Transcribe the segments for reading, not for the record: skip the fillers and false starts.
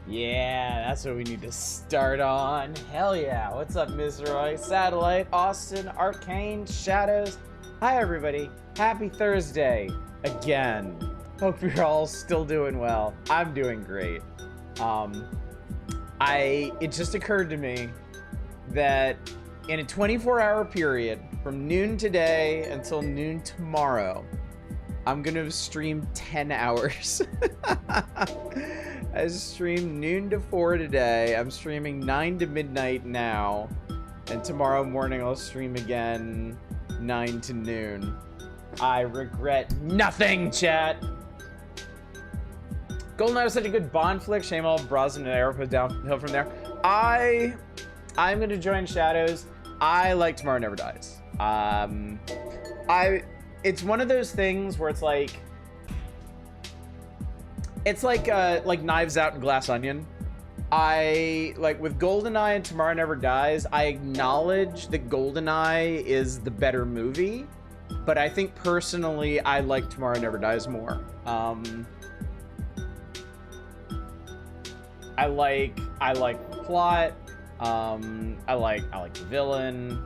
Yeah, that's what we need to start on. Hell yeah. What's up, Mizroy? Satellite, Austin, Arcane, Shadows. Hi, everybody. Happy Thursday again. Hope you're all still doing well. I'm doing great. It just occurred to me that in a 24-hour period from noon today until noon tomorrow, I'm gonna stream 10 hours. I streamed noon to 4 today. I'm streaming 9 to midnight now. And tomorrow morning I'll stream again 9 to noon. I regret nothing, chat. Goldeneye was such a good Bond flick. Shame all Brosnan and Arrow downhill from there. I'm gonna join Shadows. I like Tomorrow Never Dies. It's one of those things where it's like Knives Out and Glass Onion. Like with Goldeneye and Tomorrow Never Dies, I acknowledge that Goldeneye is the better movie, but I think personally I like Tomorrow Never Dies more. I like the plot. I like the villain.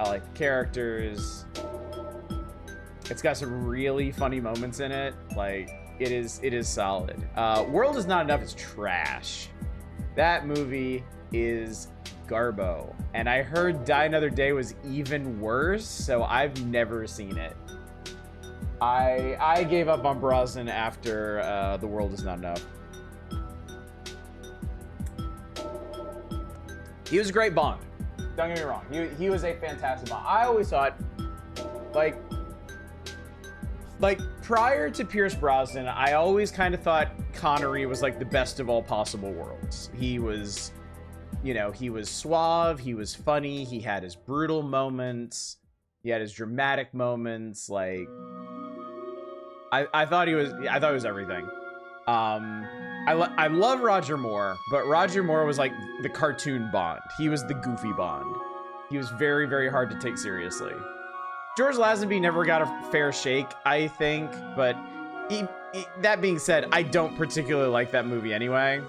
I like the characters. It's got some really funny moments in it. Like, it is solid. World Is Not Enough is trash. That movie is garbo. And I heard Die Another Day was even worse, so I've never seen it. I gave up on Brosnan after The World Is Not Enough. He was a great Bond. Don't get me wrong. He was a fantastic Bond. I always thought, like prior to Pierce Brosnan, I always kind of thought Connery was like the best of all possible worlds. He was, he was suave, he was funny, he had his brutal moments, he had his dramatic moments. Like, I thought he was everything. I love Roger Moore, but Roger Moore was like the cartoon Bond. He was the goofy Bond. He was very, very hard to take seriously. George Lazenby never got a fair shake, I think, but that being said, I don't particularly like that movie anyway.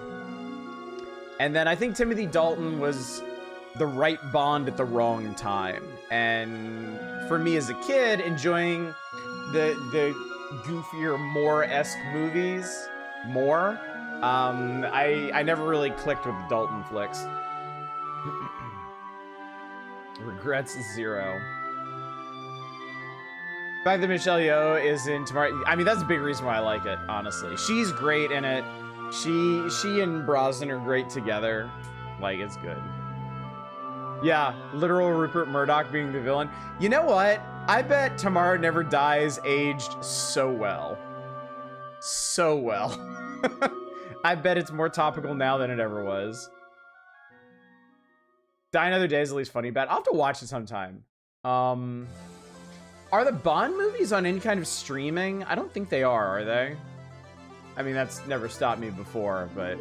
And then I think Timothy Dalton was the right Bond at the wrong time. And for me as a kid, enjoying the goofier, Moore-esque movies more, I never really clicked with the Dalton flicks. Regrets 0. The fact that Michelle Yeoh is in tomorrow, I mean, that's a big reason why I like it, honestly. She's great in it. She and Brosnan are great together. Like, it's good. Yeah, literal Rupert Murdoch being the villain. You know what? I bet Tomorrow Never Dies aged so well. So well. I bet it's more topical now than it ever was. Die Another Day is at least funny bad. I'll have to watch it sometime. Are the Bond movies on any kind of streaming? I don't think they are they? I mean, that's never stopped me before, but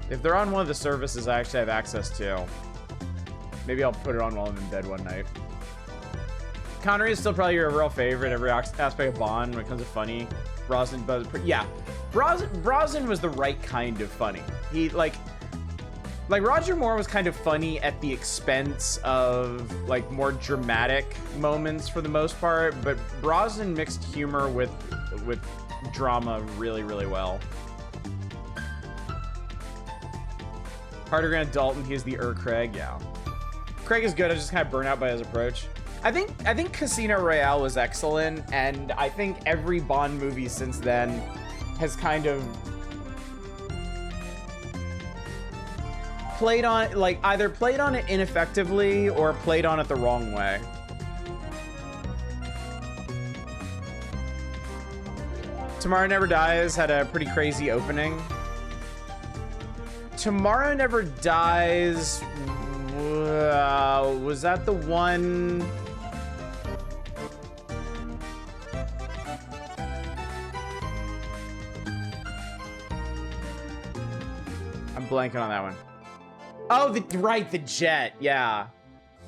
if they're on one of the services I actually have access to, maybe I'll put it on while I'm in bed one night. Connery is still probably your real favorite, every aspect of Bond when it comes to funny. Brosnan, yeah. Brosnan was the right kind of funny. He, like Roger Moore was kind of funny at the expense of like more dramatic moments for the most part, but Brosnan mixed humor with drama really, really well. Harder Grant Dalton, he's the Craig, yeah. Craig is good, I was just kind of burnt out by his approach. I think Casino Royale was excellent, and I think every Bond movie since then has kind of played on, like, either played on it ineffectively or played on it the wrong way. Tomorrow Never Dies had a pretty crazy opening. Tomorrow Never Dies, was that the one? I'm blanking on that one. Oh, the jet. Yeah.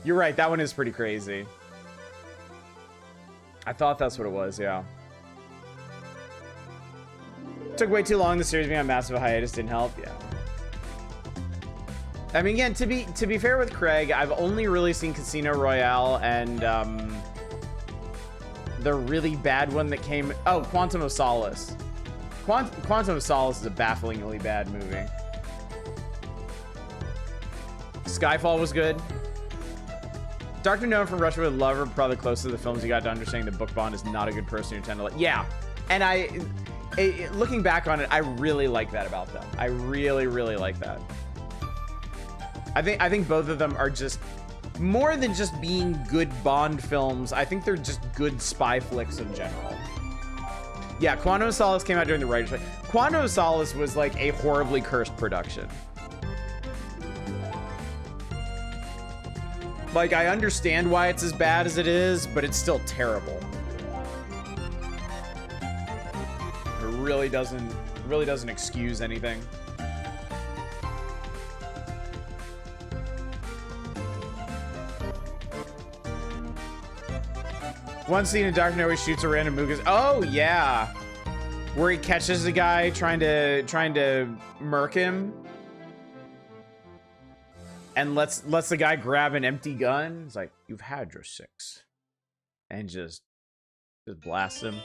You're right. That one is pretty crazy. I thought that's what it was. Yeah. Took way too long. The series being on massive hiatus didn't help. Yeah. I mean, again, to be fair with Craig, I've only really seen Casino Royale and the really bad one that came. Oh, Quantum of Solace. Quantum of Solace is a bafflingly bad movie. Skyfall was good. Dr. No from Russia with Love are probably close to the films you got to understanding that Book Bond is not a good person you tend to like. Yeah, and looking back on it, I really like that about them. I really, really like that. I think both of them are just more than just being good Bond films. I think they're just good spy flicks in general. Yeah, Quantum of Solace came out during the writer's strike. Quantum of Solace was like a horribly cursed production. Like, I understand why it's as bad as it is, but it's still terrible. It really doesn't excuse anything. One scene in Dr. No, he shoots a random Mughals. Oh yeah, where he catches the guy trying to murk him, and lets the guy grab an empty gun. It's like, you've had your six, and just blasts him.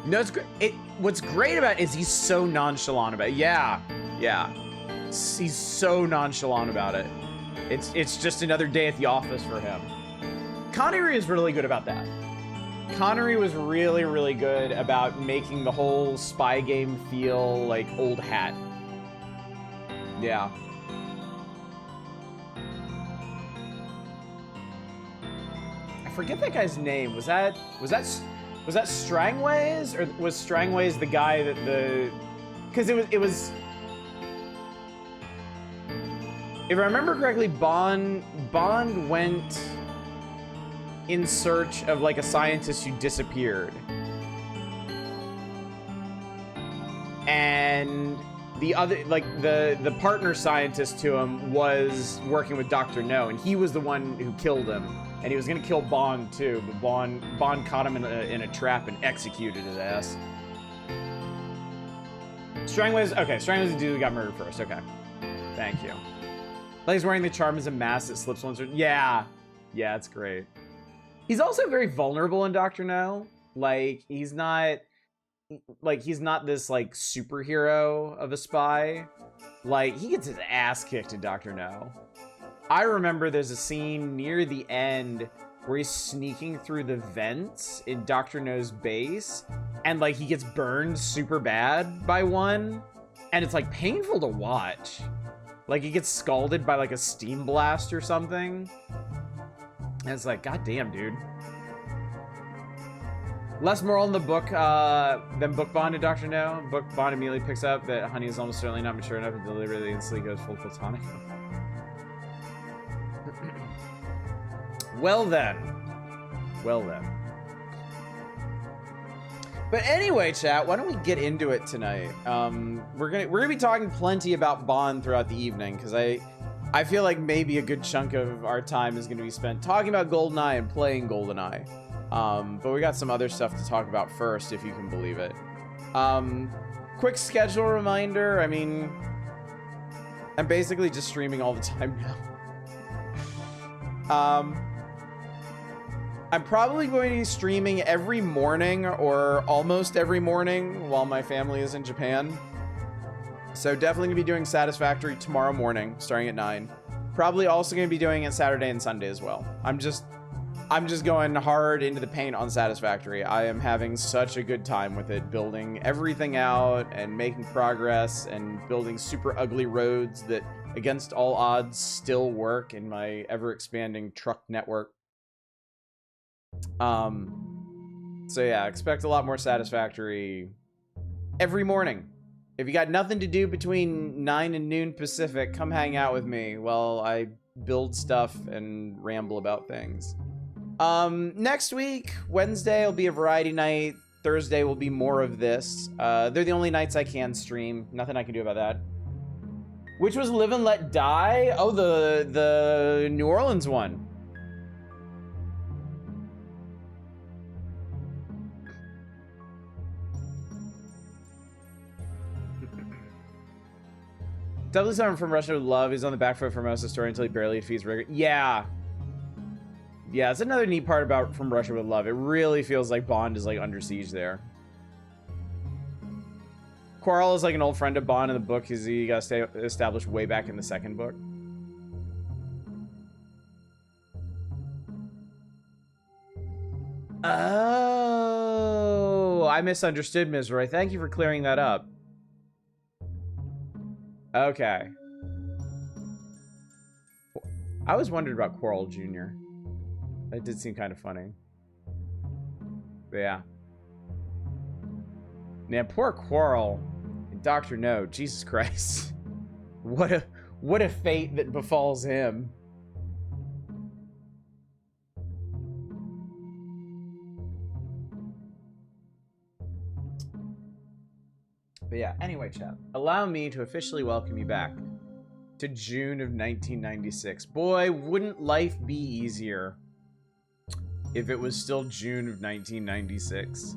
No, it's great. What's great about it is he's so nonchalant about it. Yeah. He's so nonchalant about it. It's just another day at the office for him. Connery is really good about that. Connery was really, really good about making the whole spy game feel like old hat. Yeah. I forget that guy's name. Was that Strangways, or was Strangways the guy that because it was if I remember correctly, Bond went in search of like a scientist who disappeared. And the other, like the partner scientist to him was working with Dr. No, and he was the one who killed him. And he was gonna kill Bond too, but Bond caught him in a trap and executed his ass. Strangways, okay, Strangways the dude who got murdered first, okay. Thank you. Like he's wearing the charm as a mask that slips once. Yeah, it's great. He's also very vulnerable in Dr. No. Like he's not this like superhero of a spy. Like he gets his ass kicked in Dr. No. I remember there's a scene near the end where he's sneaking through the vents in Dr. No's base, and like he gets burned super bad by one, and it's like painful to watch. Like he gets scalded by like a steam blast or something. And it's like, God damn, dude. Less moral in the book than Book Bond and Dr. No. Book Bond immediately picks up that Honey is almost certainly not mature enough and deliberately instantly goes full platonic. Well then. But anyway, chat, why don't we get into it tonight? We're gonna be talking plenty about Bond throughout the evening, because I feel like maybe a good chunk of our time is gonna be spent talking about Goldeneye and playing Goldeneye. But we got some other stuff to talk about first, if you can believe it. Quick schedule reminder. I mean, I'm basically just streaming all the time now. I'm probably going to be streaming every morning or almost every morning while my family is in Japan. So definitely gonna be doing Satisfactory tomorrow morning, starting at 9. Probably also gonna be doing it Saturday and Sunday as well. I'm just going hard into the paint on Satisfactory. I am having such a good time with it, building everything out and making progress and building super ugly roads that, against all odds, still work in my ever-expanding truck network. So yeah, expect a lot more Satisfactory every morning. If you got nothing to do between 9 and noon Pacific, come hang out with me while I build stuff and ramble about things. Next week, Wednesday will be a variety night. Thursday will be more of this. They're the only nights I can stream. Nothing I can do about that. Which was Live and Let Die? Oh, the New Orleans one. W7 from Russia with Love is on the back foot for most of the story until he barely defeats Rigger. Yeah. Yeah, it's another neat part about From Russia with Love. It really feels like Bond is like under siege there. Quarrel is like an old friend of Bond in the book because he got established way back in the second book. Oh, I misunderstood, Ms. Roy. Thank you for clearing that up. Okay. I was wondering about Quarrel Jr. That did seem kind of funny. But yeah. Man, poor Quarrel and Dr. No. Jesus Christ. What a fate that befalls him. But yeah, anyway, chat. Allow me to officially welcome you back to June of 1996. Boy, wouldn't life be easier if it was still June of 1996.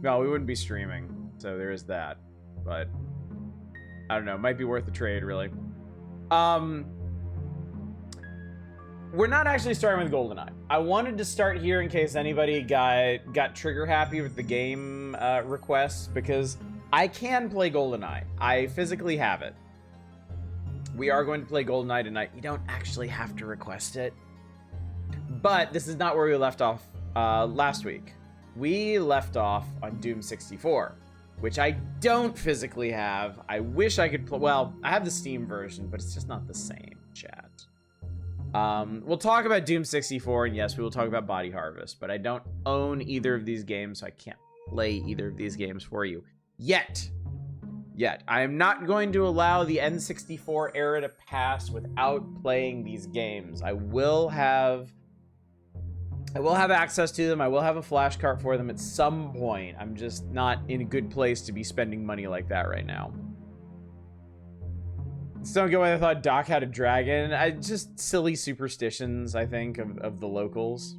No, we wouldn't be streaming, so there is that. But I don't know, might be worth the trade, really. We're not actually starting with Goldeneye. I wanted to start here in case anybody got trigger happy with the game requests, because I can play Goldeneye. I physically have it. We are going to play Goldeneye tonight. You don't actually have to request it. But this is not where we left off last week. We left off on Doom 64, which I don't physically have. I wish I could play. Well, I have the Steam version, but it's just not the same, chat. We'll talk about Doom 64, and yes, we will talk about Body Harvest, but I don't own either of these games, so I can't play either of these games for you. Yet. I am not going to allow the N64 era to pass without playing these games. I will have access to them. I will have a flash cart for them at some point. I'm just not in a good place to be spending money like that right now. Just don't get why I thought Doc had a dragon. Just silly superstitions, I think, of the locals.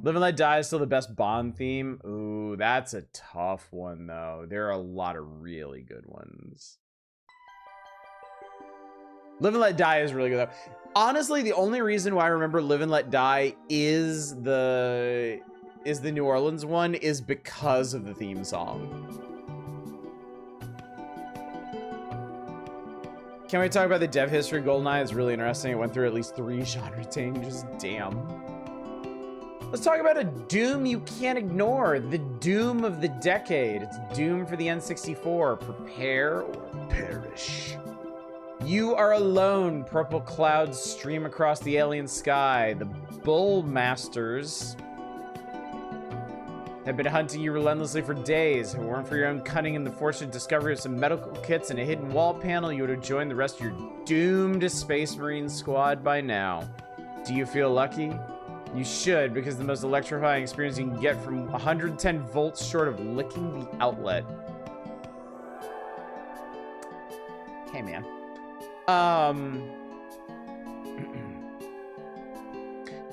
Live and Let Die is still the best Bond theme. Ooh, that's a tough one, though. There are a lot of really good ones. Live and Let Die is really good, though. Honestly, the only reason why I remember Live and Let Die is the New Orleans one is because of the theme song. Can we talk about the dev history of Goldeneye? It's really interesting. It went through at least 3 genre changes. Damn. Let's talk about a Doom you can't ignore. The Doom of the decade. It's Doom for the N64. Prepare or perish. You are alone. Purple clouds stream across the alien sky. The Bullmasters have been hunting you relentlessly for days. If it weren't for your own cunning and the fortunate discovery of some medical kits and a hidden wall panel, you would have joined the rest of your doomed Space Marine squad by now. Do you feel lucky? You should, because the most electrifying experience you can get from 110 volts short of licking the outlet. Hey, man.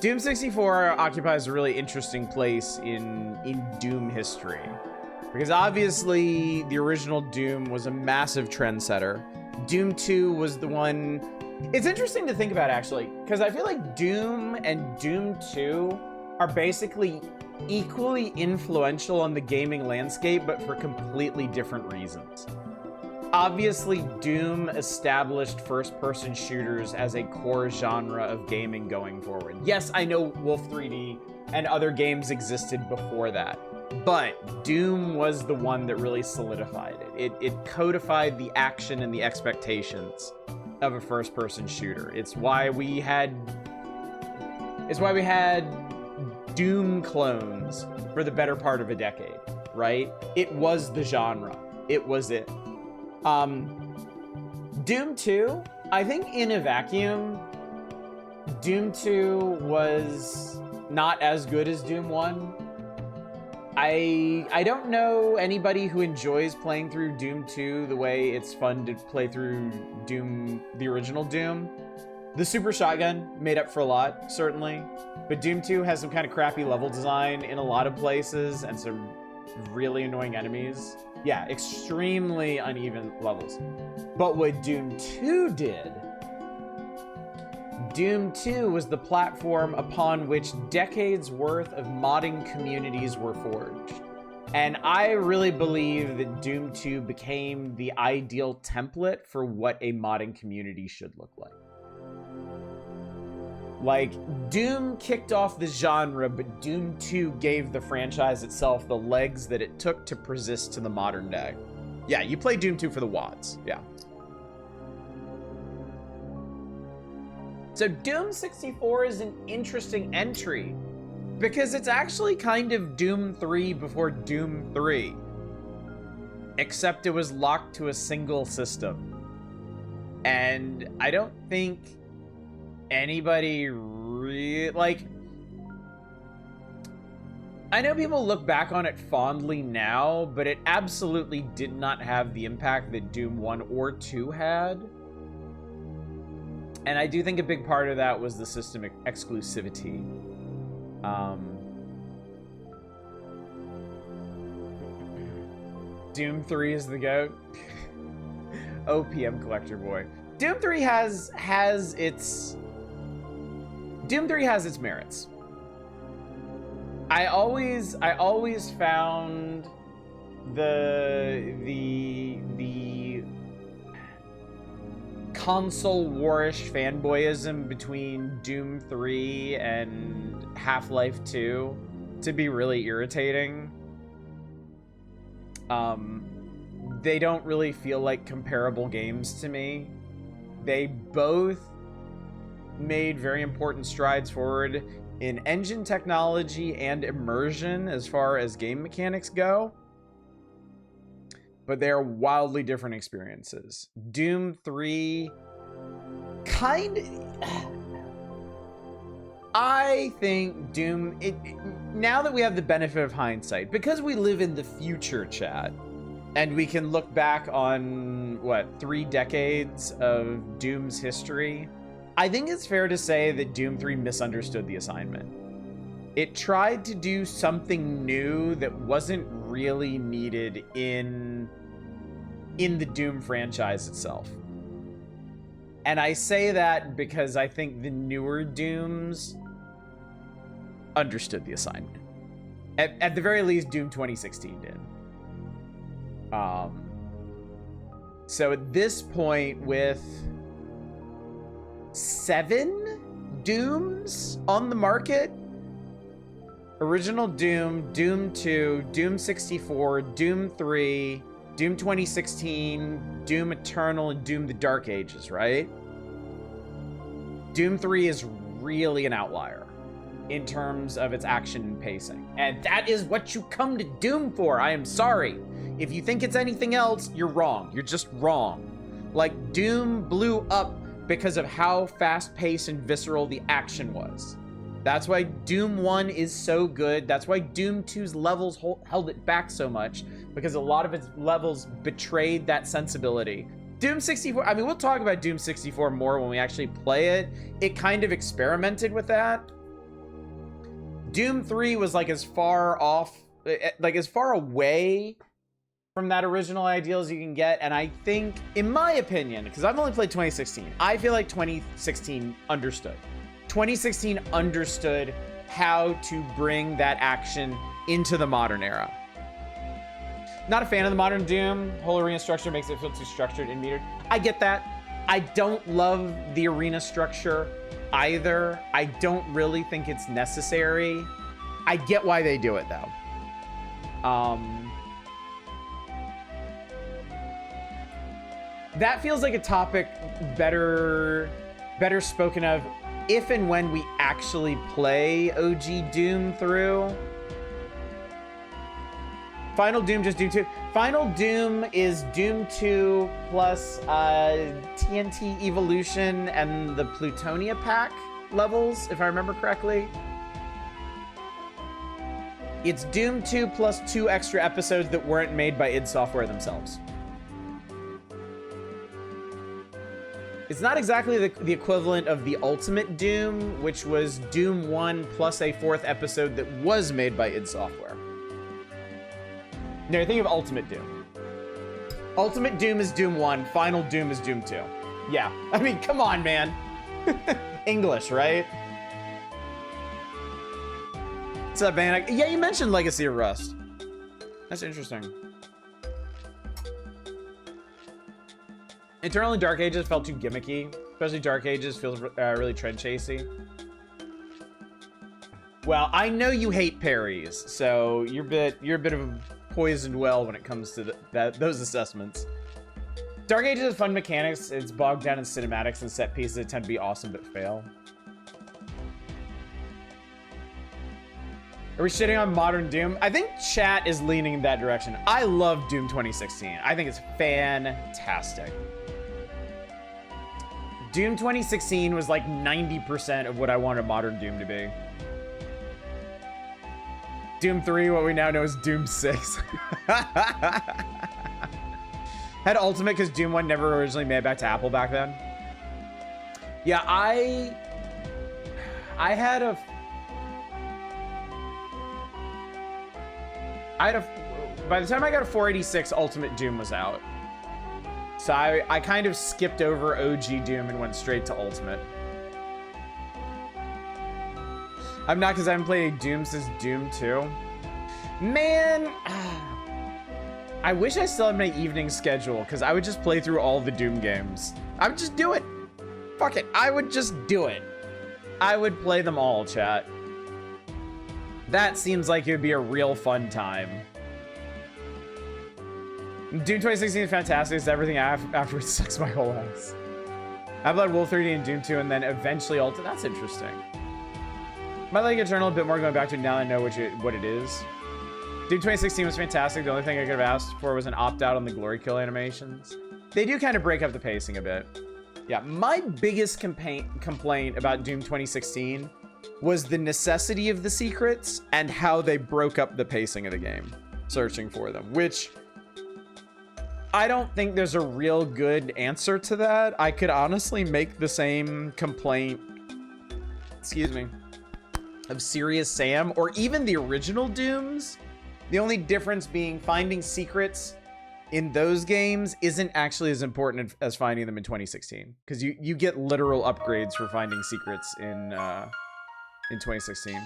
Doom 64 occupies a really interesting place in Doom history. Because obviously, the original Doom was a massive trendsetter. Doom 2 was the one... It's interesting to think about, actually, because I feel like Doom and Doom 2 are basically equally influential on the gaming landscape, but for completely different reasons. Obviously, Doom established first-person shooters as a core genre of gaming going forward. Yes, I know Wolf 3D and other games existed before that, but Doom was the one that really solidified it. It codified the action and the expectations of a first-person shooter. It's why we had Doom clones for the better part of a decade, right? It was the genre. It was it. Doom 2, I think in a vacuum, Doom 2 was not as good as Doom 1. I don't know anybody who enjoys playing through Doom 2 the way it's fun to play through Doom, the original Doom. The super shotgun made up for a lot, certainly, but Doom 2 has some kind of crappy level design in a lot of places and some really annoying enemies. Yeah, extremely uneven levels. But what Doom 2 did, Doom 2 was the platform upon which decades worth of modding communities were forged. And I really believe that Doom 2 became the ideal template for what a modding community should look like. Like, Doom kicked off the genre, but Doom 2 gave the franchise itself the legs that it took to persist to the modern day. Yeah, you play Doom 2 for the WADs, yeah. So Doom 64 is an interesting entry because it's actually kind of Doom 3 before Doom 3. Except it was locked to a single system. And I don't think anybody really, like, I know people look back on it fondly now, but it absolutely did not have the impact that Doom 1 or 2 had. And I do think a big part of that was the system exclusivity. Doom 3 is the GOAT. OPM Collector Boy. Doom 3 has its merits. I always found the console warish fanboyism between Doom 3 and Half-Life 2 to be really irritating. They don't really feel like comparable games to me. They both made very important strides forward in engine technology and immersion as far as game mechanics go, but they're wildly different experiences. Doom 3 I think Doom, now that we have the benefit of hindsight, because we live in the future, chat, and we can look back on, what, 3 decades of Doom's history, I think it's fair to say that Doom 3 misunderstood the assignment. It tried to do something new that wasn't really needed in the Doom franchise itself. And I say that because I think the newer Dooms understood the assignment. At the very least, Doom 2016 did. So at this point, with 7 Dooms on the market, original Doom, Doom 2, Doom 64, Doom 3, Doom 2016, Doom Eternal, and Doom the Dark Ages, right? Doom 3 is really an outlier in terms of its action and pacing. And that is what you come to Doom for. I am sorry. If you think it's anything else, you're wrong. You're just wrong. Like, Doom blew up because of how fast-paced and visceral the action was. That's why Doom 1 is so good. That's why Doom 2's levels held it back so much, because a lot of its levels betrayed that sensibility. Doom 64, I mean, we'll talk about Doom 64 more when we actually play it. It kind of experimented with that. Doom 3 was like as far off, like as far away from that original ideal as you can get. And I think, in my opinion, because I've only played 2016, I feel like 2016 understood. 2016 understood how to bring that action into the modern era. Not a fan of the modern Doom. Whole arena structure makes it feel too structured and metered. I get that. I don't love the arena structure either. I don't really think it's necessary. I get why they do it though. That feels like a topic better spoken of if and when we actually play OG Doom through. Final Doom, just Doom 2. Final Doom is Doom 2 plus TNT Evolution and the Plutonia pack levels, if I remember correctly. It's Doom 2 plus 2 extra episodes that weren't made by id Software themselves. It's not exactly the equivalent of the Ultimate Doom, which was Doom 1 plus a 4th episode that was made by id Software. No, think of Ultimate Doom. Ultimate Doom is Doom 1. Final Doom is Doom 2. Yeah. I mean, come on, man. English, right? What's up, man? Yeah, you mentioned Legacy of Rust. That's interesting. Eternal and Dark Ages felt too gimmicky. Especially Dark Ages feels really trend chasey. Well, I know you hate parries, so you're a bit of a poisoned well when it comes to those assessments. Dark Ages has fun mechanics. It's bogged down in cinematics and set pieces that tend to be awesome but fail. Are we shitting on modern Doom? I think chat is leaning in that direction. I love Doom 2016. I think it's fantastic. Doom 2016 was like 90% of what I wanted modern Doom to be. Doom 3, what we now know as Doom 6. Had Ultimate because Doom 1 never originally made it back to Apple back then. Yeah, by the time I got a 486, Ultimate Doom was out. So I kind of skipped over OG Doom and went straight to Ultimate. I'm not, because I haven't played Doom since Doom 2. Man, I wish I still had my evening schedule, because I would just play through all the Doom games. I would just do it. Fuck it. I would just do it. I would play them all, chat. That seems like it would be a real fun time. Doom 2016 is fantastic. It's everything afterwards sucks my whole ass. I played Wolf 3D and Doom 2 and then eventually Ultimate. That's interesting. Might like Eternal a bit more going back to now that I know what it is. Doom 2016 was fantastic. The only thing I could have asked for was an opt-out on the glory kill animations. They do kind of break up the pacing a bit. Yeah, my biggest complaint about Doom 2016 was the necessity of the secrets and how they broke up the pacing of the game, searching for them, which I don't think there's a real good answer to that. I could honestly make the same complaint, excuse me, of Serious Sam or even the original Dooms. The only difference being finding secrets in those games isn't actually as important as finding them in 2016, because you get literal upgrades for finding secrets in 2016.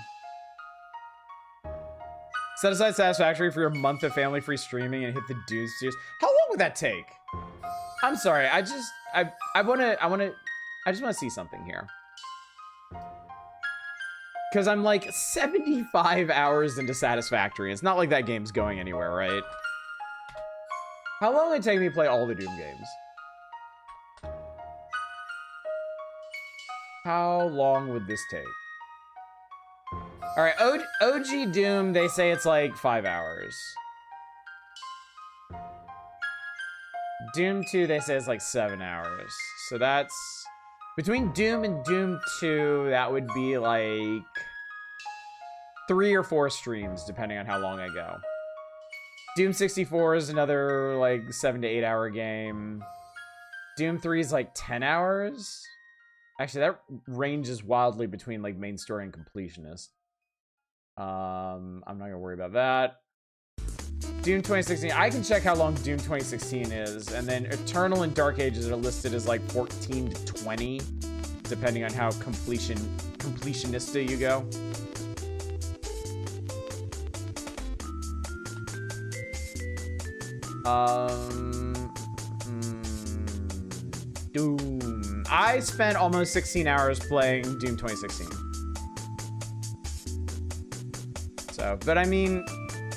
Set aside Satisfactory for your month of family-free streaming and hit the dues tiers. How long would that take? I'm sorry. I just want to see something here. Because I'm like 75 hours into Satisfactory. It's not like that game's going anywhere, right? How long would it take me to play all the Doom games? How long would this take? All right, OG Doom, they say it's like 5 hours. Doom 2, they say it's like 7 hours. So that's... Between Doom and Doom 2, that would be like 3 or 4 streams, depending on how long I go. Doom 64 is another like 7 to 8 hour game. Doom 3 is like 10 hours. Actually, that ranges wildly between like main story and completionist. I'm not gonna worry about that. Doom 2016, I can check how long Doom 2016 is, and then Eternal and Dark Ages are listed as like 14 to 20, depending on how completionista you go. Doom. I spent almost 16 hours playing Doom 2016. So, but I mean,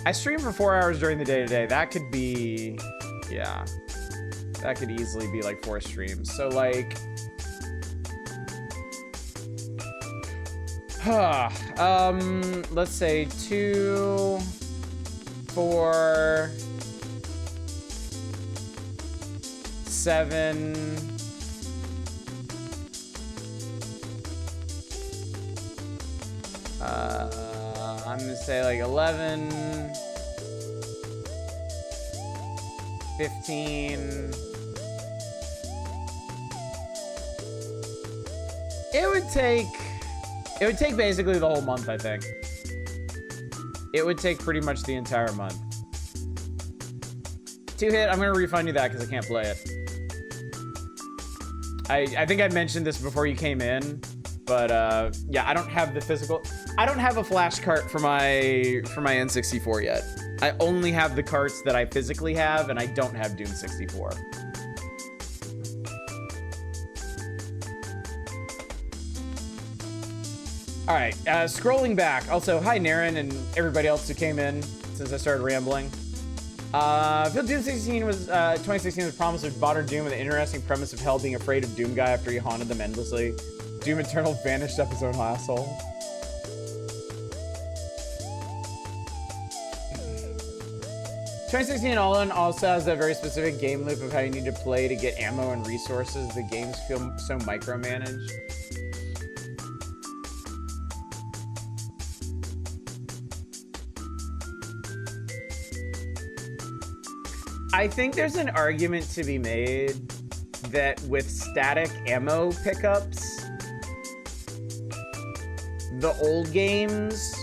I stream for 4 hours during the day today. That could be, yeah, that could easily be like 4 streams. So like, let's say 2, 4, 7, I'm gonna say like 11, 15. It would take basically the whole month, I think. It would take pretty much the entire month. 2-hit, I'm gonna refund you that because I can't play it. I think I mentioned this before you came in, but yeah, I don't have the physical. I don't have a flash cart for my N64 yet. I only have the carts that I physically have, and I don't have Doom 64. All right, scrolling back. Also, hi Naren and everybody else who came in since I started rambling. I feel Doom 2016 was promised of modern Doom with an interesting premise of Hell being afraid of Doom Guy after he haunted them endlessly. Doom Eternal vanished up his own asshole. "2016 All-In also has a very specific game loop of how you need to play to get ammo and resources. The games feel so micromanaged." I think there's an argument to be made that with static ammo pickups, the old games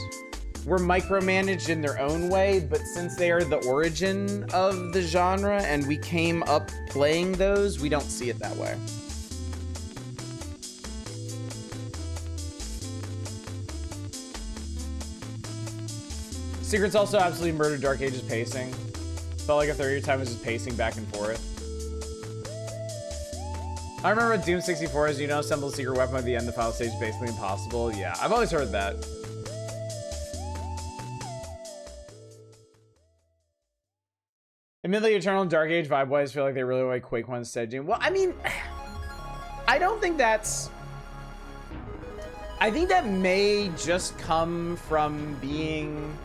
were micromanaged in their own way, but since they are the origin of the genre and we came up playing those, we don't see it that way. Secrets also absolutely murdered Dark Ages pacing. Felt like a third of your time was just pacing back and forth. I remember with Doom 64, as you know, assemble a secret weapon at the end of the final stage is basically impossible. Yeah, I've always heard that. Admittedly, Eternal and Dark Age vibe-wise feel like they really like Quake 1 instead of Doom. Well, I mean, I don't think that's... I think that may just come from being...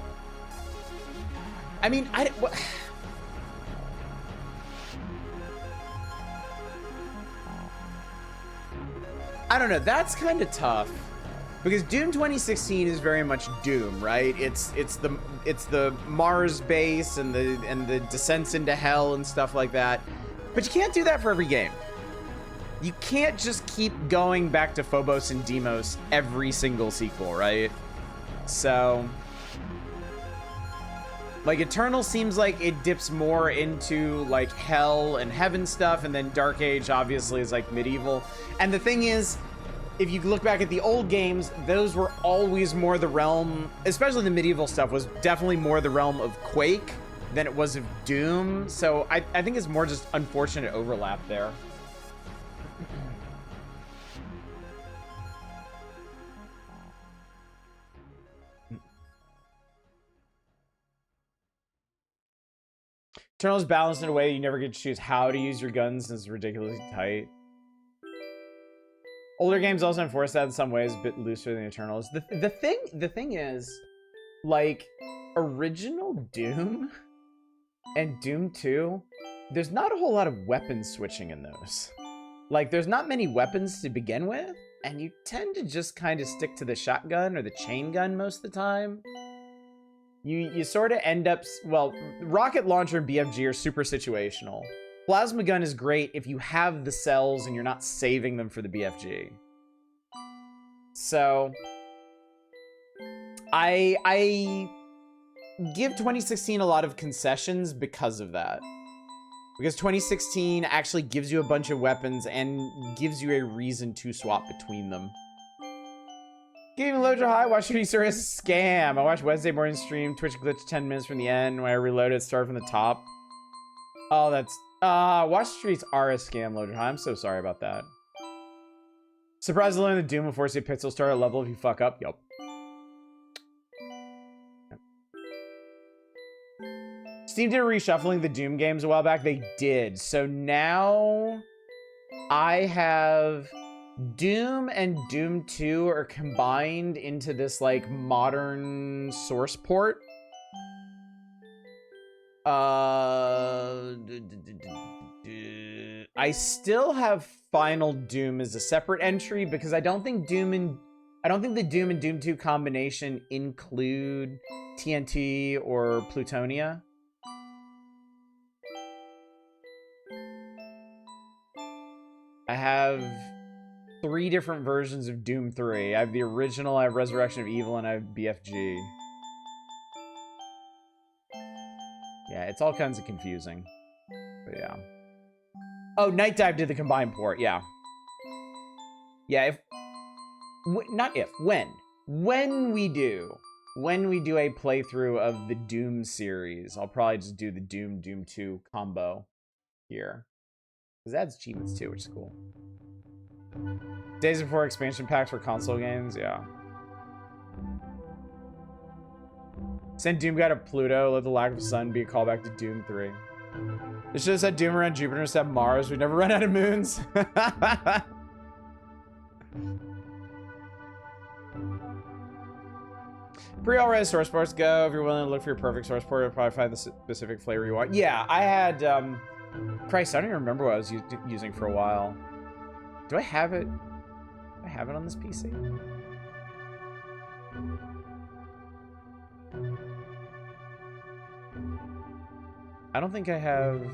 I mean, I don't know. That's kind of tough because Doom 2016 is very much Doom, right? It's the Mars base and the descents into hell and stuff like that. But you can't do that for every game. You can't just keep going back to Phobos and Deimos every single sequel, right? So, like, Eternal seems like it dips more into like hell and heaven stuff, and then Dark Age obviously is like medieval. And the thing is, if you look back at the old games, those were always more the realm, especially the medieval stuff was definitely more the realm of Quake than it was of Doom. So I think it's more just unfortunate overlap there. Eternal is balanced in a way you never get to choose how to use your guns, and it's ridiculously tight. Older games also enforce that in some ways, a bit looser than Eternals. The thing is, like, original Doom and Doom 2, there's not a whole lot of weapon switching in those. Like, there's not many weapons to begin with, and you tend to just kind of stick to the shotgun or the chain gun most of the time. You sort of end up, well, rocket launcher and BFG are super situational. Plasma gun is great if you have the cells and you're not saving them for the BFG. So, I give 2016 a lot of concessions because of that. Because 2016 actually gives you a bunch of weapons and gives you a reason to swap between them. Gaming Loader High, watch Street Story is a scam. I watched Wednesday morning stream, Twitch glitch 10 minutes from the end. When I reloaded, it started from the top. Oh, that's... watch streets are a scam, Loader High. I'm so sorry about that. Surprised to learn that Doom will force you to pixel start at level if you fuck up. Yup. Steam did reshuffling the Doom games a while back. They did. So now I have... Doom and Doom 2 are combined into this, like, modern source port. I still have Final Doom as a separate entry because I don't think the Doom and Doom 2 combination include TNT or Plutonia. I have 3 different versions of Doom 3. I have the original, I have Resurrection of Evil, and I have BFG. Yeah, it's all kinds of confusing. But yeah. Oh, Night Dive did the combined port. Yeah. Yeah, when we do a playthrough of the Doom series, I'll probably just do the Doom 2 combo here. Because that's achievements too, which is cool. Days before expansion packs for console games, yeah. Send Doom Guy to Pluto, let the lack of sun be a callback to Doom 3. It should have said Doom around Jupiter instead of Mars. We'd never run out of moons. Pre-already source ports go. If you're willing to look for your perfect source port, you'll probably find the specific flavor you want. Yeah, I had, Christ, I don't even remember what I was using for a while. Do I have it? Do I have it on this PC? I don't think I have.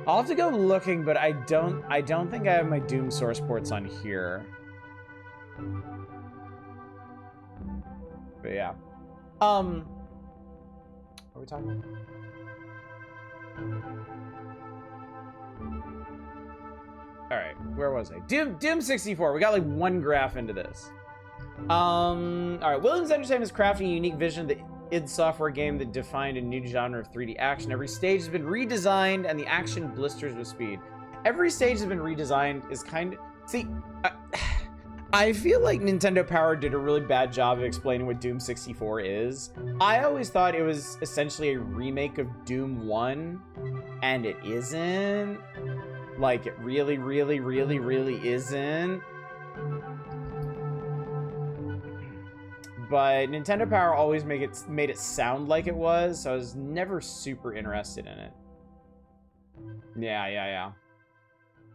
I'll have to go looking, but I don't think I have my Doom source ports on here. But yeah. What are we talking about? Alright, where was I? Doom 64. We got like one graph into this. Alright, Williams Entertainment is crafting a unique vision of the id Software game that defined a new genre of 3D action. Every stage has been redesigned and the action blisters with speed. Every stage has been redesigned is kind of... See, I feel like Nintendo Power did a really bad job of explaining what Doom 64 is. I always thought it was essentially a remake of Doom 1, and it isn't. Like, it really, really, really, really isn't. But Nintendo Power always made it sound like it was, so I was never super interested in it. Yeah.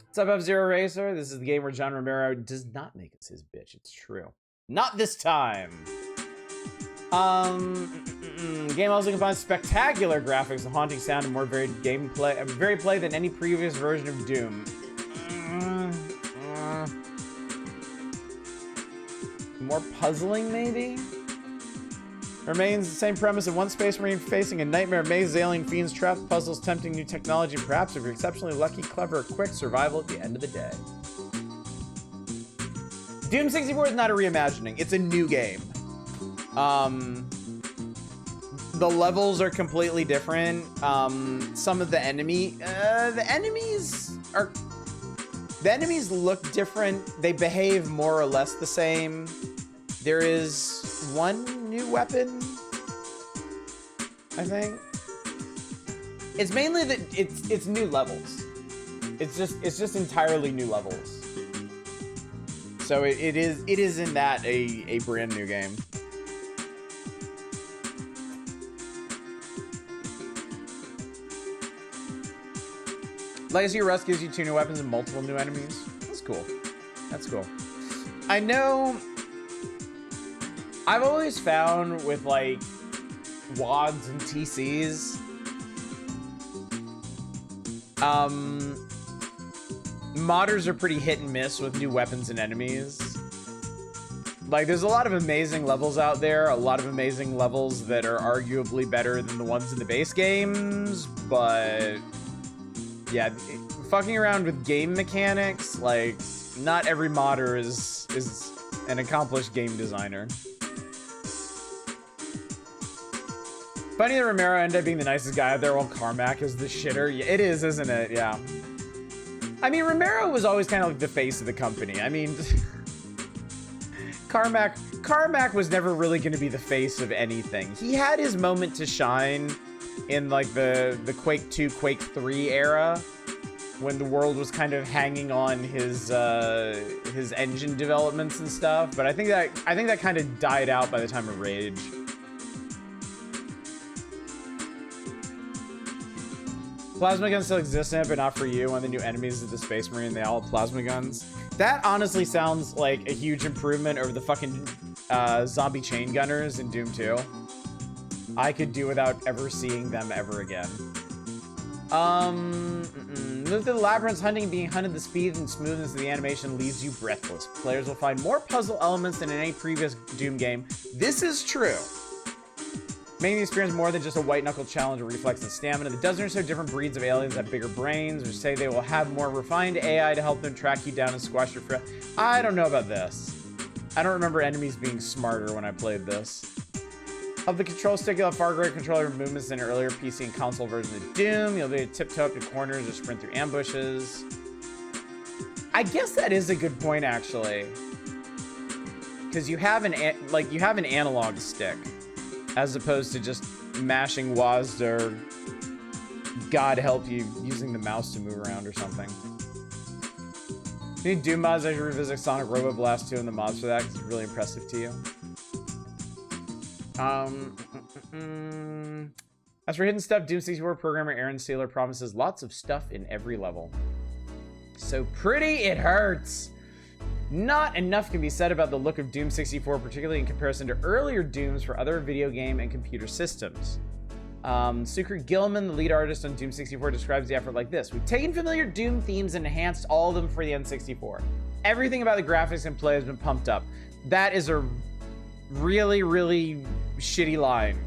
What's up, F-Zero Racer? This is the game where John Romero does not make us his bitch. It's true. Not this time. Game also combines spectacular graphics, a haunting sound, and more varied gameplay, varied play than any previous version of Doom. More puzzling, maybe? Remains the same premise of one space marine facing a nightmare maze, alien fiends, trapped puzzles, tempting new technology, and perhaps if you're exceptionally lucky, clever, or quick, survival at the end of the day. Doom 64 is not a reimagining. It's a new game. The levels are completely different. Some of the enemies look different. They behave more or less the same. There is one new weapon, I think. It's mainly that it's new levels. It's just entirely new levels. So it is in that a brand new game. Legacy of Rust gives you 2 new weapons and multiple new enemies. That's cool. That's cool. I know I've always found with like WADs and TCs, modders are pretty hit and miss with new weapons and enemies. Like, there's a lot of amazing levels out there, a lot of amazing levels that are arguably better than the ones in the base games, but yeah, fucking around with game mechanics, like, not every modder is an accomplished game designer. Funny that Romero ended up being the nicest guy out there while Carmack is the shitter. Yeah, it is, isn't it? Yeah. I mean, Romero was always kind of like the face of the company. I mean, Carmack was never really going to be the face of anything. He had his moment to shine in like the Quake 2, Quake 3 era, when the world was kind of hanging on his engine developments and stuff. But I think that kind of died out by the time of Rage. Plasma guns still exist in it, but not for you. One of the new enemies is the Space Marine. They all have plasma guns. That honestly sounds like a huge improvement over the fucking zombie chain gunners in Doom 2. I could do without ever seeing them ever again. Move to the labyrinths, hunting, being hunted. The speed and smoothness of the animation leaves you breathless. Players will find more puzzle elements than in any previous Doom game. This is true. Making the experience more than just a white-knuckle challenge of reflex and stamina. The dozen or so different breeds of aliens have bigger brains, which say they will have more refined AI to help them track you down and squash your friend. I don't know about this. I don't remember enemies being smarter when I played this. Of the control stick, you'll have far greater control over movements than earlier PC and console versions of Doom. You'll be able to tiptoe up to corners or sprint through ambushes. I guess that is a good point, actually. Because you have an analog stick, as opposed to just mashing WASD or, God help you, using the mouse to move around or something. You need Doom mods. I should revisit Sonic Robo Blast 2 and the mods for that, because it's really impressive to you. As for hidden stuff, Doom 64 programmer Aaron Sealer promises lots of stuff in every level. So pretty, it hurts. Not enough can be said about the look of Doom 64, particularly in comparison to earlier Dooms for other video game and computer systems. Sucre Gilman, the lead artist on Doom 64, describes the effort like this. We've taken familiar Doom themes and enhanced all of them for the N64. Everything about the graphics and play has been pumped up. That is a really, really shitty line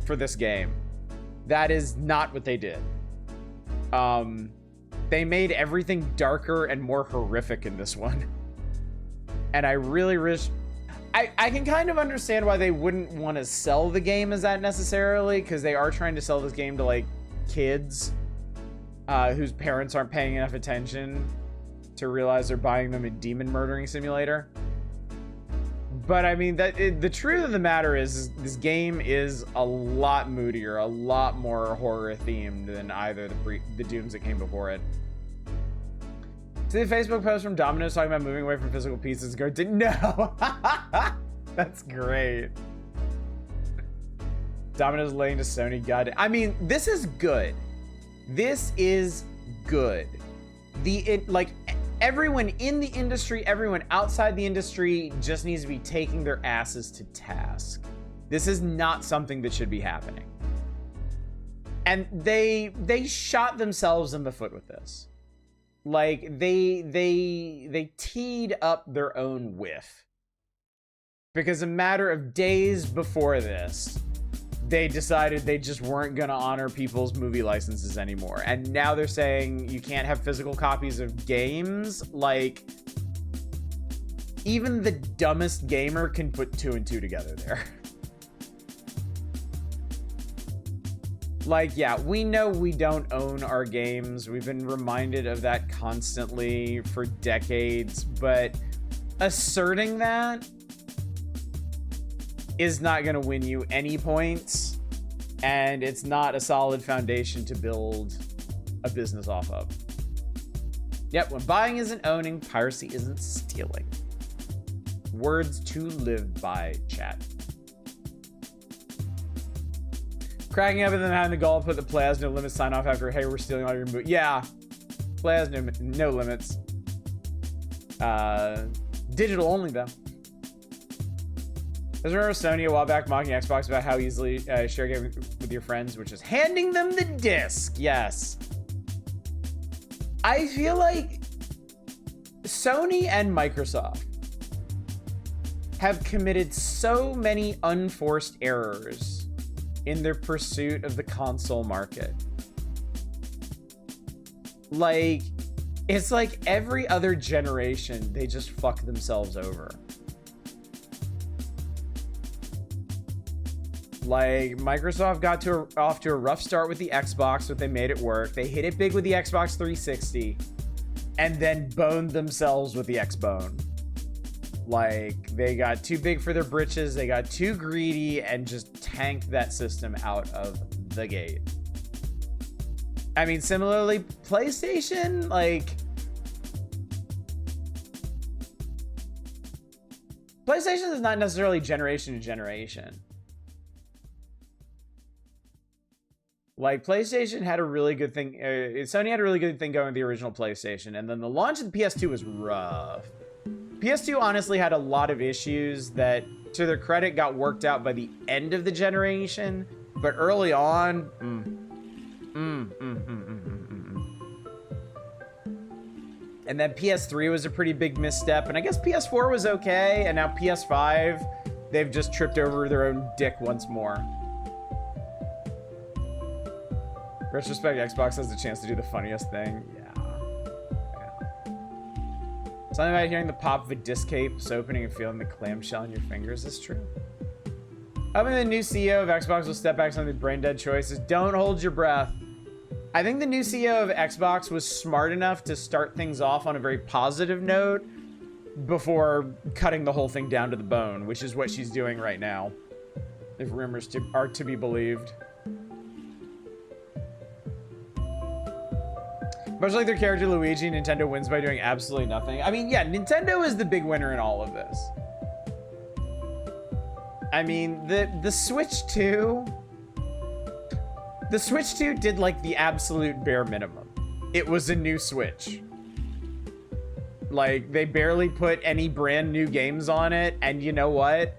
for this game. That is not what they did. They made everything darker and more horrific in this one. And I really wish... I can kind of understand why they wouldn't want to sell the game as that necessarily, because they are trying to sell this game to, like, kids whose parents aren't paying enough attention to realize they're buying them a demon murdering simulator. But, I mean, the truth of the matter is this game is a lot moodier, a lot more horror-themed than either the Dooms that came before it. See the Facebook post from Domino's talking about moving away from physical pieces. Go to no. That's great. Domino's laying to Sony. God, I mean, this is good. This is good. Like everyone in the industry, everyone outside the industry just needs to be taking their asses to task. This is not something that should be happening. And they shot themselves in the foot with this. Like, they teed up their own whiff. Because a matter of days before this, they decided they just weren't going to honor people's movie licenses anymore. And now they're saying you can't have physical copies of games. Like, even the dumbest gamer can put 2 and 2 together there. Like, yeah, we know we don't own our games. We've been reminded of that constantly for decades, but asserting that is not going to win you any points, and it's not a solid foundation to build a business off of. Yep, when buying isn't owning, piracy isn't stealing. Words to live by, chat. Cracking up and then having the gall put the play has no limits sign off after, hey, we're stealing all your moves. Yeah, play has no limits. Digital only, though. I remember Sony a while back mocking Xbox about how easily share game with your friends, which is handing them the disc. Yes. I feel like Sony and Microsoft have committed so many unforced errors in their pursuit of the console market. Like, it's like every other generation, they just fuck themselves over. Like, Microsoft got off to a rough start with the Xbox, but they made it work. They hit it big with the Xbox 360, and then boned themselves with the Xbone. Like, they got too big for their britches, they got too greedy, and just tanked that system out of the gate. I mean, similarly, PlayStation, like... PlayStation is not necessarily generation to generation. Like, PlayStation had a really good thing... Sony had a really good thing going with the original PlayStation, and then the launch of the PS2 was rough. PS2 honestly had a lot of issues that, to their credit, got worked out by the end of the generation, but early on, And then PS3 was a pretty big misstep, and I guess PS4 was okay, and now PS5, they've just tripped over their own dick once more. Retrospect, Xbox has the chance to do the funniest thing. Yeah. Something about hearing the pop of a disc case opening and feeling the clamshell in your fingers is true. Hoping the new CEO of Xbox will step back some of the brain dead choices. Don't hold your breath. I think the new CEO of Xbox was smart enough to start things off on a very positive note before cutting the whole thing down to the bone, which is what she's doing right now, if rumors are to be believed. Much like their character Luigi, Nintendo wins by doing absolutely nothing. I mean, yeah, Nintendo is the big winner in all of this. I mean, the Switch 2... The Switch 2 did, like, the absolute bare minimum. It was a new Switch. Like, they barely put any brand new games on it, and you know what?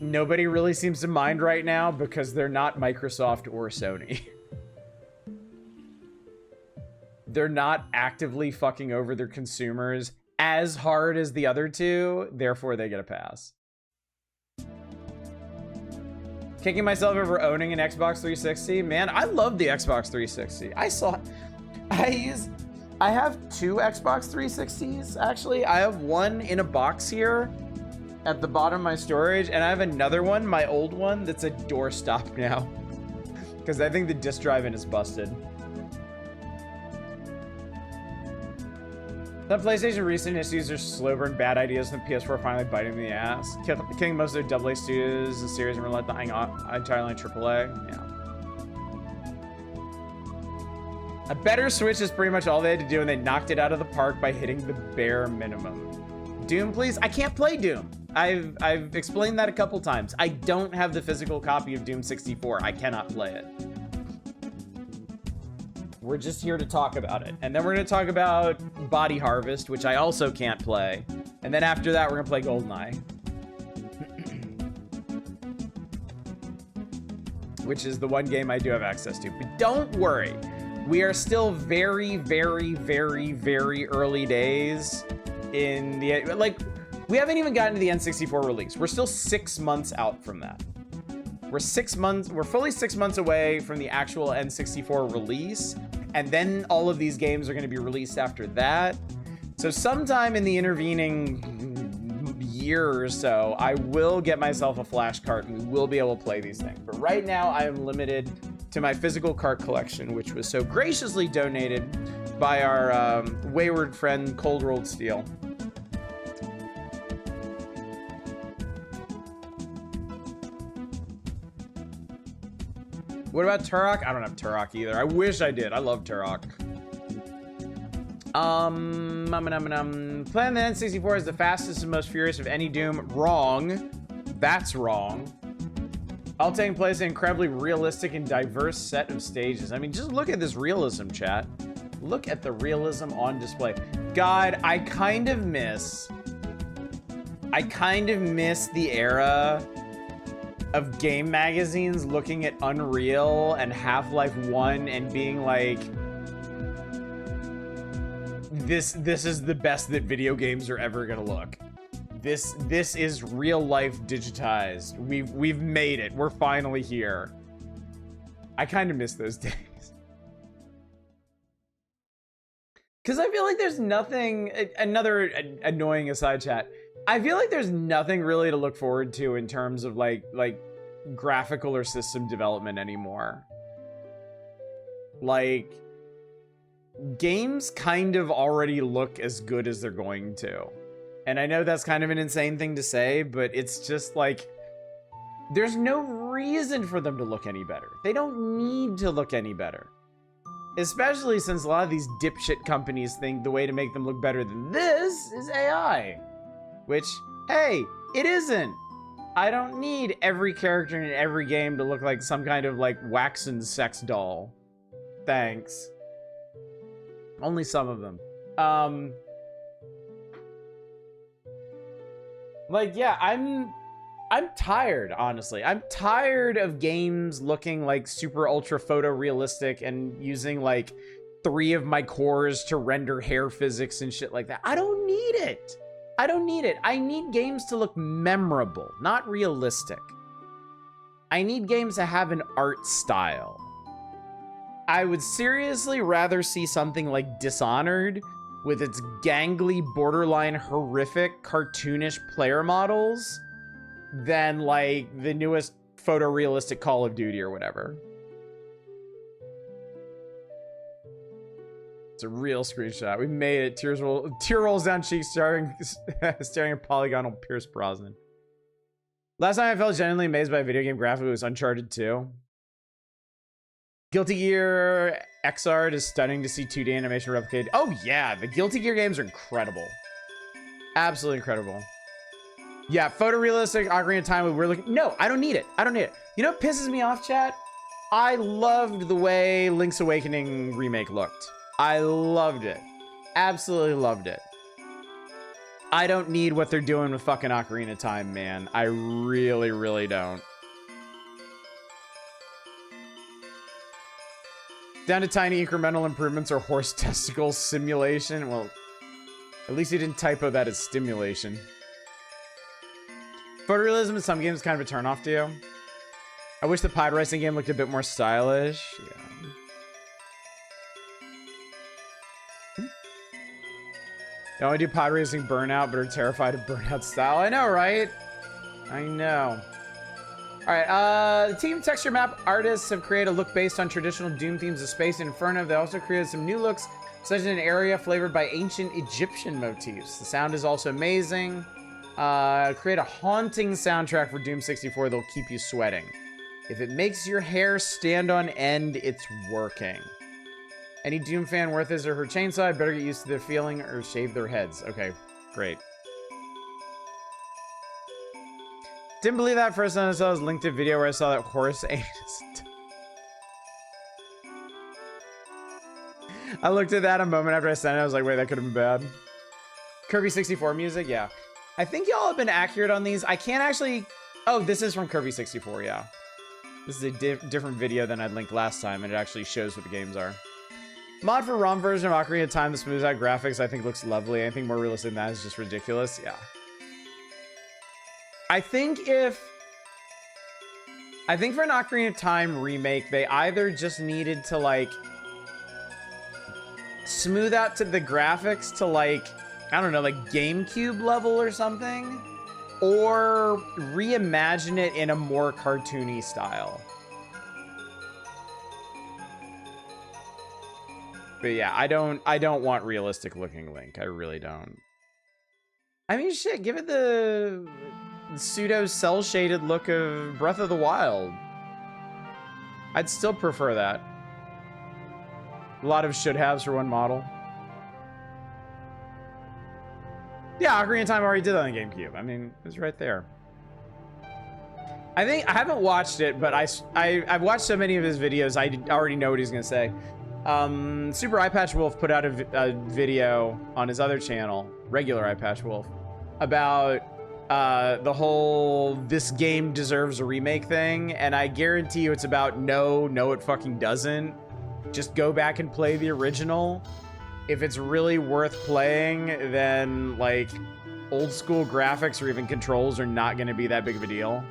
Nobody really seems to mind right now because they're not Microsoft or Sony. They're not actively fucking over their consumers as hard as the other two, therefore they get a pass. Kicking myself over owning an Xbox 360. Man, I love the Xbox 360. I have two Xbox 360s, actually. I have one in a box here at the bottom of my storage, and I have another one, my old one, that's a doorstop now. Because I think the disk drive in is busted. Some PlayStation recent issues are slower and bad ideas than PS4 finally biting in the ass. Killing most of their AA studios, the series, and relying entirely on AAA. Yeah. A better Switch is pretty much all they had to do, and they knocked it out of the park by hitting the bare minimum. Doom, please? I can't play Doom. I've explained that a couple times. I don't have the physical copy of Doom 64. I cannot play it. We're just here to talk about it. And then we're going to talk about Body Harvest, which I also can't play. And then after that, we're going to play Goldeneye. Which is the one game I do have access to. But don't worry. We are still very, very, very, very early days in the... Like, we haven't even gotten to the N64 release. We're still 6 months out from that. We're fully 6 months away from the actual N64 release. And then all of these games are going to be released after that. So sometime in the intervening year or so, I will get myself a flash cart and we will be able to play these things. But right now, I am limited to my physical cart collection, which was so graciously donated by our wayward friend, Cold Rolled Steel. What about Turok? I don't have Turok either. I wish I did. I love Turok. Playing the N64 is the fastest and most furious of any Doom. Wrong. That's wrong. All taking place in an incredibly realistic and diverse set of stages. I mean, just look at this realism, chat. Look at the realism on display. God, I kind of miss the era of game magazines looking at Unreal and Half-Life 1 and being like, this is the best that video games are ever gonna look. This is real life digitized. We've made it. We're finally here. I kind of miss those days. Because I feel like there's nothing, another annoying aside chat, I feel like there's nothing really to look forward to in terms of like graphical or system development anymore. Like, games kind of already look as good as they're going to. And I know that's kind of an insane thing to say, but it's just like, there's no reason for them to look any better. They don't need to look any better. Especially since a lot of these dipshit companies think the way to make them look better than this is AI. Which, hey, it isn't. I don't need every character in every game to look like some kind of like waxen sex doll. Thanks. Only some of them. Like, yeah, I'm tired, honestly. I'm tired of games looking like super ultra photorealistic and using like 3 of my cores to render hair physics and shit like that. I don't need it. I don't need it. I need games to look memorable, not realistic. I need games to have an art style. I would seriously rather see something like Dishonored with its gangly, borderline horrific, cartoonish player models than like the newest photorealistic Call of Duty or whatever. It's a real screenshot. We made it. Tear rolls down cheeks, staring at polygonal Pierce Brosnan. Last time I felt genuinely amazed by a video game graphic was Uncharted 2. Guilty Gear XR is stunning to see 2D animation replicated. Oh yeah, the Guilty Gear games are incredible. Absolutely incredible. Yeah, photorealistic Ocarina of Time. We're looking. No, I don't need it. I don't need it. You know what pisses me off, chat? I loved the way Link's Awakening remake looked. I loved it. Absolutely loved it. I don't need what they're doing with fucking Ocarina of Time, man. I really, really don't. Down to tiny incremental improvements or horse testicle simulation. Well, at least he didn't typo that as stimulation. Photorealism in some games is kind of a turnoff to you. I wish the pod racing game looked a bit more stylish. Yeah. They only do pod racing Burnout, but are terrified of Burnout style. I know, right? I know. All right, the team texture map artists have created a look based on traditional Doom themes of space and Inferno. They also created some new looks, such as an area flavored by ancient Egyptian motifs. The sound is also amazing. Create a haunting soundtrack for Doom 64 that'll keep you sweating. If it makes your hair stand on end, it's working. Any Doom fan worth his or her chainsaw better get used to their feeling or shave their heads. Okay, great. Didn't believe that first time I saw his LinkedIn video where I saw that horse anus. I looked at that a moment after I sent it. I was like, wait, that could have been bad. Kirby 64 music, yeah. I think y'all have been accurate on these. I can't actually... Oh, this is from Kirby 64, yeah. This is a different video than I'd linked last time, and it actually shows what the games are. Mod for ROM version of Ocarina of Time that smooths out graphics, I think looks lovely. Anything more realistic than that is just ridiculous. Yeah. I think for an Ocarina of Time remake, they either just needed to like smooth out to the graphics to like, I don't know, like GameCube level or something, or reimagine it in a more cartoony style. But yeah, I don't want realistic looking Link. I really don't. I mean, shit, give it the pseudo cell shaded look of Breath of the Wild. I'd still prefer that. A lot of should-haves for one model. Yeah, Ocarina of Time already did that on GameCube. I mean, it was right there. I think I haven't watched it, but I've watched so many of his videos. I already know what he's gonna say. Super Eyepatch Wolf put out a video on his other channel, regular Eyepatch Wolf, about the whole this game deserves a remake thing, and I guarantee you it's about no it fucking doesn't. Just go back and play the original. If it's really worth playing, then like old school graphics or even controls are not going to be that big of a deal.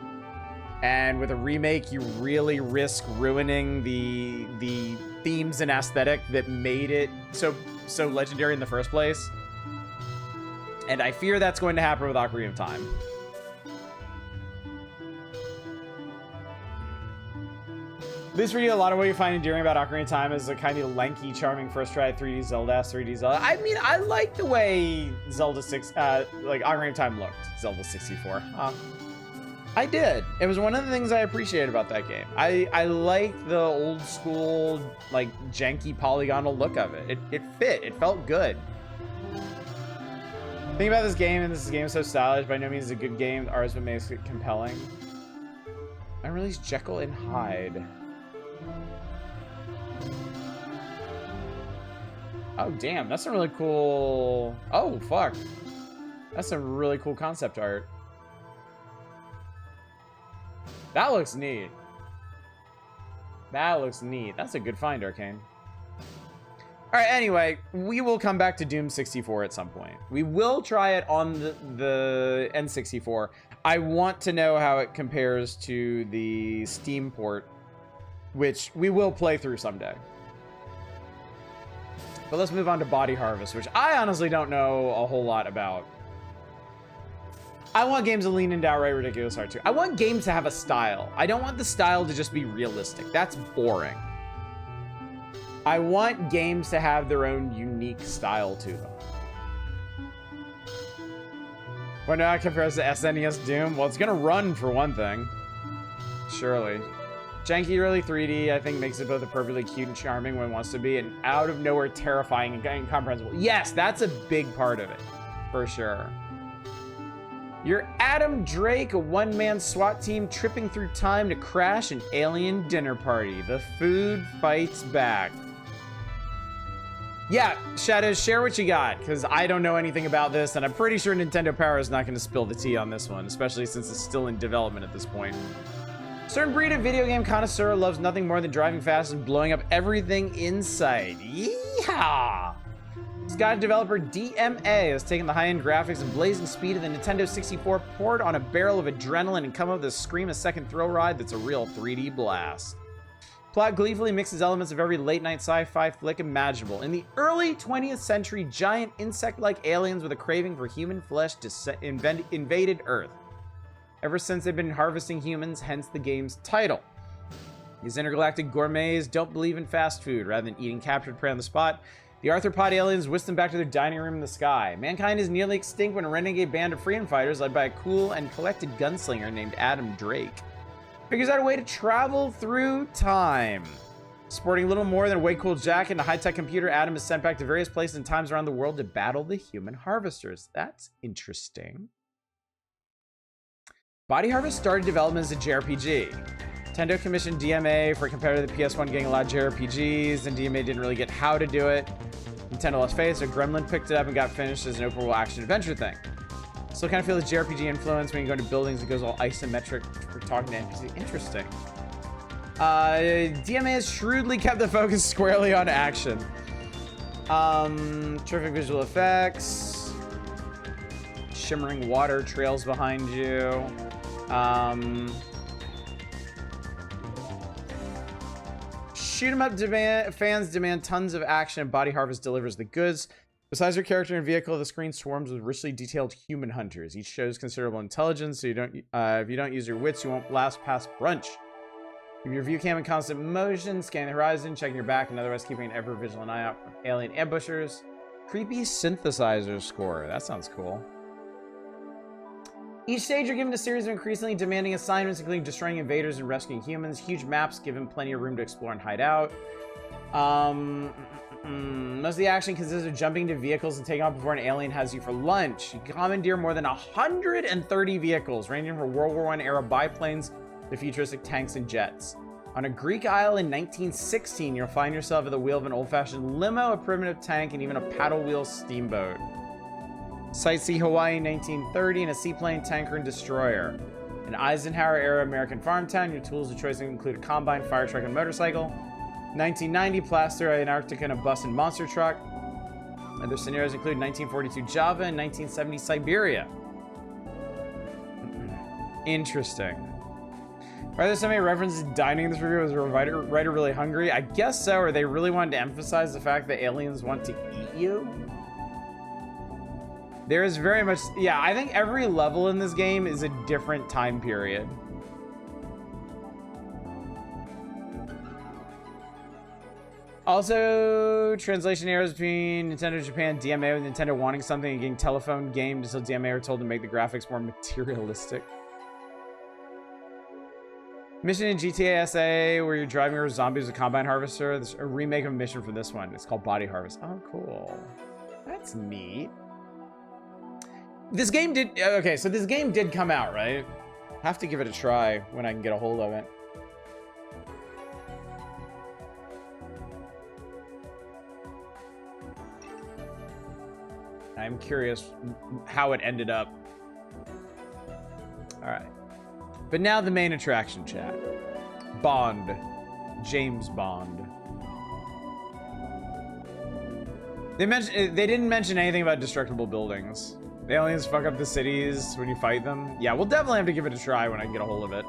And with a remake, you really risk ruining the themes and aesthetic that made it so legendary in the first place. And I fear that's going to happen with Ocarina of Time. At least for you, a lot of what you find endearing about Ocarina of Time is the kind of lanky, charming first try 3D Zelda, 3D Zelda. I mean, I like the way Zelda 6, like Ocarina of Time looked. Zelda 64. I did. It was one of the things I appreciated about that game. I like the old school, like janky polygonal look of it. It fit. It felt good. Think about this game, and this game is so stylish. By no means is a good game. Ours what makes it compelling. I released Jekyll and Hyde. Oh damn, that's a really cool. Oh fuck, that's a really cool concept art. That looks neat. That looks neat. That's a good find, Arcane. All right, anyway, we will come back to Doom 64 at some point. We will try it on the N64. I want to know how it compares to the Steam port, which we will play through someday. But let's move on to Body Harvest, which I honestly don't know a whole lot about. I want games to lean into outright ridiculous art too. I want games to have a style. I don't want the style to just be realistic. That's boring. I want games to have their own unique style to them. When that compares to SNES Doom, well, it's gonna run for one thing. Surely. Janky, early 3D, I think makes it both appropriately cute and charming when it wants to be, and out of nowhere terrifying and incomprehensible. Yes, that's a big part of it, for sure. You're Adam Drake, a one-man SWAT team tripping through time to crash an alien dinner party. The food fights back. Yeah, Shadows, share what you got, because I don't know anything about this, and I'm pretty sure Nintendo Power is not going to spill the tea on this one, especially since it's still in development at this point. Certain breed of video game connoisseur loves nothing more than driving fast and blowing up everything in sight. Yeehaw! Scottish developer DMA has taken the high-end graphics and blazing speed of the Nintendo 64, poured on a barrel of adrenaline, and come up with a scream-a-second thrill ride that's a real 3D blast. Plot gleefully mixes elements of every late-night sci-fi flick imaginable. In the early 20th century, giant insect-like aliens with a craving for human flesh invaded Earth. Ever since they've been harvesting humans, hence the game's title. These intergalactic gourmets don't believe in fast food. Rather than eating captured prey on the spot, the arthropod aliens whisk them back to their dining room in the sky. Mankind is nearly extinct when a renegade band of freedom fighters led by a cool and collected gunslinger named Adam Drake figures out a way to travel through time. Sporting little more than a way cool jacket and a high-tech computer, Adam is sent back to various places and times around the world to battle the human harvesters. That's interesting. Body Harvest started development as a JRPG. Nintendo commissioned DMA for compared to the PS1 getting a lot of JRPGs, and DMA didn't really get how to do it. Nintendo lost faith, so Gremlin picked it up and got finished as an open world action adventure thing. Still kind of feel the JRPG influence when you go into buildings. It goes all isometric for talking to NPC. Interesting. DMA has shrewdly kept the focus squarely on action. Terrific visual effects. Shimmering water trails behind you. Shoot 'em up fans demand tons of action, and Body Harvest delivers the goods. Besides your character and vehicle, the screen swarms with richly detailed human hunters. Each shows considerable intelligence, so if you don't use your wits, you won't last past brunch. Keep your view cam in constant motion, scanning the horizon, checking your back, and otherwise keeping an ever vigilant eye out for alien ambushers. Creepy synthesizer score. That sounds cool. Each stage you're given a series of increasingly demanding assignments, including destroying invaders and rescuing humans. Huge maps given plenty of room to explore and hide out. Most of the action consists of jumping into vehicles and taking off before an alien has you for lunch. You commandeer more than 130 vehicles, ranging from World War I era biplanes to futuristic tanks and jets. On a Greek isle in 1916, you'll find yourself at the wheel of an old-fashioned limo, a primitive tank, and even a paddle wheel steamboat. Sightsee Hawaii 1930 in a seaplane, tanker, and destroyer. An Eisenhower-era American farm town, your tools of choice include a combine, fire truck, and motorcycle. 1990, Plaster, Antarctica, and a bus and monster truck. Other scenarios include 1942 Java and 1970 Siberia. Interesting. Are there so many references to dining in this review? Was the writer really hungry? I guess so, or they really wanted to emphasize the fact that aliens want to eat you? There is very much, yeah, I think every level in this game is a different time period. Also, translation errors between Nintendo Japan and DMA, with Nintendo wanting something and getting telephone gamed until DMA were told to make the graphics more materialistic. Mission in GTA SA where you're driving over zombies with a combine harvester. There's a remake of a mission for this one. It's called Body Harvest. Oh, cool. That's neat. This game did, okay, so this game did come out, right? Have to give it a try when I can get a hold of it. I'm curious how it ended up. All right. But now the main attraction, chat. Bond. James Bond. They didn't mention anything about destructible buildings. The aliens fuck up the cities when you fight them. Yeah, we'll definitely have to give it a try when I can get a hold of it.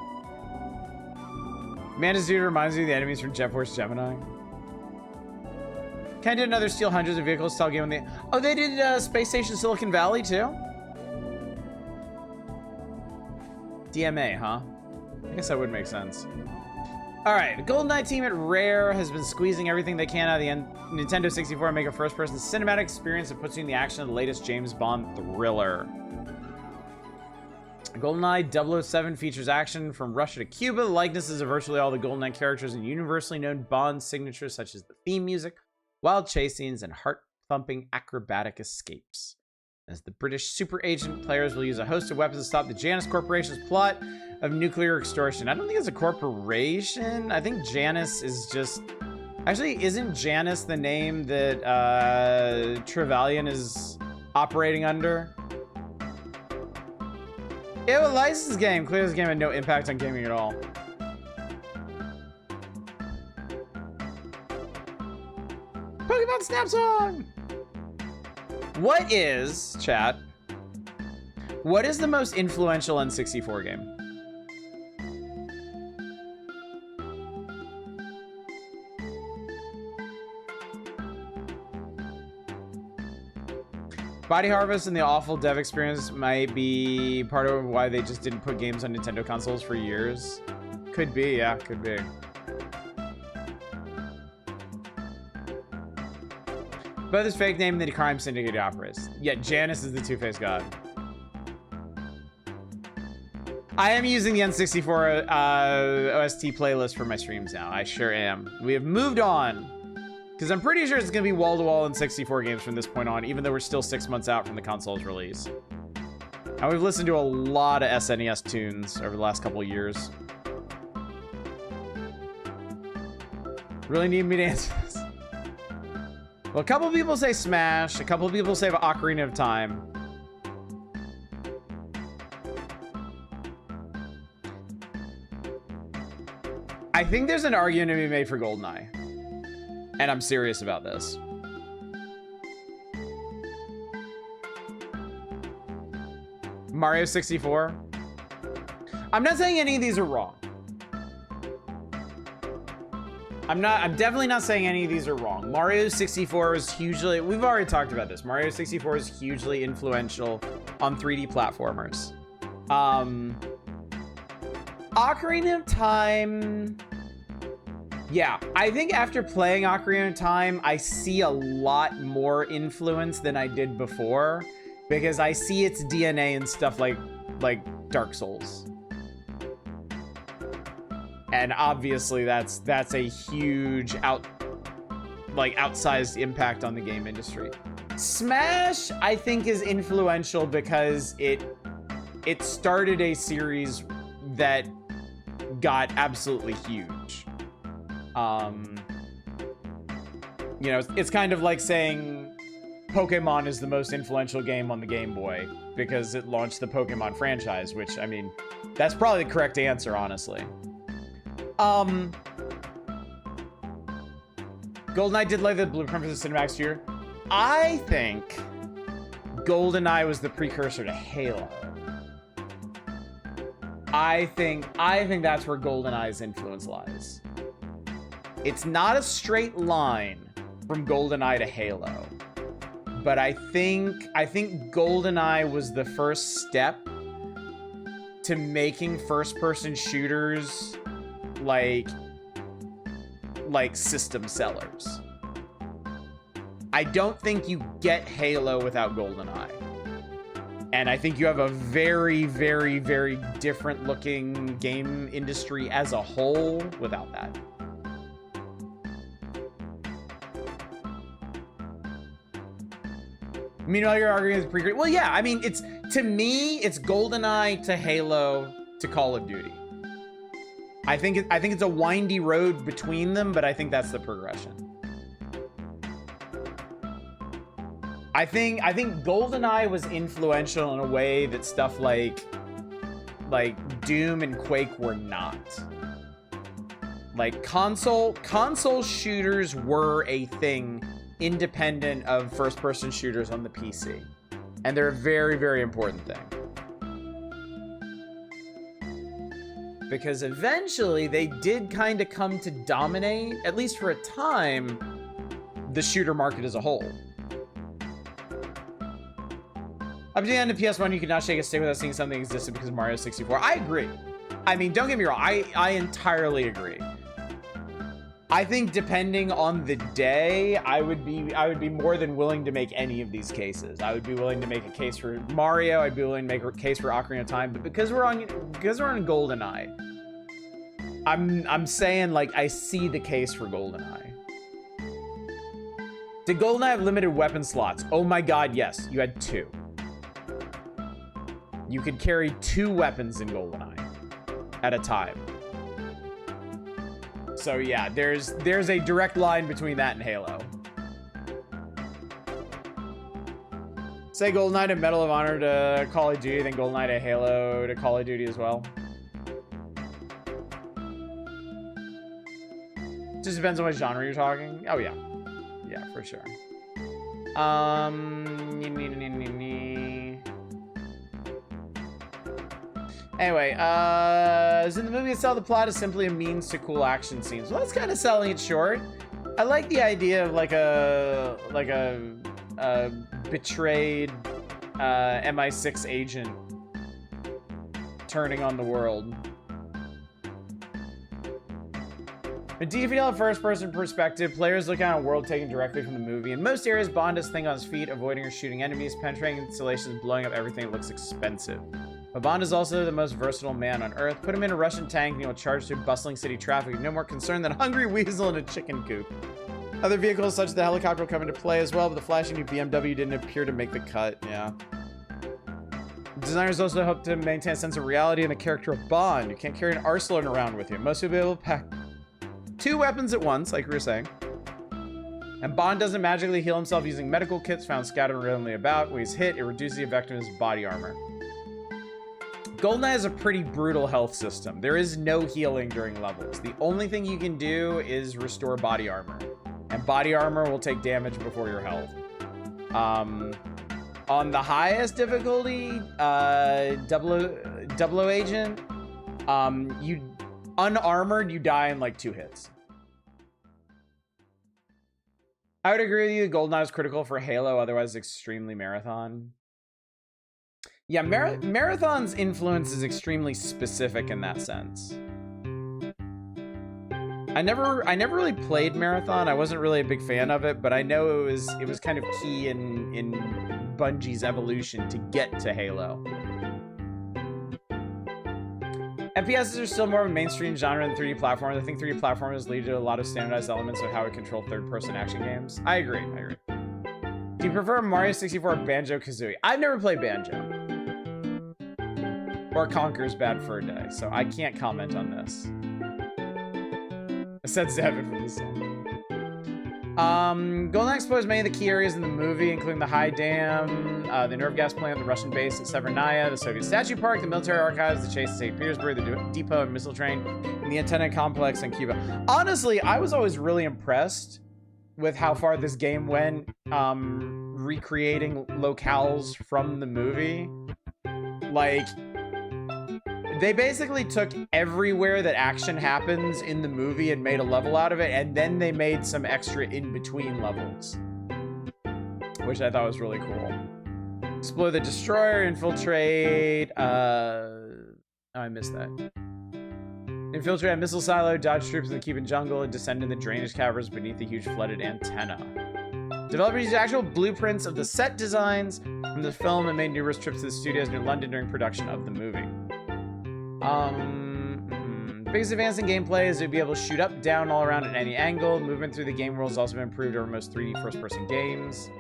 Mantis Dude reminds me of the enemies from Jet Force Gemini. Kind of did another Steel Hundreds of Vehicles style game on the... Oh, they did Space Station Silicon Valley, too? DMA, huh? I guess that would make sense. All right, the Goldeneye team at Rare has been squeezing everything they can out of the Nintendo 64 and make a first-person cinematic experience that puts you in the action of the latest James Bond thriller. Goldeneye 007 features action from Russia to Cuba. The likenesses of virtually all the Goldeneye characters and universally known Bond signatures such as the theme music, wild chase scenes, and heart-thumping acrobatic escapes. As the British super agent, players will use a host of weapons to stop the Janus Corporation's plot of nuclear extortion. I don't think it's a corporation. I think Janus is just... Actually, isn't Janus the name that Trevelyan is operating under? It was a licensed game. Clearly, this game had no impact on gaming at all. Pokemon Snap Song! What is, chat, what is the most influential N64 game? Body Harvest and the awful dev experience might be part of why they just didn't put games on Nintendo consoles for years. Could be, yeah, could be. But this fake name that the crime syndicate operates. Yeah, Janus is the two-faced god. I am using the N64 OST playlist for my streams now. I sure am. We have moved on. Because I'm pretty sure it's going to be wall-to-wall N64 games from this point on, even though we're still 6 months out from the console's release. And we've listened to a lot of SNES tunes over the last couple of years. Really need me to answer this? Well, a couple people say Smash, a couple people say Ocarina of Time. I think there's an argument to be made for Goldeneye. And I'm serious about this. Mario 64. I'm not saying any of these are wrong. I'm definitely not saying any of these are wrong. Mario 64 is hugely, we've already talked about this. Mario 64 is hugely influential on 3D platformers. Ocarina of Time, yeah, I think after playing Ocarina of Time, I see a lot more influence than I did before, because I see its DNA in stuff like Dark Souls. And obviously that's a huge outsized impact on the game industry. Smash, I think, is influential because it started a series that got absolutely huge. You know, it's kind of like saying Pokemon is the most influential game on the Game Boy because it launched the Pokemon franchise, which, I mean, that's probably the correct answer, honestly. GoldenEye did lay the blueprint for the cinematic sphere. I think GoldenEye was the precursor to Halo. I think that's where GoldenEye's influence lies. It's not a straight line from GoldenEye to Halo, but I think GoldenEye was the first step to making first-person shooters like system sellers. I don't think you get Halo without GoldenEye. And I think you have a very, very, very different looking game industry as a whole without that. Meanwhile, you're arguing it's pre-created. Well, yeah, I mean, to me, it's GoldenEye to Halo to Call of Duty. I think it's a windy road between them, but I think that's the progression. I think GoldenEye was influential in a way that stuff like Doom and Quake were not. Like console shooters were a thing independent of first-person shooters on the PC, and they're a very, very important thing. Because eventually they did kind of come to dominate, at least for a time, the shooter market as a whole. Up to the end of PS1, you could not shake a stick without seeing something existed because of Mario 64. I agree. I mean, don't get me wrong. I entirely agree. I think depending on the day, I would be more than willing to make any of these cases. I would be willing to make a case for Mario. I'd be willing to make a case for Ocarina of Time. But because we're on Goldeneye, I'm saying, like, I see the case for Goldeneye. Did Goldeneye have limited weapon slots? Oh my God, yes. You had 2. You could carry 2 weapons in Goldeneye at a time. So yeah, there's a direct line between that and Halo. Say Goldeneye to Medal of Honor to Call of Duty, then Goldeneye to Halo to Call of Duty as well. Just depends on what genre you're talking. Oh yeah. Yeah, for sure. Anyway, so in the movie itself, the plot is simply a means to cool action scenes. Well, that's kind of selling it short. I like the idea of like a betrayed MI6 agent turning on the world. In DFL first-person perspective, players look at a world taken directly from the movie. In most areas, Bond is thinking on his feet, avoiding or shooting enemies, penetrating installations, blowing up everything that looks expensive. But Bond is also the most versatile man on Earth. Put him in a Russian tank and he will charge through bustling city traffic, no more concerned than a hungry weasel in a chicken coop. Other vehicles such as the helicopter will come into play as well, but the flashy new BMW didn't appear to make the cut, yeah. Designers also hope to maintain a sense of reality in the character of Bond. You can't carry an arsenal around with you. Most will be able to pack 2 weapons at once, like we were saying. And Bond doesn't magically heal himself using medical kits found scattered randomly about. When he's hit, it reduces the effectiveness of his body armor. Goldeneye has a pretty brutal health system. There is no healing during levels. The only thing you can do is restore body armor. And body armor will take damage before your health. On the highest difficulty, double agent, you unarmored, you die in like 2 hits. I would agree with you. Goldeneye is critical for Halo, otherwise extremely Marathon. Yeah, Marathon's influence is extremely specific in that sense. I never really played Marathon. I wasn't really a big fan of it, but I know it was kind of key in Bungie's evolution to get to Halo. FPSs are still more of a mainstream genre than 3D platformers. I think 3D platformers lead to a lot of standardized elements of how we control third-person action games. I agree. Do you prefer Mario 64 or Banjo-Kazooie? I've never played Banjo. Or Conker's Bad Fur Day, so I can't comment on this. I said 7 for this one. Goldeneye explores many of the key areas in the movie, including the High Dam, the nerve gas plant, the Russian base at Severnaya, the Soviet Statue Park, the military archives, the chase at St. Petersburg, the depot and missile train, and the antenna complex in Cuba. Honestly, I was always really impressed with how far this game went, recreating locales from the movie. Like, they basically took everywhere that action happens in the movie and made a level out of it, and then they made some extra in-between levels, which I thought was really cool. Explore the destroyer, infiltrate, oh, I missed that. Infiltrate a missile silo, dodge troops in the Cuban jungle, and descend in the drainage caverns beneath the huge flooded antenna. Developers used actual blueprints of the set designs from the film and made numerous trips to the studios near London during production of the movie. Biggest advance in gameplay is to be able to shoot up, down, all around at any angle. Movement through the game world has also been improved over most 3D first-person games.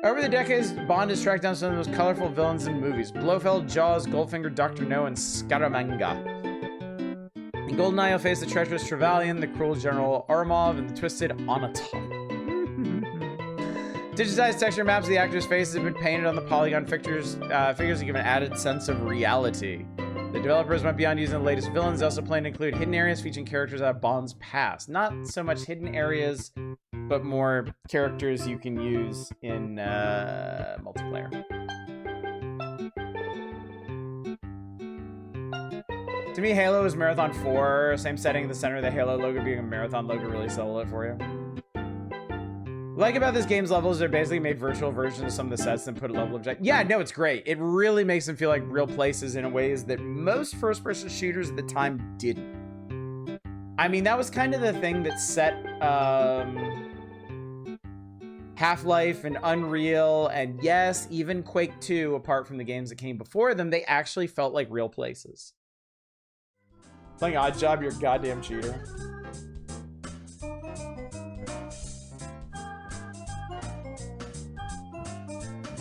Over the decades, Bond has tracked down some of the most colorful villains in movies. Blofeld, Jaws, Goldfinger, Dr. No, and Scaramanga. In Goldeneye, you'll face the treacherous Trevelyan, the cruel General Ormov, and the twisted Onatop. Digitized texture maps of the actors' faces have been painted on the polygon figures to give an added sense of reality. The developers went beyond using the latest villains. They also plan to include hidden areas featuring characters out of Bond's past. Not so much hidden areas, but more characters you can use in multiplayer. To me, Halo is Marathon 4. Same setting, the center of the Halo logo being a Marathon logo really sold it for you. Like about this game's levels, they're basically made virtual versions of some of the sets and put a level object. Yeah, no, it's great. It really makes them feel like real places in ways that most first-person shooters at the time didn't. I mean, that was kind of the thing that set Half-Life and Unreal, and yes, even Quake 2, apart from the games that came before them, they actually felt like real places. Playing Oddjob, you're a goddamn cheater.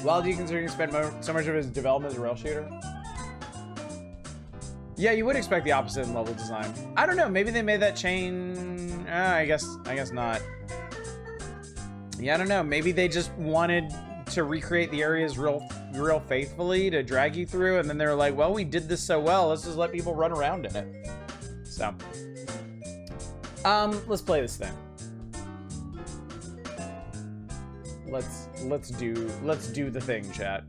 Well, do you consider you spent so much of his development as a rail shooter? Yeah, you would expect the opposite in level design. I don't know. Maybe they made that change. I guess not. Yeah, I don't know. Maybe they just wanted to recreate the areas real faithfully to drag you through, and then they're like, well, we did this so well, let's just let people run around in it. So, let's play this thing. Let's do the thing, chat.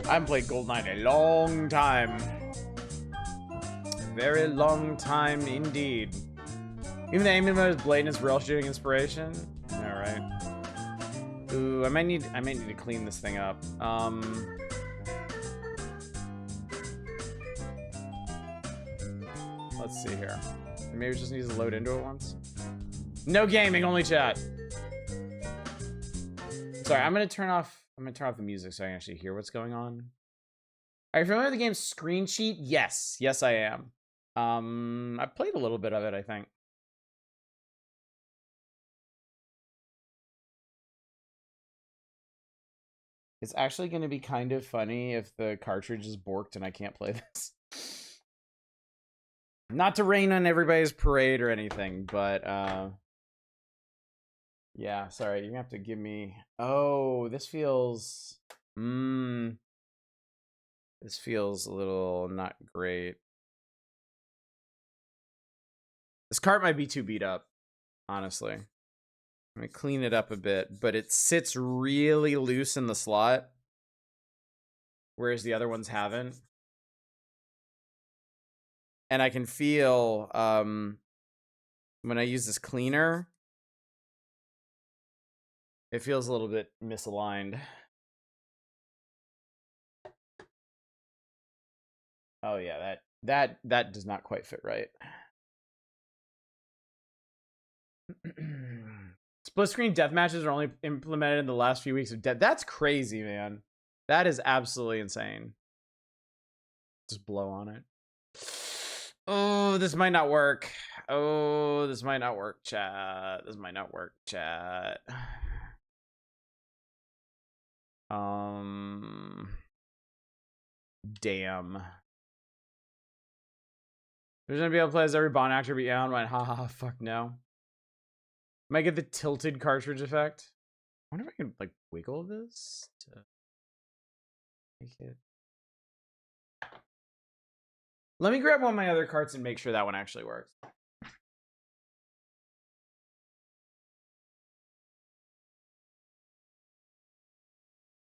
I haven't played Goldeneye in a long time. Very long time indeed. Even the aiming mode is blatant as rail shooting inspiration. Alright. Ooh, I might need to clean this thing up. Let's see here. Maybe it just needs to load into it once. No gaming, only chat. Sorry, I'm gonna turn off the music so I can actually hear what's going on. Are you familiar with the game's screen sheet? Yes. Yes, I am. I played a little bit of it, I think. It's actually going to be kind of funny if the cartridge is borked and I can't play this. Not to rain on everybody's parade or anything, but yeah, sorry, you're gonna have to give me. Oh, this feels this feels a little not great. This cart might be too beat up, honestly. I'm gonna clean it up a bit, but it sits really loose in the slot, whereas the other ones haven't. And I can feel when I use this cleaner, it feels a little bit misaligned. Oh yeah, that does not quite fit right. Split screen death matches are only implemented in the last few weeks of death. That's crazy, man. That is absolutely insane. Just blow on it. Oh, this might not work. Oh, this might not work, chat. This might not work, chat. Damn. There's gonna be able to play as every Bond actor, but yeah, I'm like, haha, fuck no. Might get the tilted cartridge effect. I wonder if I can like wiggle this to make it. Let me grab one of my other carts and make sure that one actually works.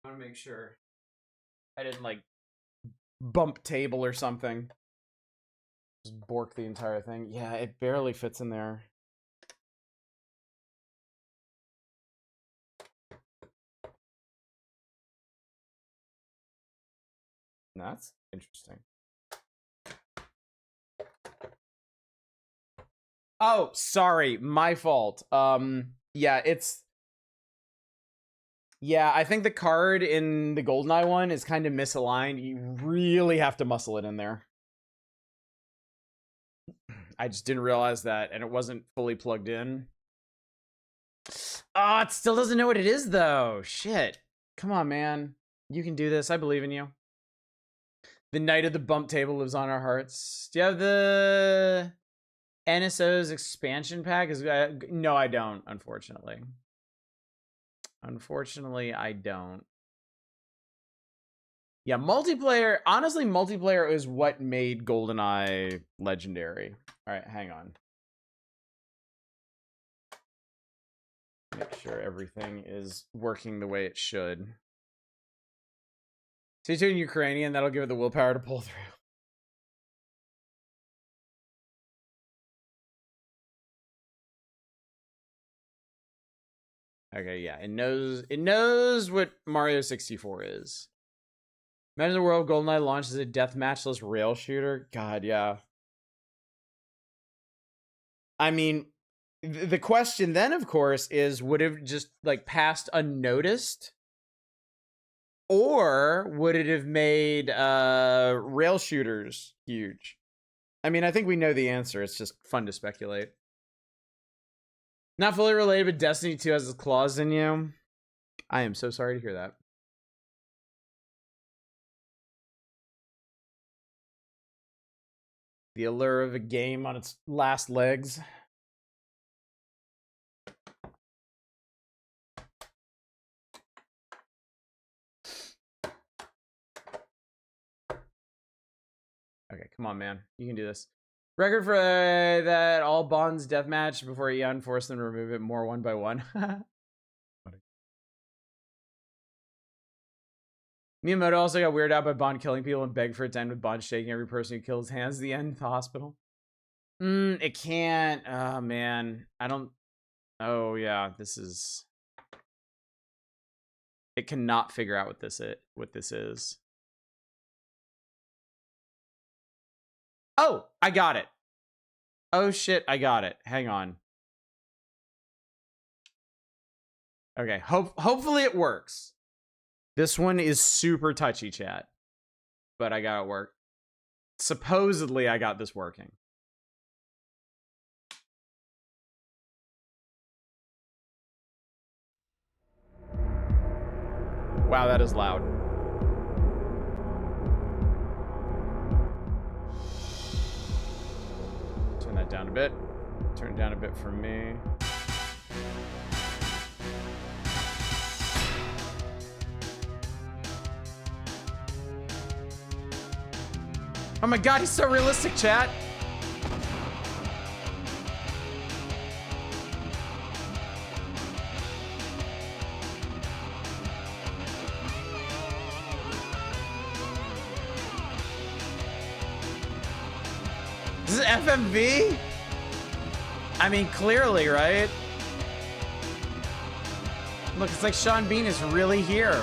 I want to make sure I didn't like bump table or something. Just bork the entire thing. Yeah, it barely fits in there. That's interesting. Oh, sorry, my fault. Yeah, yeah, I think the card in the Goldeneye one is kind of misaligned. You really have to muscle it in there. I just didn't realize that, and it wasn't fully plugged in. Oh, it still doesn't know what it is, though. Shit. Come on, man. You can do this. I believe in you. The Night of the Bump Table lives on our hearts. Do you have the NSO's expansion pack? No, I don't, unfortunately. Unfortunately, I don't. Yeah, multiplayer. Honestly, multiplayer is what made GoldenEye legendary. All right, hang on. Make sure everything is working the way it should. Stay tuned, Ukrainian. That'll give it the willpower to pull through. Okay, yeah, it knows what Mario 64 is. Imagine the world Goldeneye launches a deathmatchless rail shooter. God, yeah. I mean, the question then, of course, is would it have just like passed unnoticed? Or would it have made rail shooters huge? I mean, I think we know the answer. It's just fun to speculate. Not fully related, but Destiny 2 has its claws in you. I am so sorry to hear that. The allure of a game on its last legs. Okay, come on, man. You can do this. Record for that all bonds deathmatch before Eon forced them to remove it more one by one. Miyamoto also got weirded out by Bond killing people and begged for it to end with Bond shaking every person who kills hands at the end of the hospital. It can't. Oh, man. I don't... Oh, yeah. This is... It cannot figure out what this is. Oh, I got it. Oh, shit. I got it. Hang on. Okay. Hopefully it works. This one is super touchy, chat. But I got it work. Supposedly, I got this working. Wow, that is loud. Turn that down a bit. Turn it down a bit for me. Oh my god, he's so realistic, chat. This is FMV? I mean, clearly, right? Look, it's like Sean Bean is really here.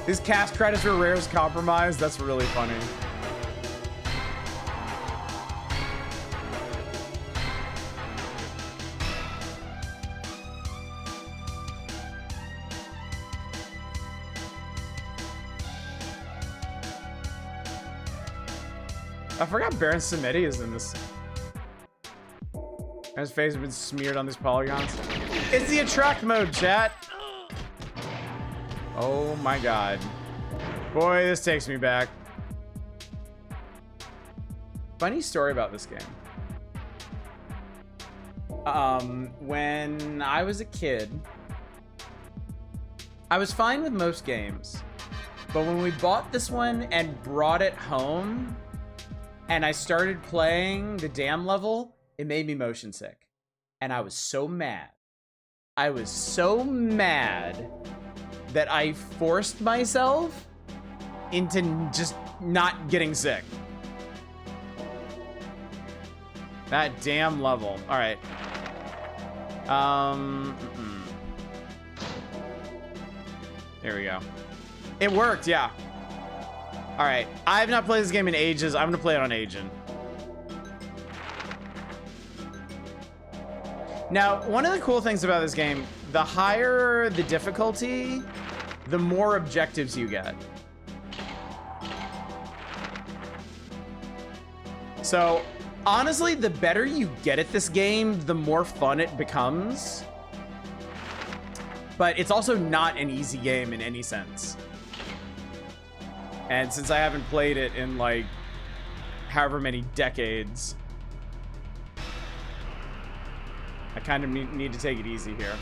These cast credits were Rare's compromise. That's really funny. I forgot Baron Samedi is in this. His face has been smeared on these polygons. It's the attract mode, chat. Oh my god. Boy, this takes me back. Funny story about this game. When I was a kid, I was fine with most games. But when we bought this one and brought it home, and I started playing the dam level, it made me motion sick. And I was so mad. I was so mad that I forced myself into just not getting sick. That damn level. All right. There we go. It worked, yeah. All right. I have not played this game in ages. I'm gonna play it on Agent. Now, one of the cool things about this game, the higher the difficulty, the more objectives you get. So, honestly, the better you get at this game, the more fun it becomes. But it's also not an easy game in any sense. And since I haven't played it in, like, however many decades, I kind of need to take it easy here.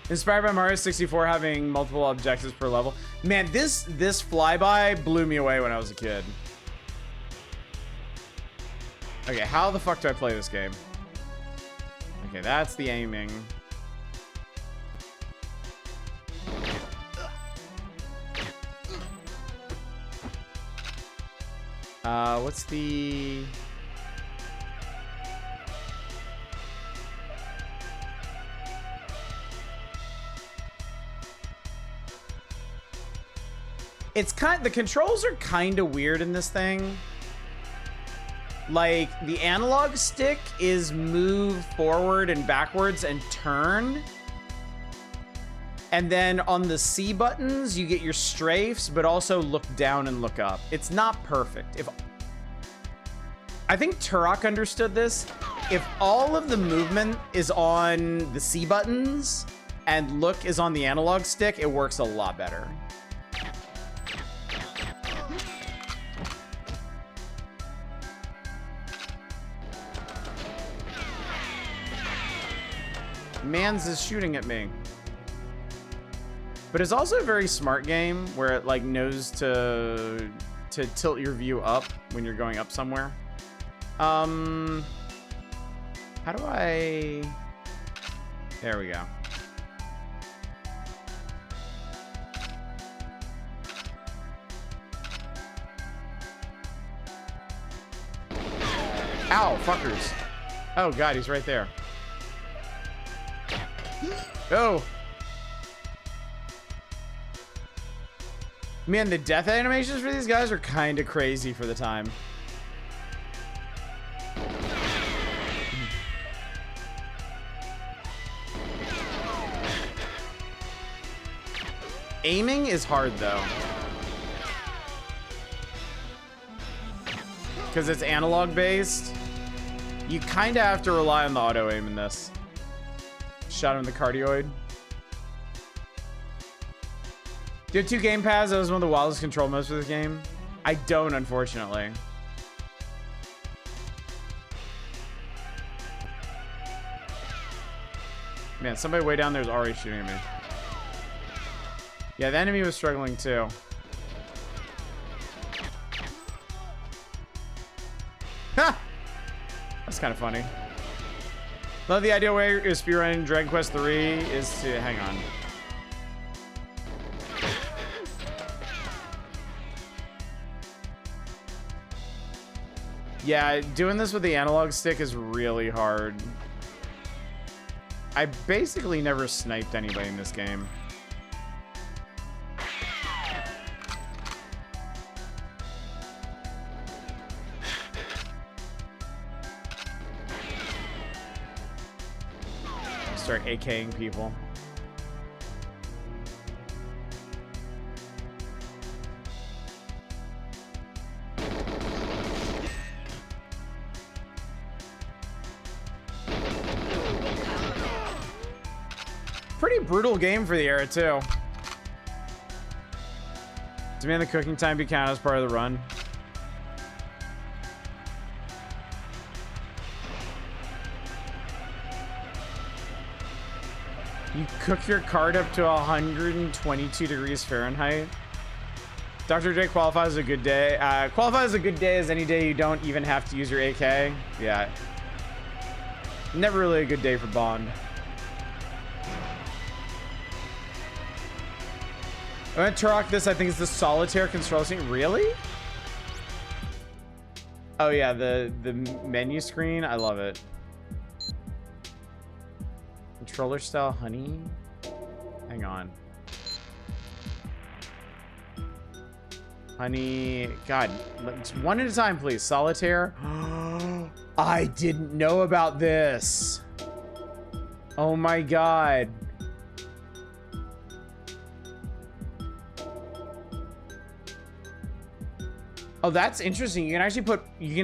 Inspired by Mario 64 having multiple objectives per level. Man, this flyby blew me away when I was a kid. Okay, how the fuck do I play this game? Okay, that's the aiming. What's the... It's the controls are kind of weird in this thing. Like, the analog stick is move forward and backwards and turn. And then on the C buttons, you get your strafes, but also look down and look up. It's not perfect. I think Turok understood this. If all of the movement is on the C buttons and look is on the analog stick, it works a lot better. Mans is shooting at me. But it's also a very smart game where it like knows to tilt your view up when you're going up somewhere. How do I... There we go. Ow, fuckers. Oh god, he's right there. Go! Man, the death animations for these guys are kind of crazy for the time. Aiming is hard, though. Because it's analog-based. You kind of have to rely on the auto-aim in this. Shot him in the cardioid. Do you have 2 gamepads? That was one of the wildest control modes for this game. I don't, unfortunately. Man, somebody way down there is already shooting at me. Yeah, the enemy was struggling too. Ha! That's kind of funny. Love the ideal way is speedrunning Dragon Quest 3 is to... Hang on. Yeah, doing this with the analog stick is really hard. I basically never sniped anybody in this game. Start AKing people. Pretty brutal game for the era too. Demand the cooking time be counted as part of the run. You cook your card up to 122 degrees Fahrenheit. Dr. J qualifies as a good day. Qualifies as a good day as any day you don't even have to use your AK. Yeah. Never really a good day for Bond. I'm gonna Turok this. I think it's the solitaire control scene. Really? Oh yeah, the menu screen. I love it. Controller style honey. Hang on. Honey. God, let's one at a time, please. Solitaire. I didn't know about this. Oh my god. Oh, that's interesting. You can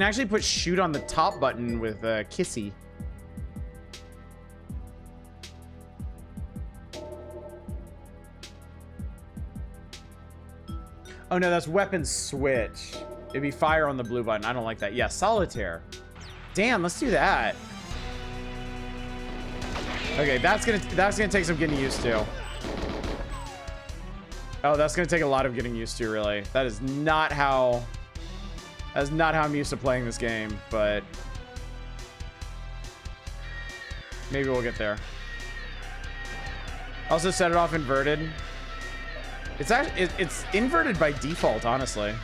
actually put shoot on the top button with Kissy. Oh no, that's weapon switch. It'd be fire on the blue button. I don't like that. Yeah, solitaire. Damn, let's do that. Okay, that's gonna take some getting used to. Oh, that's gonna take a lot of getting used to, really. That is not how I'm used to playing this game, but maybe we'll get there. Also set it off inverted. It's actually it's inverted by default, honestly.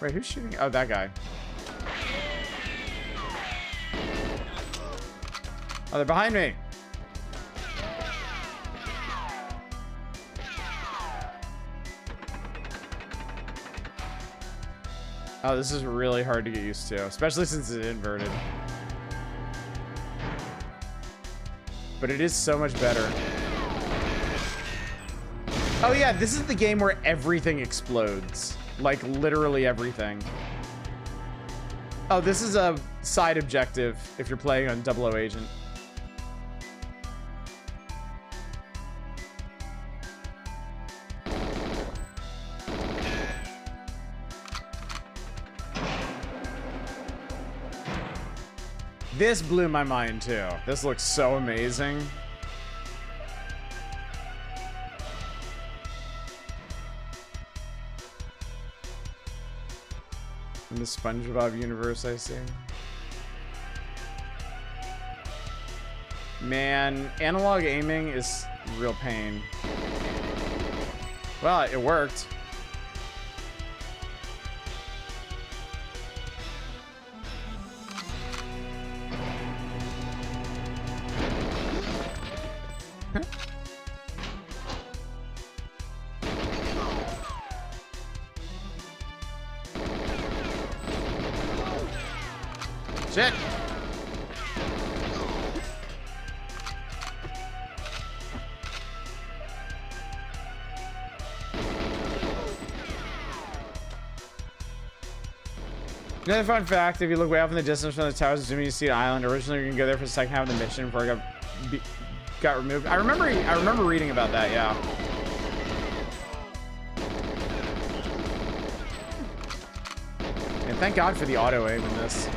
Wait, who's shooting? Oh, that guy. Oh, they're behind me. Oh, this is really hard to get used to, especially since it's inverted. But it is so much better. Oh yeah, this is the game where everything explodes. Like, literally everything. Oh, this is a side objective if you're playing on 00 Agent. This blew my mind too. This looks so amazing. In the SpongeBob universe, I see. Man, analog aiming is real pain. Well, it worked. Shit. Another fun fact, if you look way off in the distance from the towers, assuming you see an island, originally you can go there for the second half of the mission before it got removed. I remember reading about that, yeah. And thank God for the auto aim in this.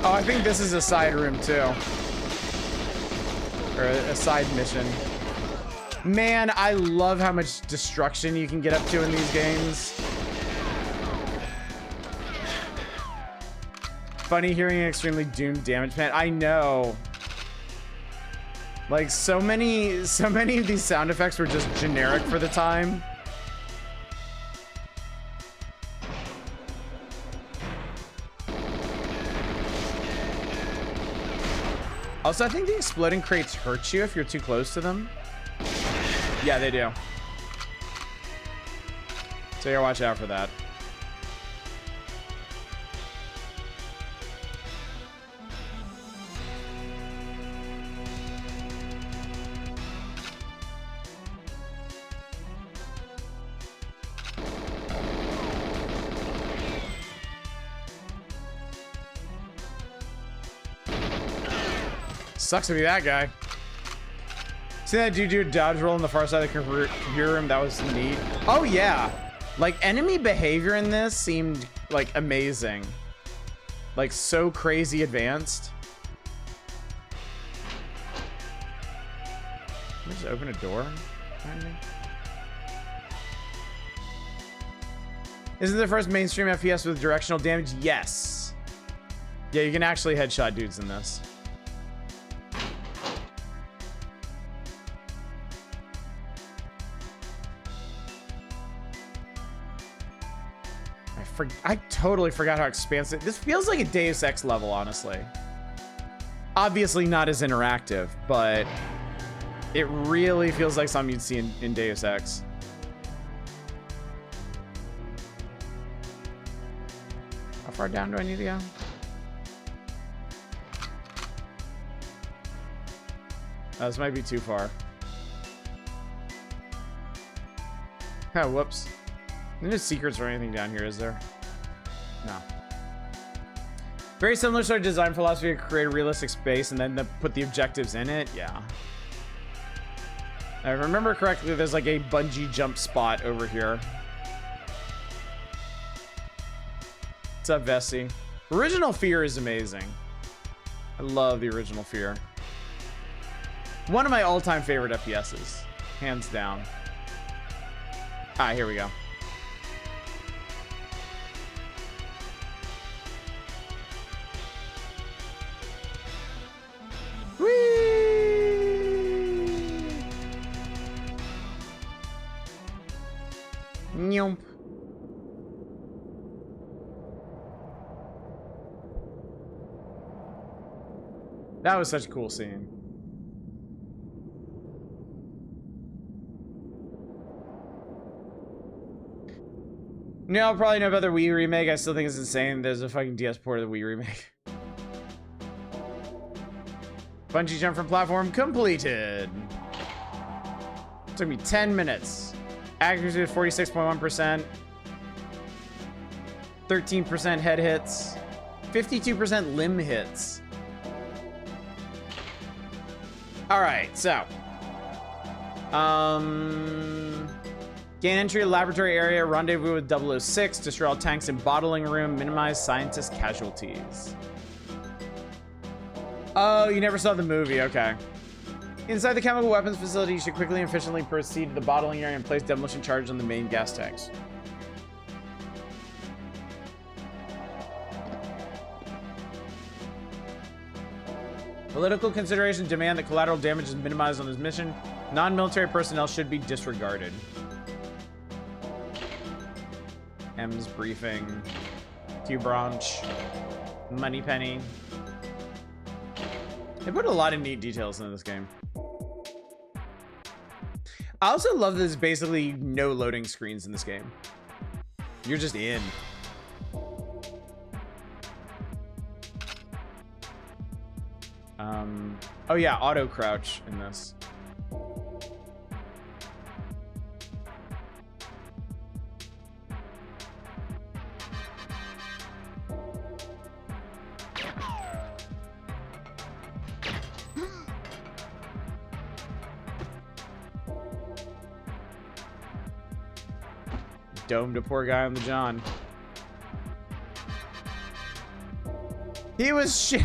Oh, I think this is a side room too. Or a side mission. Man, I love how much destruction you can get up to in these games. Funny hearing an extremely doomed damage pan. I know. Like, so many of these sound effects were just generic for the time. Also, I think the exploding crates hurt you if you're too close to them. Yeah, they do. So you gotta watch out for that. Sucks to be that guy. See that dude do a dodge roll on the far side of the computer room? That was neat. Oh yeah, like enemy behavior in this seemed like amazing, like so crazy advanced. Let me just open a door. Isn't the first mainstream FPS with directional damage? Yes. Yeah, you can actually headshot dudes in this. I totally forgot how expansive. This feels like a Deus Ex level, honestly. Obviously not as interactive, but it really feels like something you'd see in Deus Ex. How far down do I need to go? Oh, this might be too far. Oh, whoops. There's no secrets or anything down here, is there? No. Very similar sort of design philosophy to create a realistic space and then put the objectives in it. Yeah. If I remember correctly, there's like a bungee jump spot over here. What's up, Vessi? Original Fear is amazing. I love the Original Fear. One of my all-time favorite FPSs. Hands down. Ah, here we go. Nyomp. That was such a cool scene. No, I'll probably know about the Wii remake. I still think it's insane. There's a fucking DS port of the Wii remake. Bungee jump from platform completed. Took me 10 minutes. Accuracy of 46.1%. 13% head hits. 52% limb hits. All right, so. Gain entry to laboratory area, rendezvous with 006, destroy all tanks in bottling room, minimize scientist casualties. Oh, you never saw the movie, okay. Inside the chemical weapons facility, you should quickly and efficiently proceed to the bottling area and place demolition charges on the main gas tanks. Political considerations demand that collateral damage is minimized on this mission. Non-military personnel should be disregarded. M's briefing. Q branch. Moneypenny. They put a lot of neat details into this game. I also love that there's basically no loading screens in this game. You're just in. Oh yeah, auto crouch in this. Domed a poor guy on the John. He was shit.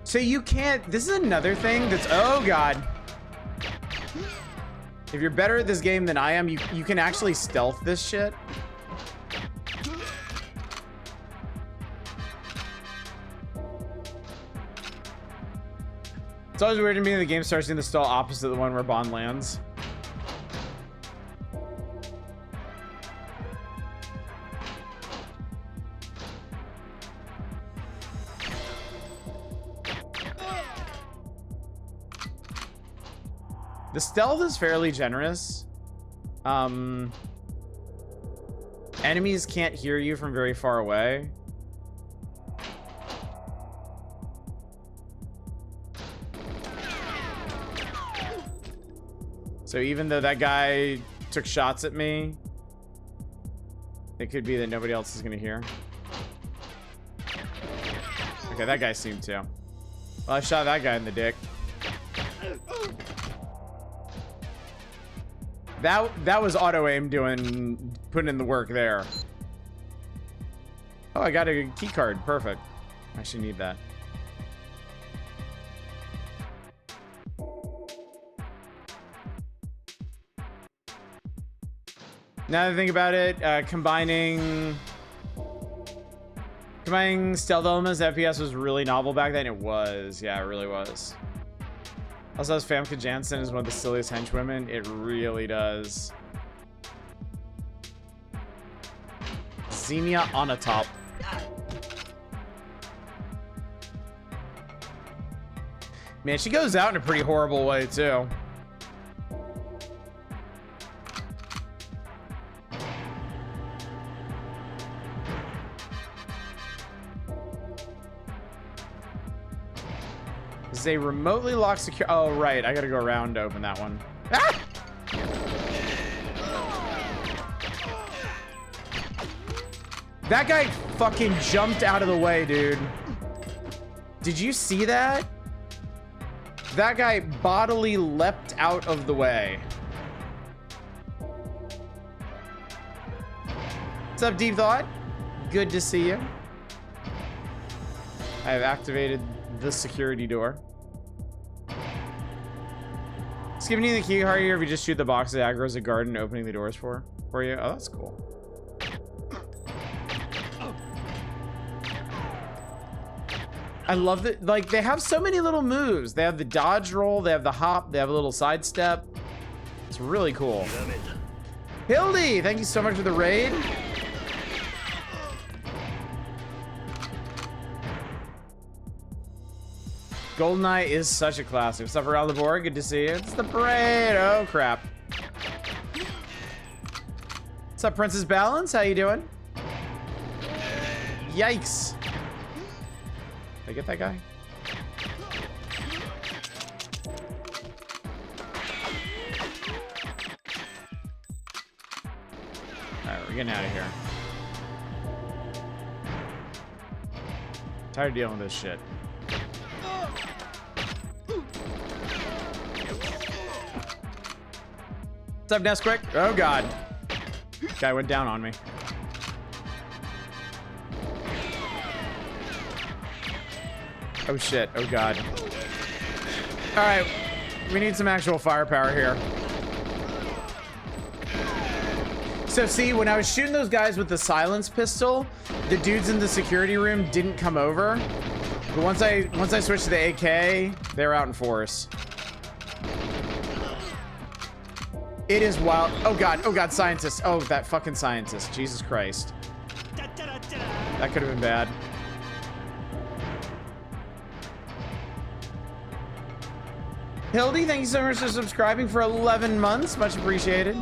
So you can't, this is another thing that's, oh God. If you're better at this game than I am, you can actually stealth this shit. It's always weird to me that the game starts in the stall opposite the one where Bond lands. The stealth is fairly generous. Enemies can't hear you from very far away. So even though that guy took shots at me, it could be that nobody else is gonna hear. Okay, that guy seemed to. Well, I shot that guy in the dick. That was auto aim putting in the work there. Oh, I got a key card. Perfect. I should need that. Now that I think about it, combining stealth elements, FPS was really novel back then. It was, yeah, it really was. Also, as Famke Janssen is one of the silliest henchwomen. It really does. Xenia on a top. Man, she goes out in a pretty horrible way, too. This is a remotely locked secure... Oh, right. I gotta go around to open that one. Ah! That guy fucking jumped out of the way, dude. Did you see that? That guy bodily leapt out of the way. What's up, Deep Thought? Good to see you. I have activated the security door. Skipping you the key card here if you just shoot the box that aggro's a garden opening the doors for you. Oh, that's cool. I love that. Like, they have so many little moves. They have the dodge roll, they have the hop, they have a little sidestep. It's really cool. Hildy, thank you so much for the raid. Goldeneye is such a classic. What's up around the board? Good to see you. It's the parade. Oh, crap. What's up, Princess Balance? How you doing? Yikes. Did I get that guy? Alright, we're getting out of here. Tired of dealing with this shit. What's up, Nesquick? Oh, God. Guy went down on me. Oh, shit. Oh, God. All right. We need some actual firepower here. So, see, when I was shooting those guys with the silence pistol, the dudes in the security room didn't come over. But once I switched to the AK, they're out in force. It is wild. Oh, God, scientist. Oh, that fucking scientist. Jesus Christ. That could have been bad. Hildy, thank you so much for subscribing for 11 months. Much appreciated.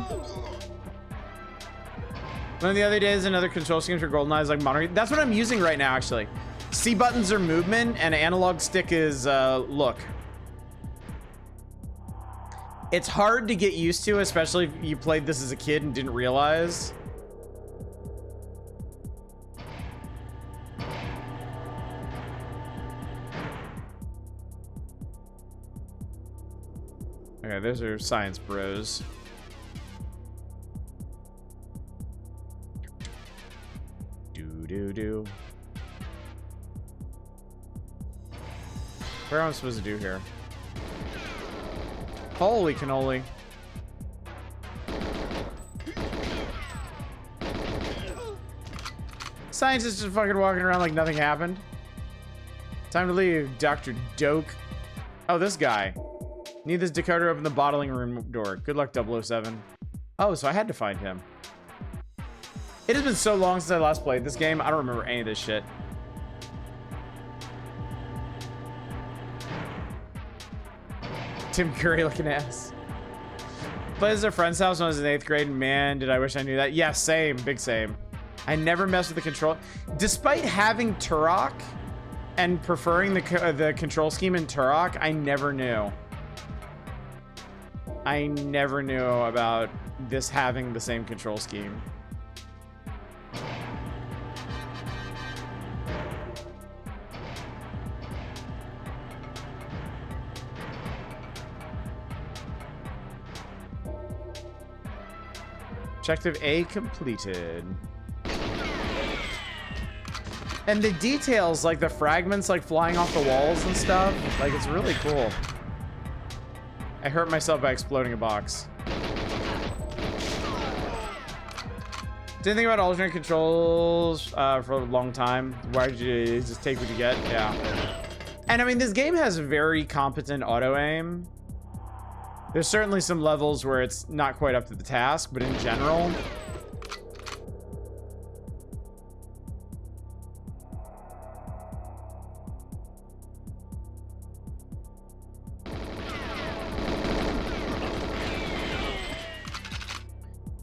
One of the other days, another control scheme for Goldeneye is like monitoring. That's what I'm using right now, actually. C buttons are movement, and analog stick is look. It's hard to get used to, especially if you played this as a kid and didn't realize. Okay, those are science bros. Do. What am I supposed to do here? Holy cannoli. Scientists just fucking walking around like nothing happened. Time to leave, Dr. Doke. Oh, this guy. Need this decoder to open the bottling room door. Good luck, 007. Oh, so I had to find him. It has been so long since I last played this game. I don't remember any of this shit. Tim Curry looking ass. Played at a friend's house when I was in 8th grade. Man, did I wish I knew that. Yeah, same. Big same. I never messed with the control. Despite having Turok and preferring the control scheme in Turok, I never knew. I never knew about this having the same control scheme. Objective A completed. And the details, like the fragments like flying off the walls and stuff, like it's really cool. I hurt myself by exploding a box. Didn't think about alternate controls for a long time. Why did you just take what you get? Yeah. And I mean, this game has very competent auto aim. There's certainly some levels where it's not quite up to the task, but in general,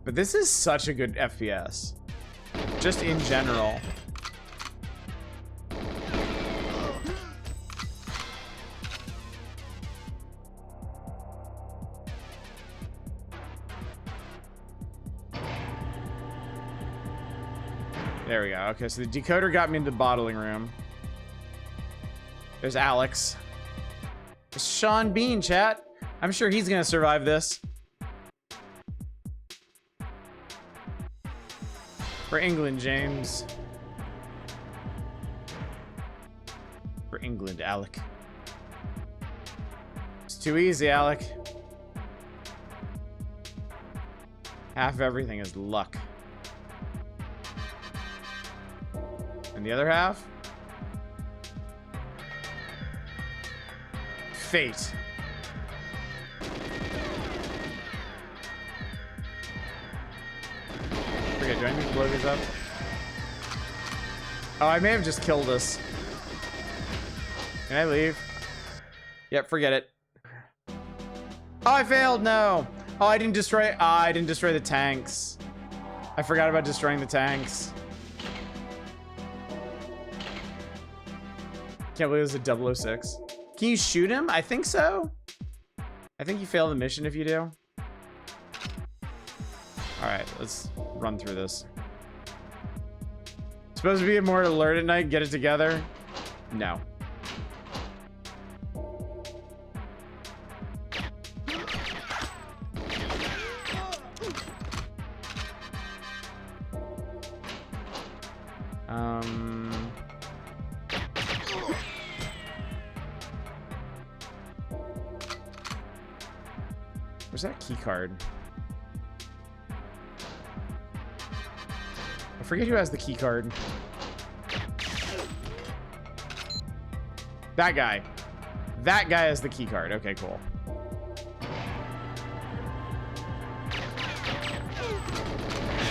But this is such a good FPS. Just in general. There we go. Okay, so the decoder got me into the bottling room. There's Alex. It's Sean Bean, chat. I'm sure he's gonna survive this. For England, James. For England, Alec. It's too easy, Alec. Half of everything is luck. And the other half? Fate. Forget, do I need to blow these up? Oh, I may have just killed us. Can I leave? Yep, forget it. Oh, I failed, no! Oh, I didn't destroy the tanks. I forgot about destroying the tanks. Can't believe it was a 006. Can you shoot him? I think so. I think you fail the mission if you do. Alright, let's run through this. Supposed to be more alert at night, get it together? No. Where's that key card? I forget who has the key card. That guy. That guy has the key card. Okay, cool.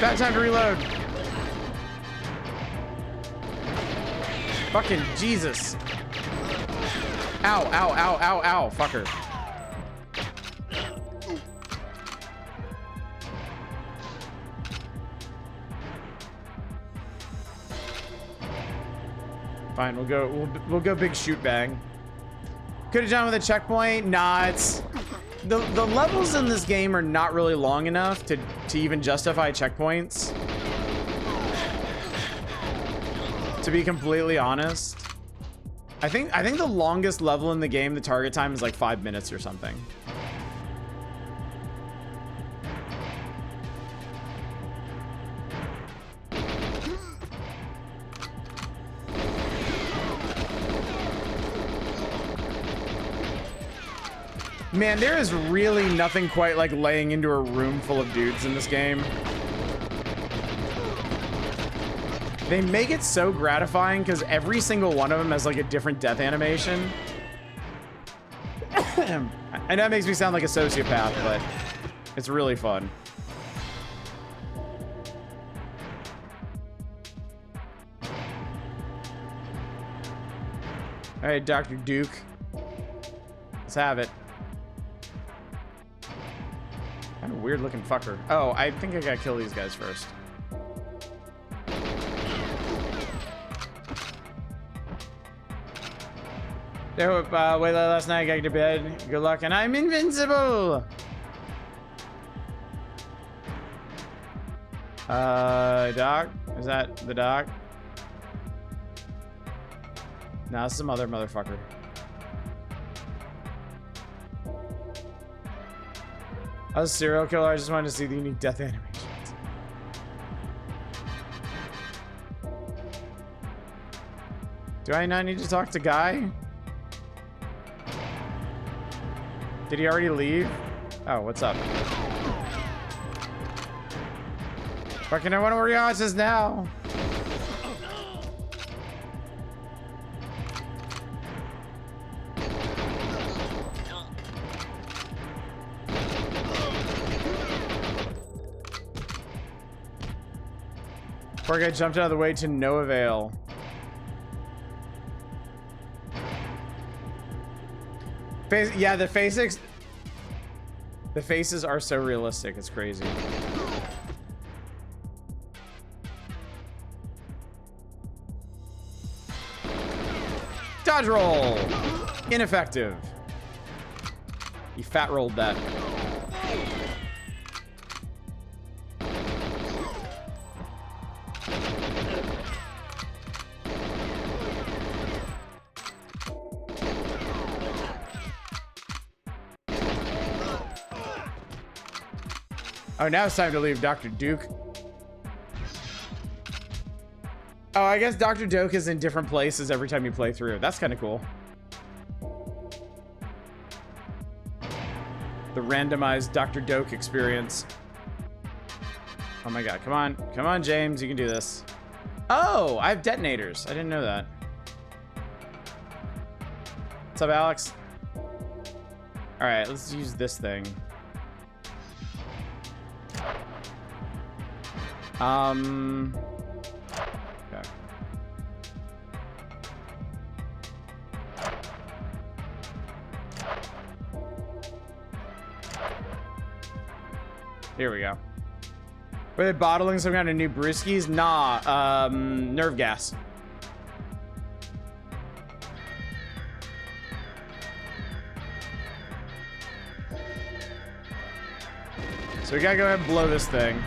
Bad time to reload. Fucking Jesus. Ow, ow, ow, ow, ow, fucker. Fine, we'll go big shoot bang. Could have done with a checkpoint. Nah, it's the levels in this game are not really long enough to even justify checkpoints. To be completely honest, I think the longest level in the game, the target time is like 5 minutes or something. Man, there is really nothing quite like laying into a room full of dudes in this game. They make it so gratifying because every single one of them has like a different death animation. I know it makes me sound like a sociopath, but it's really fun. All right, Dr. Duke. Let's have it. Kind of weird looking fucker. Oh, I think I gotta kill these guys first. There, wait last night I got to bed. Good luck, and I'm invincible. Doc? Is that the doc? Nah, it's some other motherfucker. I was a serial killer. I just wanted to see the unique death animations. Do I not need to talk to Guy? Did he already leave? Oh, what's up? Fucking I want to rewatch this now. Poor guy jumped out of the way to no avail. Yeah, the faces are so realistic. It's crazy. Dodge roll. Ineffective. He fat rolled that. Oh, now it's time to leave Dr. Duke. Oh, I guess Dr. Duke is in different places every time you play through. That's kind of cool. The randomized Dr. Duke experience. Oh my god, come on. Come on, James, you can do this. Oh, I have detonators. I didn't know that. What's up, Alex? All right, let's use this thing. Okay. Here we go. Were they bottling some kind of new brewskis? Nah, nerve gas. So we gotta go ahead and blow this thing.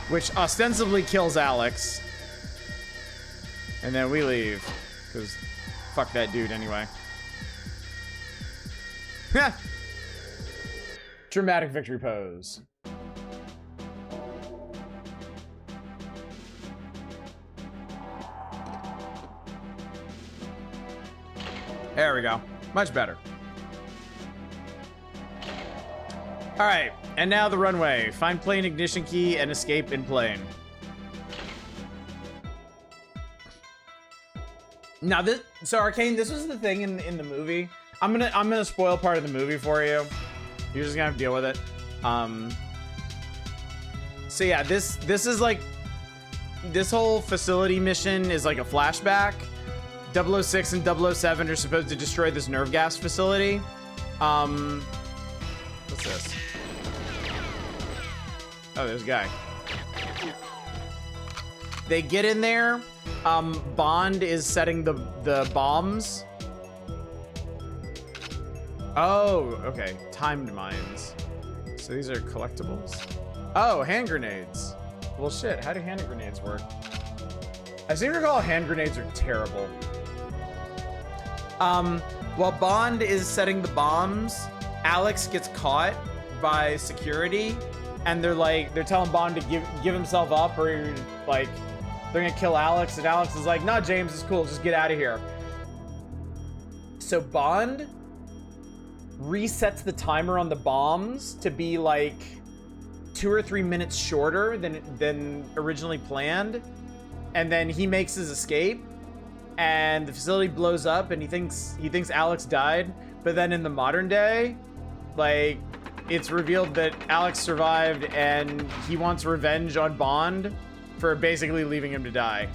Which ostensibly kills Alex. And then we leave. Because fuck that dude anyway. Dramatic victory pose. There we go. Much better. All right, and now the runway. Find plane ignition key and escape in plane. Now this, so Arcane, this was the thing in the movie. I'm gonna spoil part of the movie for you. You're just gonna have to deal with it. So yeah, this is like, this whole facility mission is like a flashback. 006 and 007 are supposed to destroy this nerve gas facility. What's this? Oh, there's a guy. They get in there. Bond is setting the bombs. Oh, okay. Timed mines. So these are collectibles. Oh, hand grenades. Well, shit. How do hand grenades work? I seem to recall hand grenades are terrible. While Bond is setting the bombs, Alex gets caught by security, and they're telling Bond to give himself up, or like they're gonna kill Alex, and Alex is like, "Nah, James, it's cool, just get out of here." So Bond resets the timer on the bombs to be like 2 or 3 minutes shorter than originally planned, and then he makes his escape, and the facility blows up, and he thinks Alex died. But then in the modern day, like, it's revealed that Alex survived, and he wants revenge on Bond for basically leaving him to die.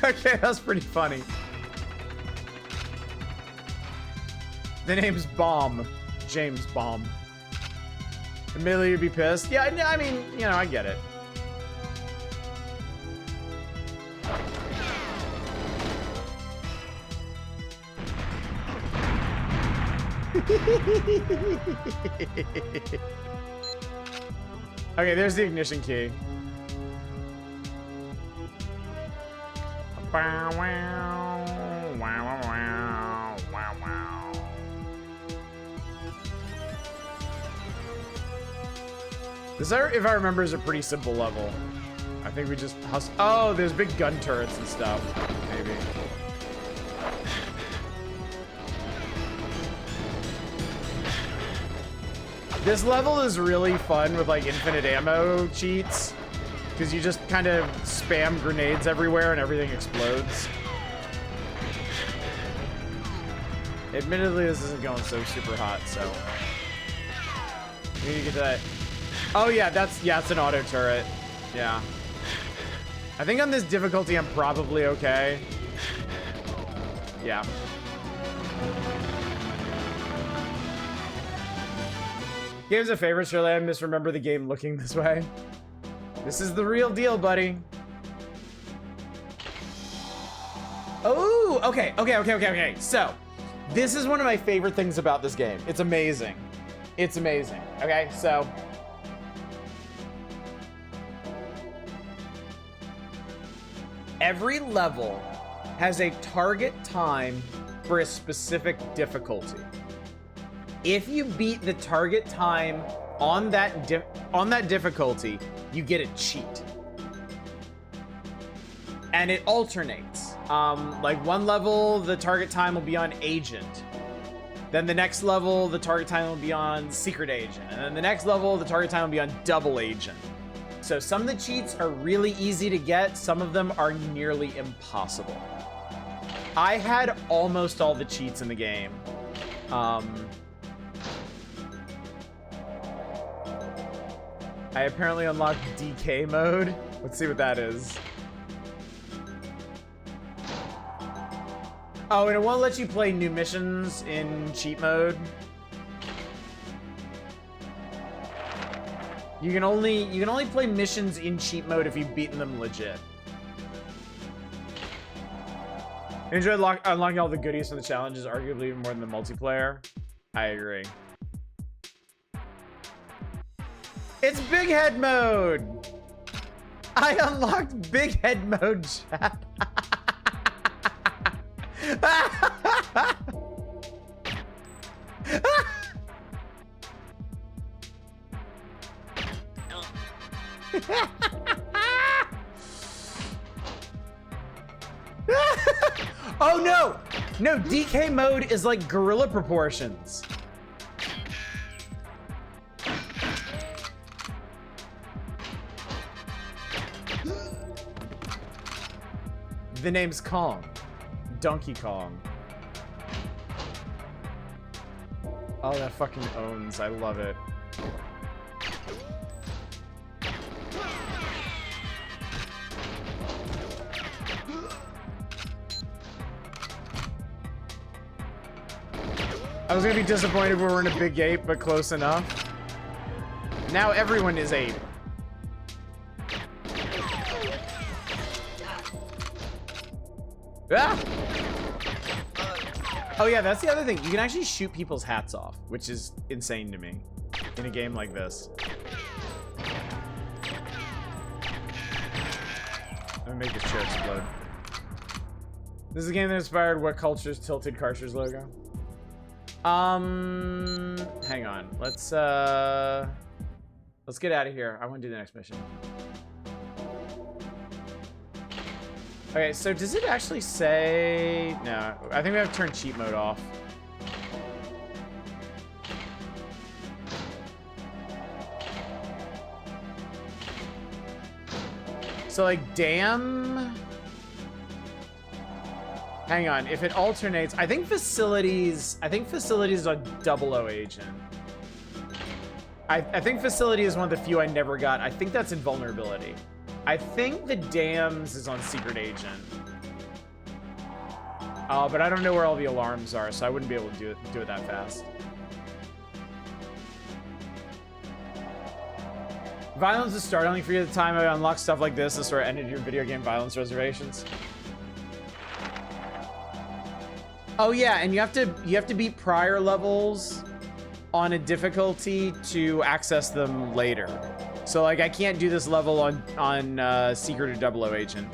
Okay, that's pretty funny. The name's Bomb. James Bomb. Admittedly, you'd be pissed. Yeah, I mean, you know, I get it. Okay, there's the ignition key. Wow, wow, wow, wow, wow, wow. This, if I remember, is a pretty simple level. I think we just hustle. Oh, there's big gun turrets and stuff. Maybe. This level is really fun with like infinite ammo cheats, because you just kind of spam grenades everywhere and everything explodes. Admittedly, this isn't going so super hot, so we need to get to that. Oh yeah, it's an auto turret. Yeah. I think on this difficulty, I'm probably okay. Yeah. Game's a favorite. Surely I misremember the game looking this way. This is the real deal, buddy. Oh, okay. So, this is one of my favorite things about this game. It's amazing. It's amazing. Okay, so. Every level has a target time for a specific difficulty. If you beat the target time on that difficulty, you get a cheat. And it alternates. Like one level, the target time will be on Agent. Then the next level, the target time will be on Secret Agent. And then the next level, the target time will be on Double Agent. So some of the cheats are really easy to get. Some of them are nearly impossible. I had almost all the cheats in the game. I apparently unlocked DK mode. Let's see what that is. Oh, and it won't let you play new missions in cheat mode. You can only play missions in cheat mode if you've beaten them legit. I enjoyed unlocking all the goodies from the challenges, arguably even more than the multiplayer. I agree. It's big head mode. I unlocked big head mode, chat. Oh no! No, DK mode is like gorilla proportions. The name's Kong. Donkey Kong. Oh, that fucking owns. I love it. I was gonna be disappointed we weren't a big ape, but close enough. Now everyone is ape. Ah! Oh yeah, that's the other thing. You can actually shoot people's hats off, which is insane to me in a game like this. I'm gonna make this chair explode. This is a game that inspired What Culture's Tilted Karcher's logo. Hang on. Let's get out of here. I want to do the next mission. Okay, so does it actually say... No, I think we have to turn cheat mode off. So, like, damn... Hang on, if it alternates... I think facilities is a 00 agent. I think facility is one of the few I never got. I think that's invulnerability. I think the dams is on Secret Agent. But I don't know where all the alarms are, so I wouldn't be able to do it that fast. Violence is startling for you at the time I unlock stuff like this. This sort of ended your video game violence reservations. Oh yeah, and you have to beat prior levels on a difficulty to access them later. So like I can't do this level on Secret or 00 Agent.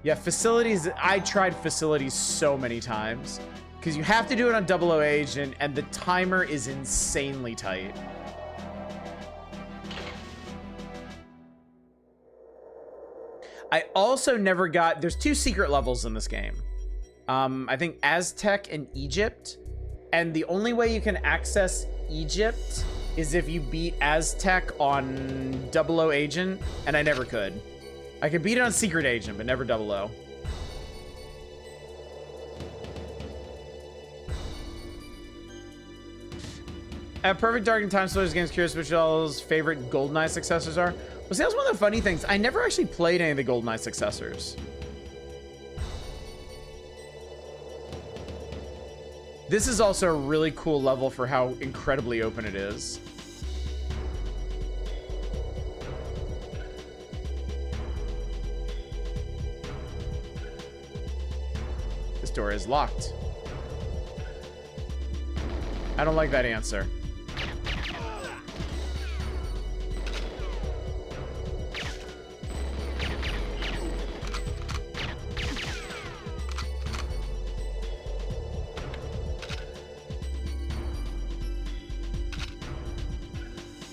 Yeah, facilities. I tried facilities so many times because you have to do it on 00 Agent, and the timer is insanely tight. I also never got. There's 2 secret levels in this game. I think Aztec and Egypt, and the only way you can access Egypt is if you beat Aztec on 00 Agent, and I never could. I could beat it on Secret Agent, but never 00. At Perfect Dark and Time Stories games, curious which y'all's favorite Goldeneye successors are. Well, see, that's one of the funny things. I never actually played any of the Goldeneye successors. This is also a really cool level for how incredibly open it is. This door is locked. I don't like that answer.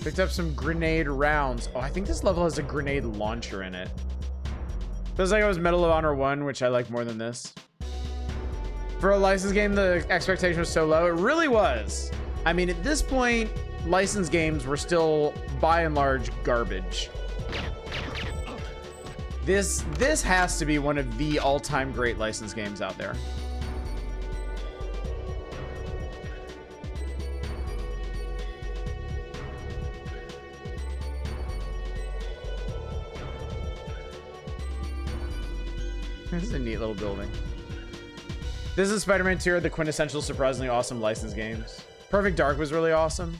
Picked up some grenade rounds. Oh, I think this level has a grenade launcher in it. Feels like it was Medal of Honor 1, which I like more than this. For a licensed game, the expectation was so low. It really was. I mean, at this point, licensed games were still, by and large, garbage. This has to be one of the all-time great licensed games out there. This is a neat little building. This is Spider-Man 2, the quintessential, surprisingly awesome licensed games. Perfect Dark was really awesome.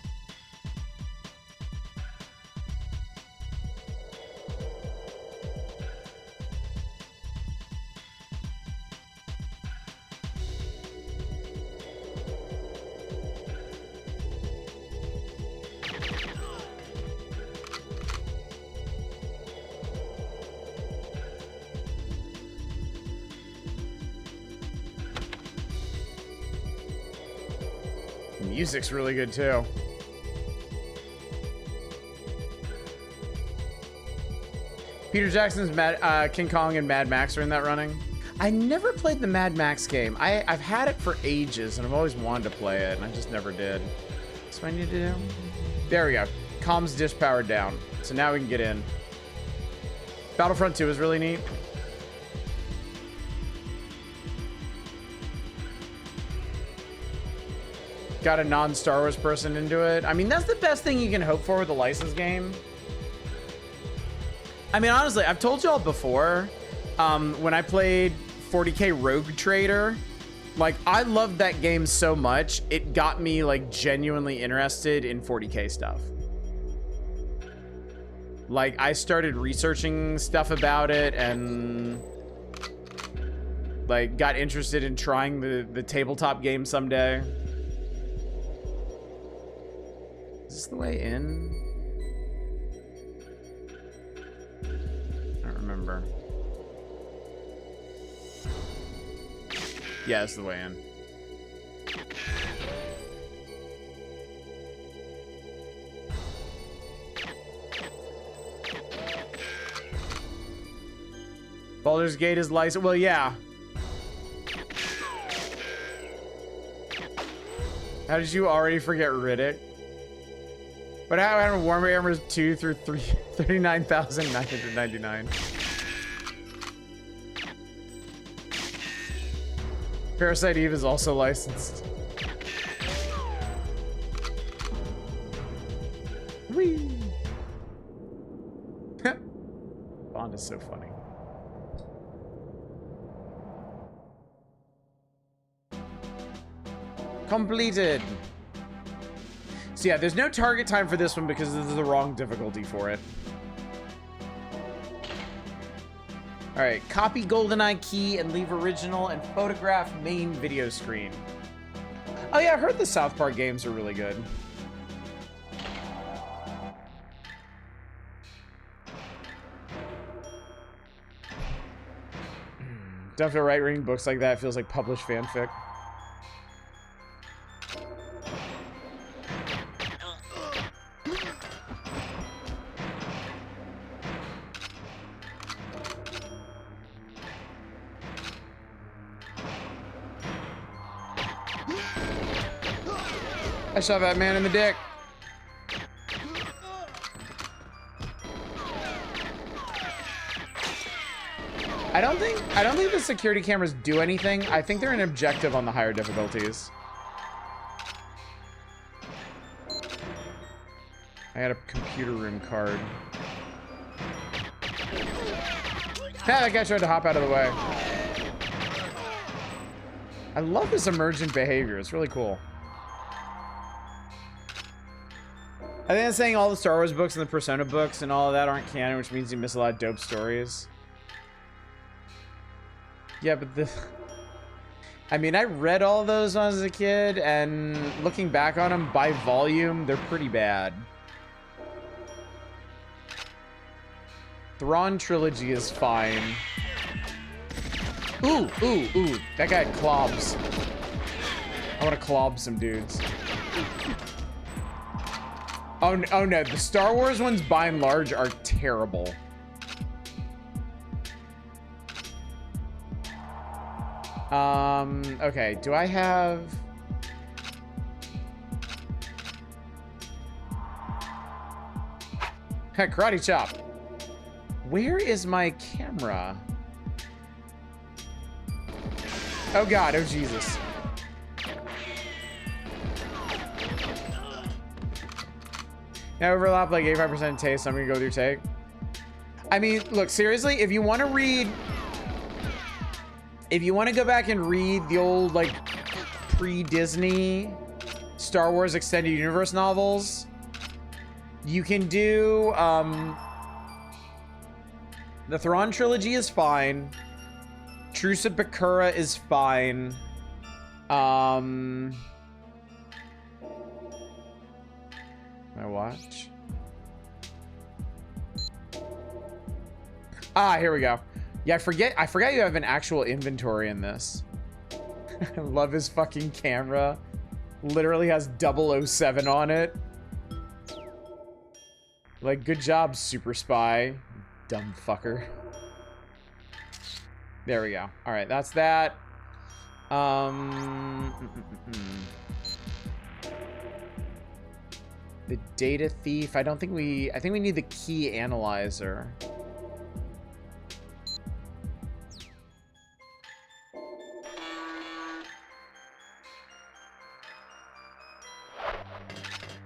Music's really good too. Peter Jackson's King Kong and Mad Max are in that running. I never played the Mad Max game. I've had it for ages and I've always wanted to play it and I just never did. That's what I need to do. There we go. Comms dish powered down. So now we can get in. Battlefront 2 is really neat. Got a non-Star Wars person into it. I mean, that's the best thing you can hope for with a licensed game. I mean, honestly, I've told y'all before, when I played 40K Rogue Trader, like, I loved that game so much, it got me, like, genuinely interested in 40K stuff. Like, I started researching stuff about it and, like, got interested in trying the tabletop game someday. Is this the way in? I don't remember. Yeah, it's the way in. Baldur's Gate is licensed. Well, yeah. How did you already forget Riddick? But how happened to Warhammer 2 through 39,999? Parasite Eve is also licensed. Whee! Bond is so funny. Completed. So yeah, there's no target time for this one because this is the wrong difficulty for it. All right, copy Goldeneye key and leave original and photograph main video screen. Oh yeah, I heard the South Park games are really good. Don't feel right reading books like that. It feels like published fanfic. I shot that man in the dick. I don't think the security cameras do anything. I think they're an objective on the higher difficulties. I got a computer room card. Ah, that guy tried to hop out of the way. I love this emergent behavior. It's really cool. I think it's saying all the Star Wars books and the Persona books and all of that aren't canon, which means you miss a lot of dope stories. Yeah, but the... I mean, I read all those when I was a kid, and looking back on them by volume, they're pretty bad. Thrawn trilogy is fine. Ooh, ooh, ooh. That guy had clobs. I want to clob some dudes. Oh no, the Star Wars ones by and large are terrible. Okay, do I have... Karate chop. Where is my camera? Oh God, oh Jesus. Now overlap like 85% taste, I'm gonna go with your take. I mean, look, seriously, if you want to read... If you want to go back and read the old, like, pre-Disney Star Wars Extended Universe novels, you can do, the Thrawn trilogy is fine. Truce of Bakura is fine. My watch. Ah, here we go. Yeah, I forgot you have an actual inventory in this. I love his fucking camera. Literally has 007 on it. Like, good job, super spy. Dumb fucker. There we go. All right, that's that. The data thief. I think we need the key analyzer.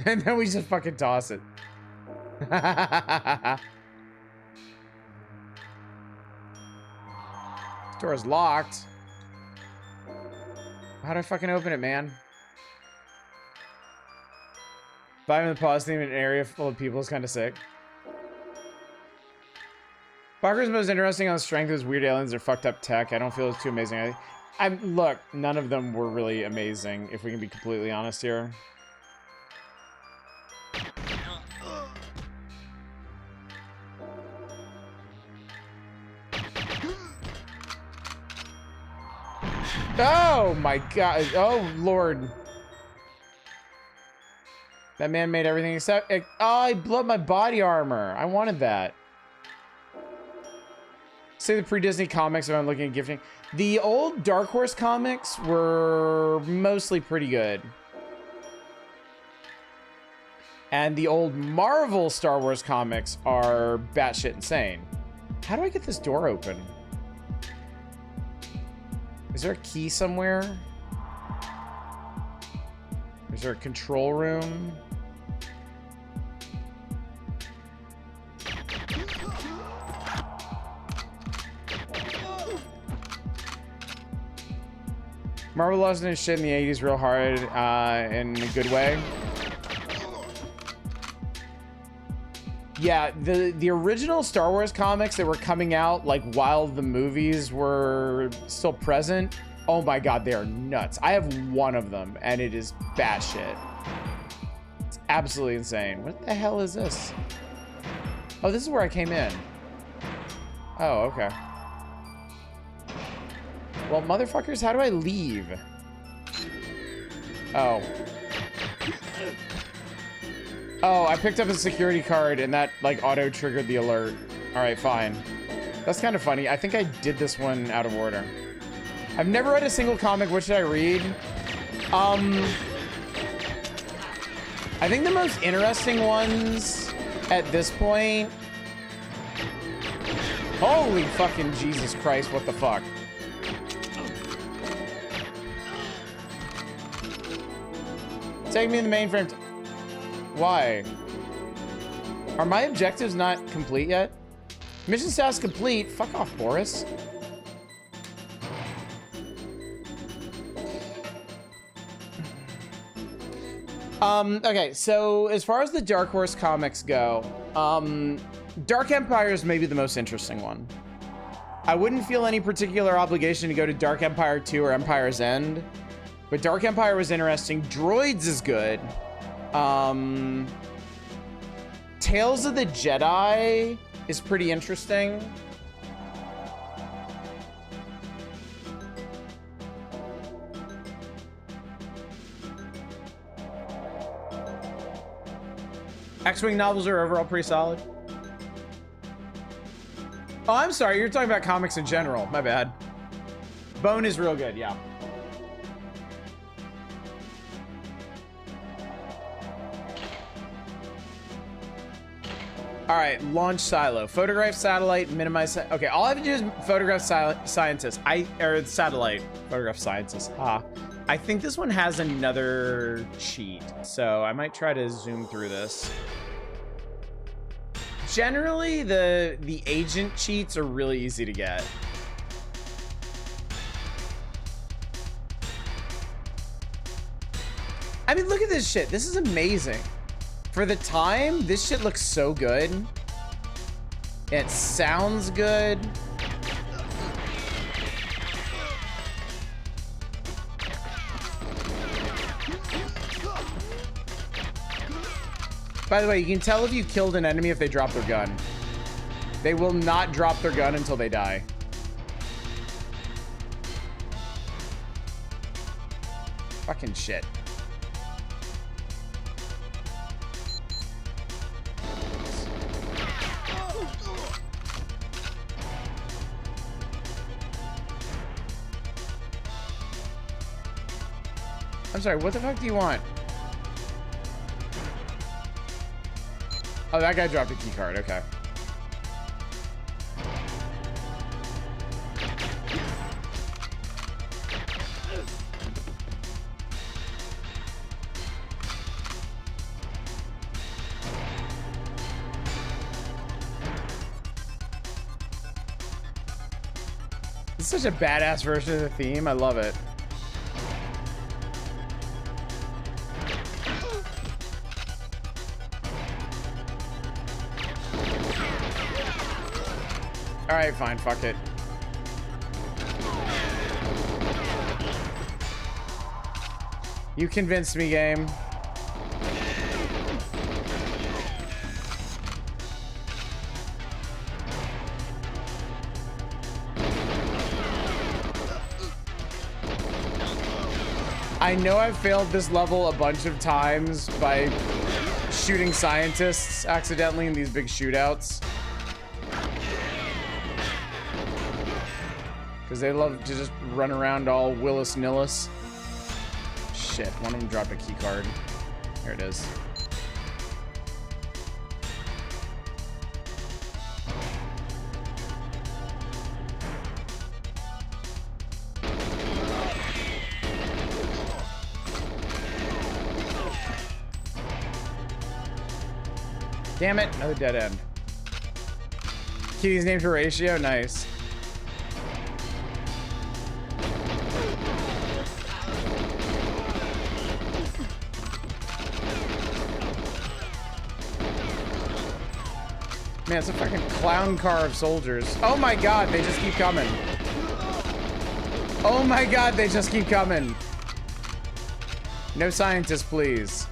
And then we just fucking toss it. Door is locked. How do I fucking open it, man? Vibing the pause theme in an area full of people is kind of sick. Parker's most interesting on the strength of his weird aliens or fucked up tech. I don't feel it's too amazing. Look, none of them were really amazing, if we can be completely honest here. Oh my God. Oh Lord. That man made everything except... Oh, I blew up my body armor. I wanted that. Say the pre-Disney comics if I'm looking at gifting. The old Dark Horse comics were mostly pretty good. And the old Marvel Star Wars comics are batshit insane. How do I get this door open? Is there a key somewhere? Is there a control room? Marvel lost his shit in the 80s real hard in a good way. Yeah, the original Star Wars comics that were coming out like while the movies were still present, oh my God, they are nuts. I have one of them and it is batshit. It's absolutely insane. What the hell is this? Oh, this is where I came in. Oh, okay. Well, motherfuckers, how do I leave? Oh. Oh, I picked up a security card and that like auto-triggered the alert. All right, fine. That's kind of funny. I think I did this one out of order. I've never read a single comic. What should I read? I think the most interesting ones at this point... Holy fucking Jesus Christ, what the fuck? Take me in the mainframe. Why? Are my objectives not complete yet? Mission status complete. Fuck off, Boris. Okay, so as far as the Dark Horse comics go, Dark Empire is maybe the most interesting one. I wouldn't feel any particular obligation to go to Dark Empire 2 or Empire's End, but Dark Empire was interesting. Droids is good. Tales of the Jedi is pretty interesting. X-Wing novels are overall pretty solid. Oh, I'm sorry. You're talking about comics in general. My bad. Bone is real good, yeah. All right, launch silo. Photograph satellite, minimize. Okay, all I have to do is photograph scientists. Or satellite. Photograph scientists. Ha. I think this one has another cheat, so I might try to zoom through this. Generally, the agent cheats are really easy to get. I mean, look at this shit. This is amazing. For the time, this shit looks so good. It sounds good. By the way, you can tell if you killed an enemy if they drop their gun. They will not drop their gun until they die. Fucking shit. I'm sorry, what the fuck do you want? Oh, that guy dropped a key card. Okay. This is such a badass version of the theme. I love it. All right, fine, fuck it. You convinced me, game. I know I've failed this level a bunch of times by shooting scientists accidentally in these big shootouts. Because they love to just run around all Willis-nillis. Shit, one of them dropped a key card. Here it is. Damn it, another dead end. Kitty's named Horatio, nice. Man, it's a fucking clown car of soldiers. Oh my god, they just keep coming. Oh my god, they just keep coming. No scientists, please.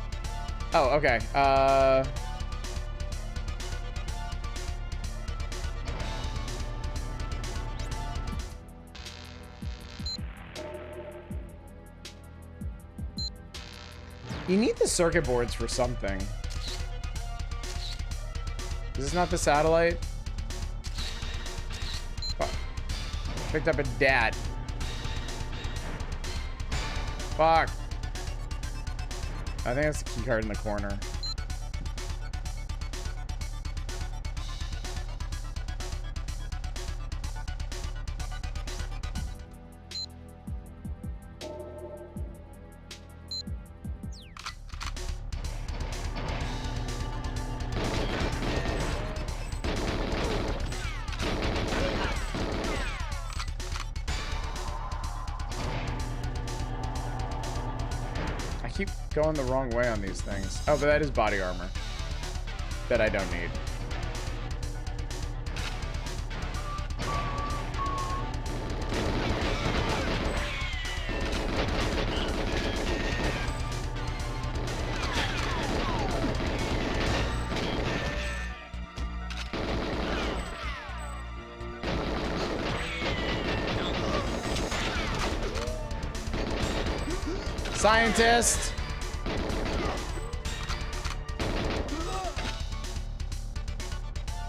Oh, okay. You need the circuit boards for something. Is this not the satellite? Fuck. Picked up a dad. Fuck. I think that's the key card in the corner. keep going the wrong way on these things. Oh, but that is body armor that I don't need. Scientist!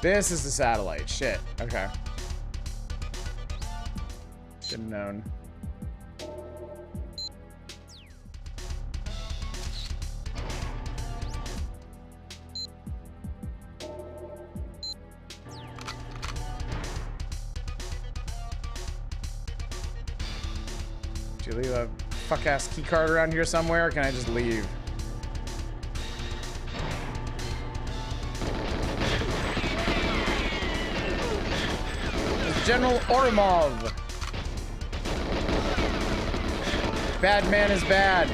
This is the satellite. Shit. Okay. Should have known. Did you leave a fuck-ass keycard around here somewhere, or can I just leave? It's General Oromov. Bad man is bad.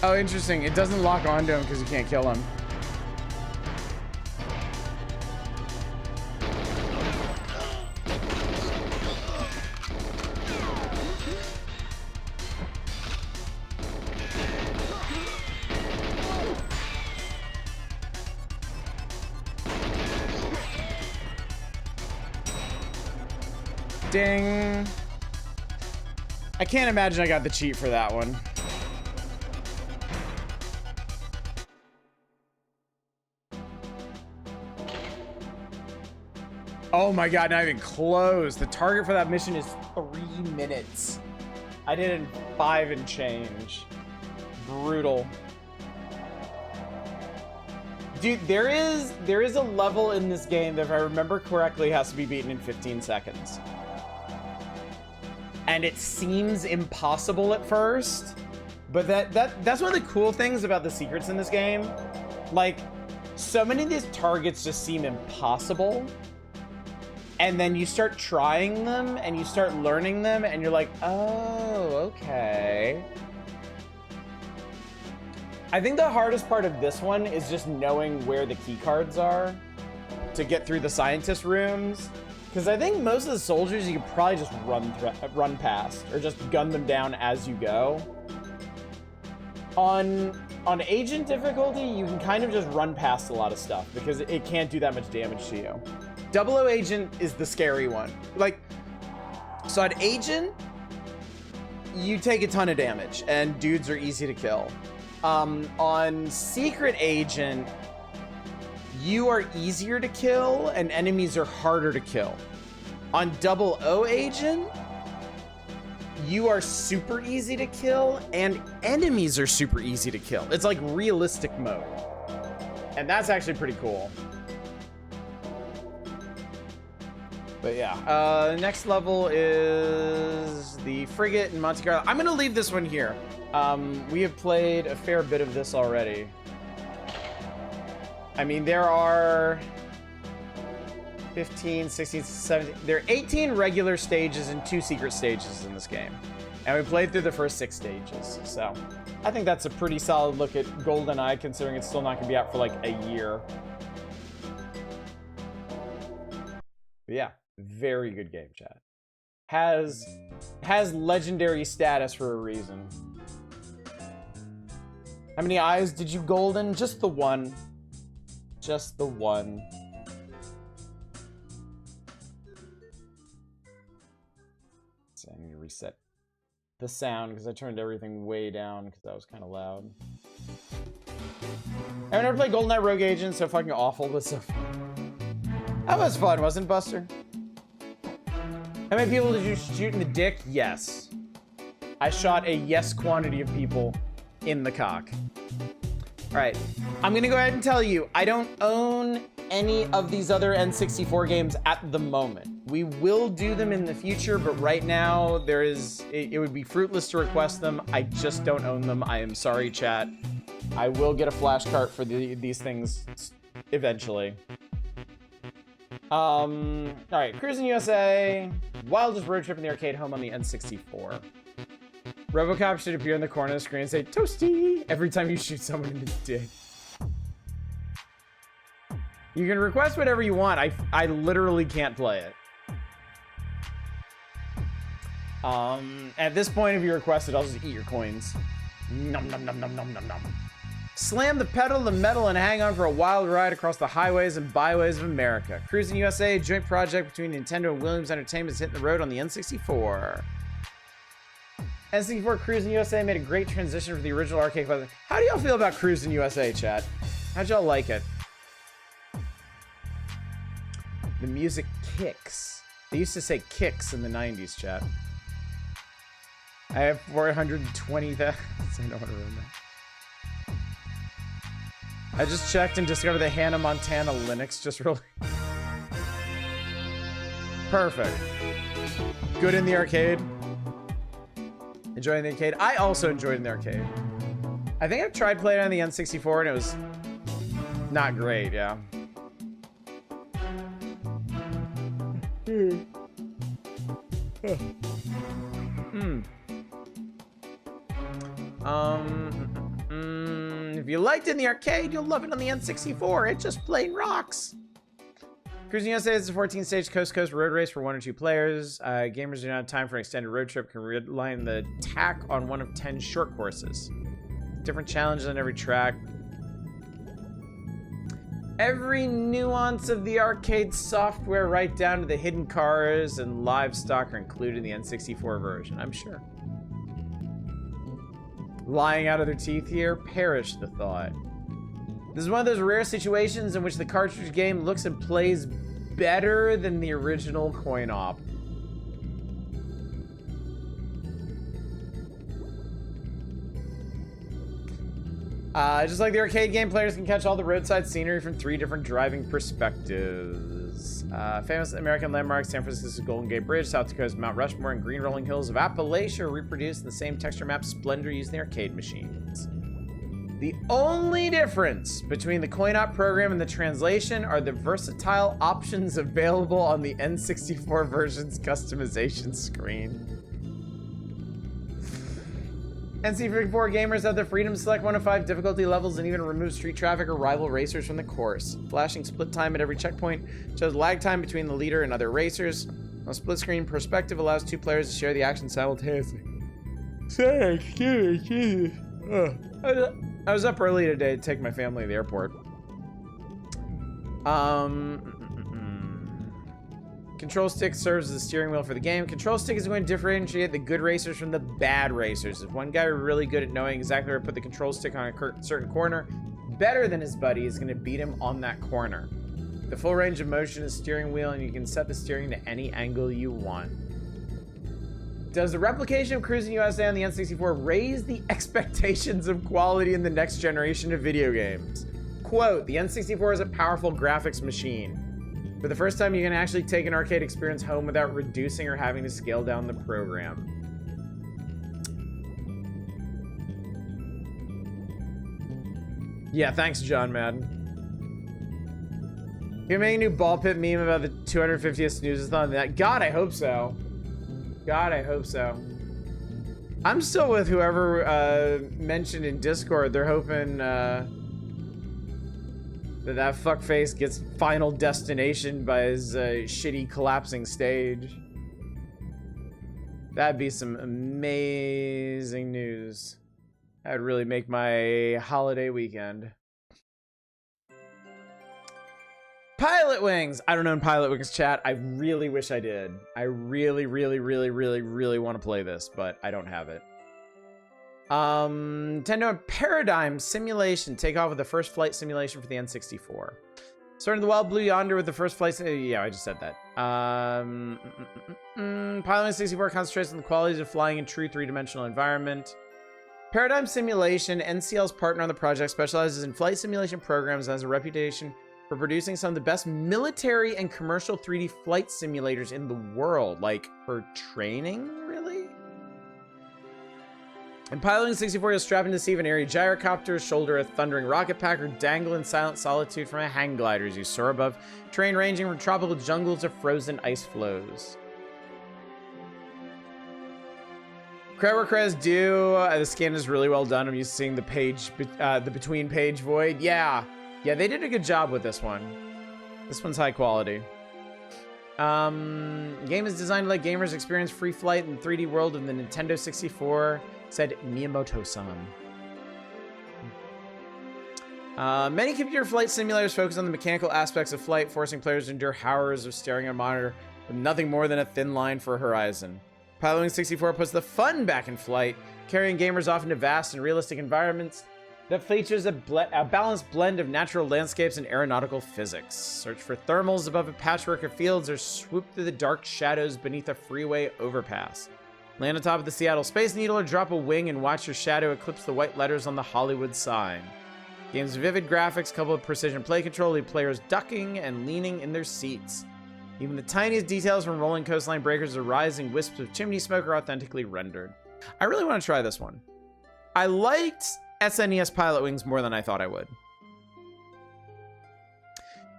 Oh, interesting. It doesn't lock onto him because you can't kill him. Ding. I can't imagine I got the cheat for that one. Oh my god, not even close. The target for that mission is 3 minutes. I did it in 5 and change. Brutal. Dude, there is a level in this game that, if I remember correctly, has to be beaten in 15 seconds. And it seems impossible at first, but that's one of the cool things about the secrets in this game. Like, so many of these targets just seem impossible, and then you start trying them and you start learning them and you're like, oh, okay. I think the hardest part of this one is just knowing where the key cards are to get through the scientist rooms. Because I think most of the soldiers you could probably just run past or just gun them down as you go. On agent difficulty, you can kind of just run past a lot of stuff because it can't do that much damage to you. 00 agent is the scary one. Like, so at agent, you take a ton of damage and dudes are easy to kill. On secret agent, you are easier to kill and enemies are harder to kill. On 00 agent, you are super easy to kill and enemies are super easy to kill. It's like realistic mode. And that's actually pretty cool. But yeah, next level is the frigate in Monte Carlo. I'm gonna leave this one here. We have played a fair bit of this already. I mean, there are 15, 16, 17, there are 18 regular stages and 2 secret stages in this game. And we played through the first 6 stages. So I think that's a pretty solid look at Goldeneye, considering it's still not gonna be out for like a year. But yeah, very good game, chat. Has legendary status for a reason. How many eyes did you golden? Just the one. Just the one. So I need to reset the sound because I turned everything way down because that was kind of loud. I've never played GoldenEye Rogue Agent, so fucking awful, but so fun. That was fun, wasn't it, Buster? How many people did you shoot in the dick? Yes. I shot a yes quantity of people in the cock. All right, I'm gonna go ahead and tell you, I don't own any of these other N64 games at the moment. We will do them in the future, but right now it would be fruitless to request them. I just don't own them. I am sorry, chat. I will get a flash cart for these things eventually. All right, Cruising USA, wildest road trip in the arcade, home on the N64. RoboCop should appear in the corner of the screen and say "Toasty" every time you shoot someone in the dick. You can request whatever you want. I literally can't play it. At this point, if you request it, I'll just eat your coins. Nom nom nom nom nom nom nom. Slam the pedal to the metal and hang on for a wild ride across the highways and byways of America. Cruising USA, a joint project between Nintendo and Williams Entertainment, is hitting the road on the N64. N64 Cruising USA made a great transition from the original arcade classic. How do y'all feel about Cruising USA, chat? How'd y'all like it? The music kicks. They used to say kicks in the 90s, chat. I have 420,000. I don't want to ruin that. I just checked and discovered the Hannah Montana Linux just really. Perfect. Good in the arcade. Enjoying the arcade. I also enjoyed in the arcade. I think I've tried playing on the N64 and it was not great, yeah. If you liked it in the arcade, you'll love it on the N64. It just plain rocks. Cruising USA is a 14-stage coast-to-coast road race for 1 or 2 players. Gamers who don't have time for an extended road trip can rely on the tack on one of 10 short courses. Different challenges on every track. Every nuance of the arcade software, right down to the hidden cars and livestock, are included in the N64 version, I'm sure. Lying out of their teeth here, perish the thought. This is one of those rare situations in which the cartridge game looks and plays better than the original coin-op. Just like the arcade game, players can catch all the roadside scenery from 3 different driving perspectives. Famous American landmarks, San Francisco's Golden Gate Bridge, South Dakota's Mount Rushmore, and green rolling hills of Appalachia are reproduced in the same texture map splendor used in the arcade machines. The only difference between the coin-op program and the translation are the versatile options available on the N64 version's customization screen. N64 gamers have the freedom to select 1 of 5 difficulty levels and even remove street traffic or rival racers from the course. Flashing split time at every checkpoint shows lag time between the leader and other racers. A split screen perspective allows 2 players to share the action simultaneously. I was up early today to take my family to the airport. Control stick serves as a steering wheel for the game. Control stick is going to differentiate the good racers from the bad racers. If one guy is really good at knowing exactly where to put the control stick on a certain corner, better than his buddy is going to beat him on that corner. The full range of motion is steering wheel, and you can set the steering to any angle you want. Does the replication of Cruising USA on the N64 raise the expectations of quality in the next generation of video games? Quote, the N64 is a powerful graphics machine. For the first time, you can actually take an arcade experience home without reducing or having to scale down the program. Yeah, thanks, John Madden. You make a new ball pit meme about the 250th snooze-a-thon? That God, I hope so. God, I hope so. I'm still with whoever mentioned in Discord. They're hoping that fuckface gets Final Destination by his shitty collapsing stage. That'd be some amazing news. That'd really make my holiday weekend. Pilot Wings! I don't own Pilot Wings, chat. I really wish I did. I really want to play this, but I don't have it. Nintendo Paradigm Simulation. Take off with the first flight simulation for the N64. Starting the Wild Blue Yonder with the first flight. Yeah, I just said that. Pilot Wings 64 concentrates on the qualities of flying in true 3-dimensional environment. Paradigm Simulation, NCL's partner on the project, specializes in flight simulation programs and has a reputation for producing some of the best military and commercial 3D flight simulators in the world. Like, for training, really? In Piloting 64, you'll strap into the seat of an airy gyrocopter, shoulder a thundering rocket pack, or dangle in silent solitude from a hang glider as you soar above terrain ranging from tropical jungles to frozen ice flows. Credit where credit's due. The scan is really well done. I'm used to seeing the page, the between page void. Yeah, they did a good job with this one. This one's high quality. Game is designed to let gamers experience free flight in the 3D world of the Nintendo 64, said Miyamoto-san. Many computer flight simulators focus on the mechanical aspects of flight, forcing players to endure hours of staring at a monitor with nothing more than a thin line for a horizon. Piloting 64 puts the fun back in flight, carrying gamers off into vast and realistic environments that features a balanced blend of natural landscapes and aeronautical physics. Search for thermals above a patchwork of fields or swoop through the dark shadows beneath a freeway overpass. Land on top of the Seattle Space Needle or drop a wing and watch your shadow eclipse the white letters on the Hollywood sign. Game's vivid graphics coupled with precision play control leave players ducking and leaning in their seats. Even the tiniest details from rolling coastline breakers or rising wisps of chimney smoke are authentically rendered. I really want to try this one. I liked SNES Pilot Wings more than I thought I would.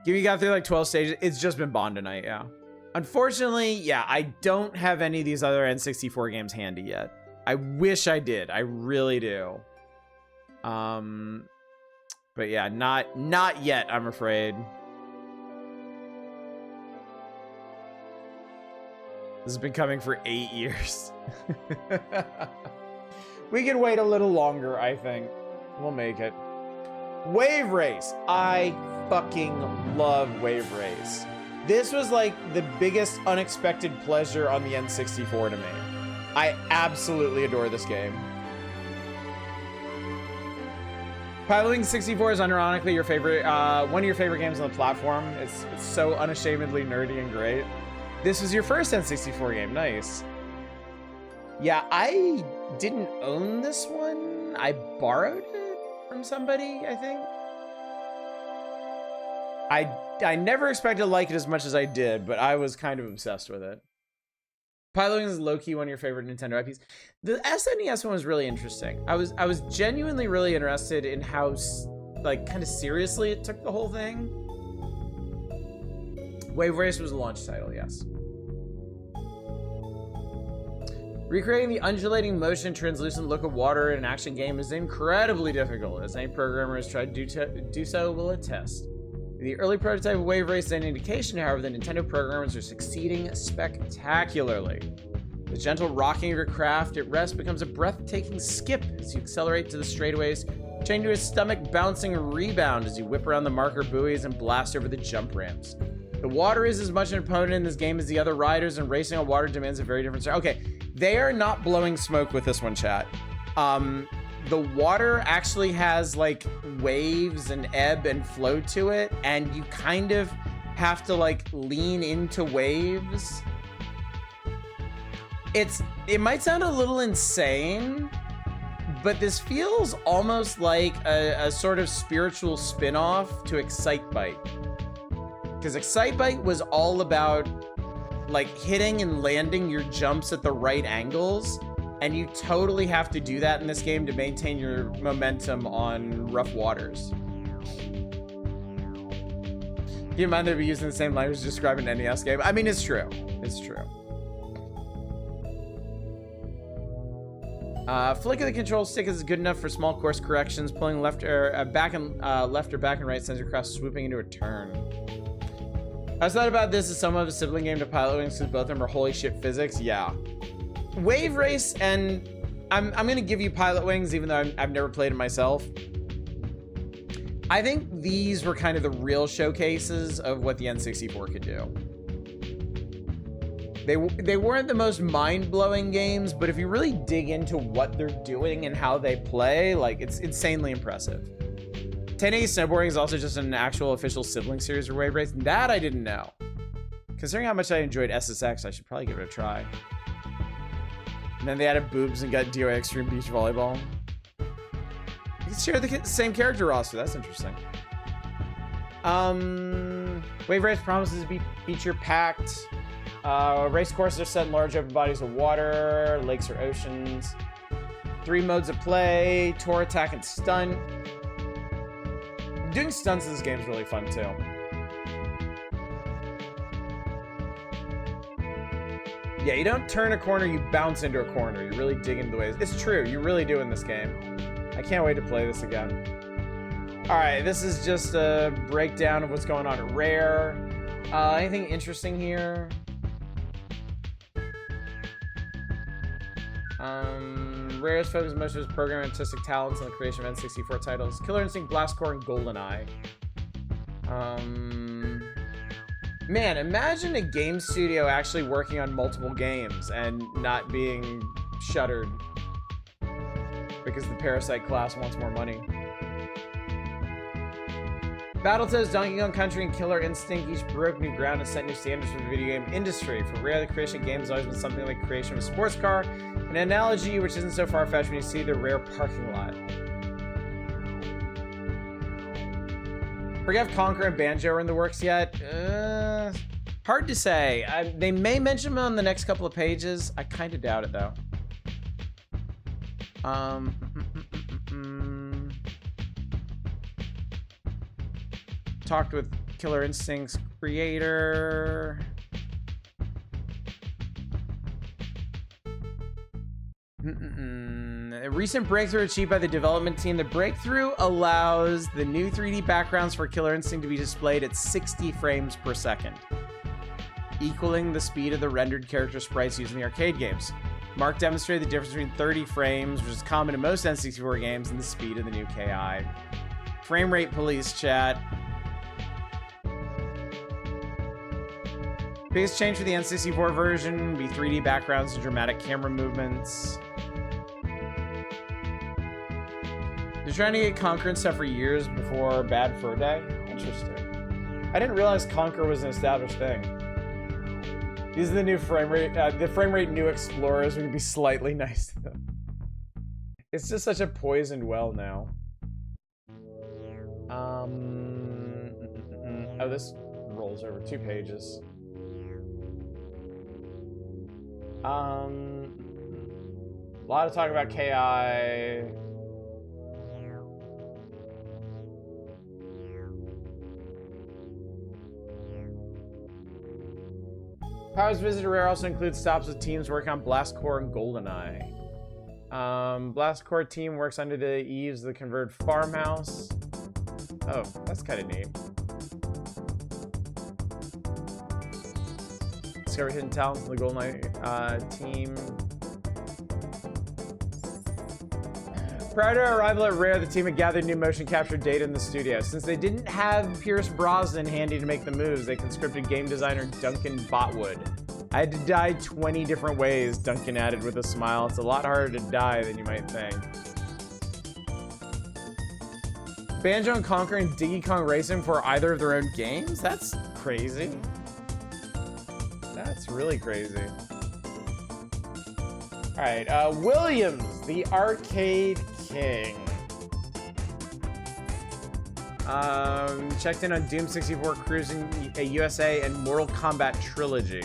You got through like 12 stages. It's just been Bond tonight, yeah. Unfortunately, yeah, I don't have any of these other N64 games handy yet. I wish I did. I really do. But yeah, not yet, I'm afraid. This has been coming for 8 years. We can wait a little longer, I think. We'll make it. Wave Race. I fucking love Wave Race. This was like the biggest unexpected pleasure on the N64 to me. I absolutely adore this game. Piloting 64 is unironically your favorite, one of your favorite games on the platform. It's so unashamedly nerdy and great. This was your first N64 game. Nice. Yeah, I didn't own this one. I borrowed it from somebody, I think. I never expected to like it as much as I did, but I was kind of obsessed with it. Piloting is low-key one of your favorite Nintendo IPs. The SNES one was really interesting. I was genuinely really interested in how, like, kind of seriously it took the whole thing. Wave Race was a launch title, yes. Recreating the undulating motion, translucent look of water in an action game is incredibly difficult, as any programmer has tried to do so will attest. The early prototype of Wave Race is an indication, however, that Nintendo programmers are succeeding spectacularly. The gentle rocking of your craft at rest becomes a breathtaking skip as you accelerate to the straightaways, chained to a stomach bouncing rebound as you whip around the marker buoys and blast over the jump ramps. The water is as much an opponent in this game as the other riders, and racing on water demands a very different style. Okay, they are not blowing smoke with this one, chat. The water actually has like waves and ebb and flow to it, and you kind of have to like lean into waves. It might sound a little insane, but this feels almost like a sort of spiritual spin-off to Excitebike. Because Excitebike was all about like hitting and landing your jumps at the right angles, and you totally have to do that in this game to maintain your momentum on rough waters. Keep in mind they'd be using the same language to describe an NES game. I mean, it's true. It's true. Flick of the control stick is good enough for small course corrections. Pulling left or back and right sends your craft swooping into a turn. I was thought about this as somewhat of a sibling game to Pilot Wings because both of them are holy shit physics. Yeah. Wave Race, and I'm gonna give you Pilot Wings even though I've never played it myself. I think these were kind of the real showcases of what the N64 could do. They weren't the most mind-blowing games, but if you really dig into what they're doing and how they play, like, it's insanely impressive. 1080 Snowboarding is also just an actual official sibling series for Wave Race. That I didn't know. Considering how much I enjoyed SSX, I should probably give it a try. And then they added boobs and got DOA Extreme Beach Volleyball. You can share the same character roster. That's interesting. Wave Race promises to be feature-packed. Race courses are set in large open bodies of water, lakes or oceans. 3 modes of play, tour, attack, and stunt. Doing stunts in this game is really fun too. Yeah, you don't turn a corner, you bounce into a corner. You really dig into the ways. It's true, you really do in this game. I can't wait to play this again. All right, this is just a breakdown of what's going on at Rare. Anything interesting here? Rare has focused most of his program and artistic talents on the creation of N64 titles. Killer Instinct, Blast Corps, and Goldeneye. Man, imagine a game studio actually working on multiple games and not being shuttered because the Parasite class wants more money. Battletoads, Donkey Kong Country, and Killer Instinct each broke new ground and set new standards for the video game industry. For Rare, the creation of games has always been something like the creation of a sports car, an analogy which isn't so far-fetched when you see the Rare parking lot. Forget if Conquer and Banjo are in the works yet. Hard to say. They may mention them on the next couple of pages. I kind of doubt it, though. Talked with Killer Instinct's creator. A recent breakthrough achieved by the development team. The breakthrough allows the new 3D backgrounds for Killer Instinct to be displayed at 60 frames per second, equaling the speed of the rendered character sprites used in the arcade games. Mark demonstrated the difference between 30 frames, which is common in most N64 games, and the speed of the new KI. Frame rate police chat. Biggest change for the N64 version would be 3D backgrounds and dramatic camera movements. They're trying to get Conquer and stuff for years before Bad Fur Day. Interesting. I didn't realize Conquer was an established thing. These are the new frame rate. The frame rate new Explorers. We can be slightly nice to them. It's just such a poisoned well now. Oh, this rolls over 2 pages. A lot of talk about KI. Powers visit Rare also includes stops with teams working on Blast Corps and Goldeneye. Blast Corps team works under the eaves of the converted farmhouse. Oh, that's kind of neat. Discover hidden talents in the Goldeneye team. Prior to our arrival at Rare, the team had gathered new motion capture data in the studio. Since they didn't have Pierce Brosnan handy to make the moves, they conscripted game designer Duncan Botwood. I had to die 20 different ways, Duncan added with a smile. It's a lot harder to die than you might think. Banjo and Conquer and Diddy Kong Racing for either of their own games? That's crazy. That's really crazy. All right, Williams, the Arcade King. Checked in on Doom 64, Cruising USA, and Mortal Kombat Trilogy.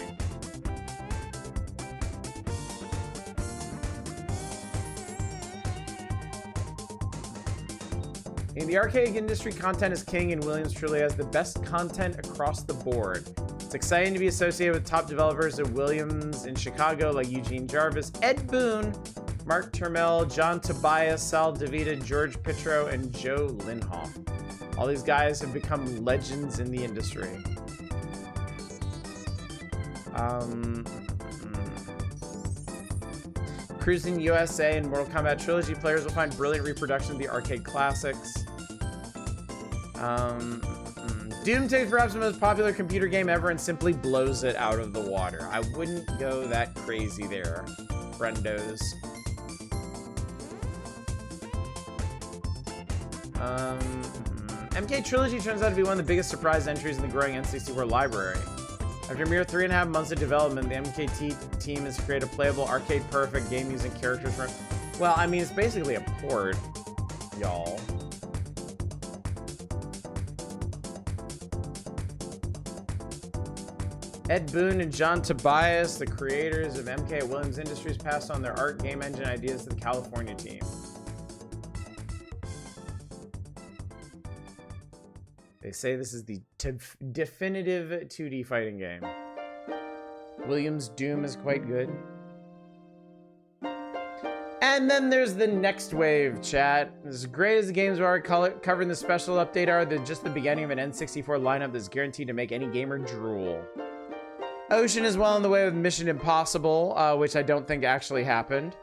In the arcade industry, content is king, and Williams truly has the best content across the board. It's exciting to be associated with top developers at Williams in Chicago like Eugene Jarvis, Ed Boon, Mark Turmel, John Tobias, Sal DeVita, George Pitro, and Joe Linhoff. All these guys have become legends in the industry. Cruising USA and Mortal Kombat Trilogy players will find brilliant reproduction of the arcade classics. Doom takes perhaps the most popular computer game ever and simply blows it out of the water. I wouldn't go that crazy there, friendos. MK Trilogy turns out to be one of the biggest surprise entries in the growing N64 library. After a mere 3.5 months of development, the MKT team has created a playable, arcade-perfect game using characters from... Well, I mean, it's basically a port, y'all. Ed Boon and John Tobias, the creators of MK Williams Industries, passed on their art game engine ideas to the California team. They say this is the definitive 2D fighting game. Williams Doom is quite good. And then there's the next wave, chat. As great as the games are covering the special update are, they're just the beginning of an N64 lineup that's guaranteed to make any gamer drool. Ocean is well on the way with Mission Impossible, which I don't think actually happened.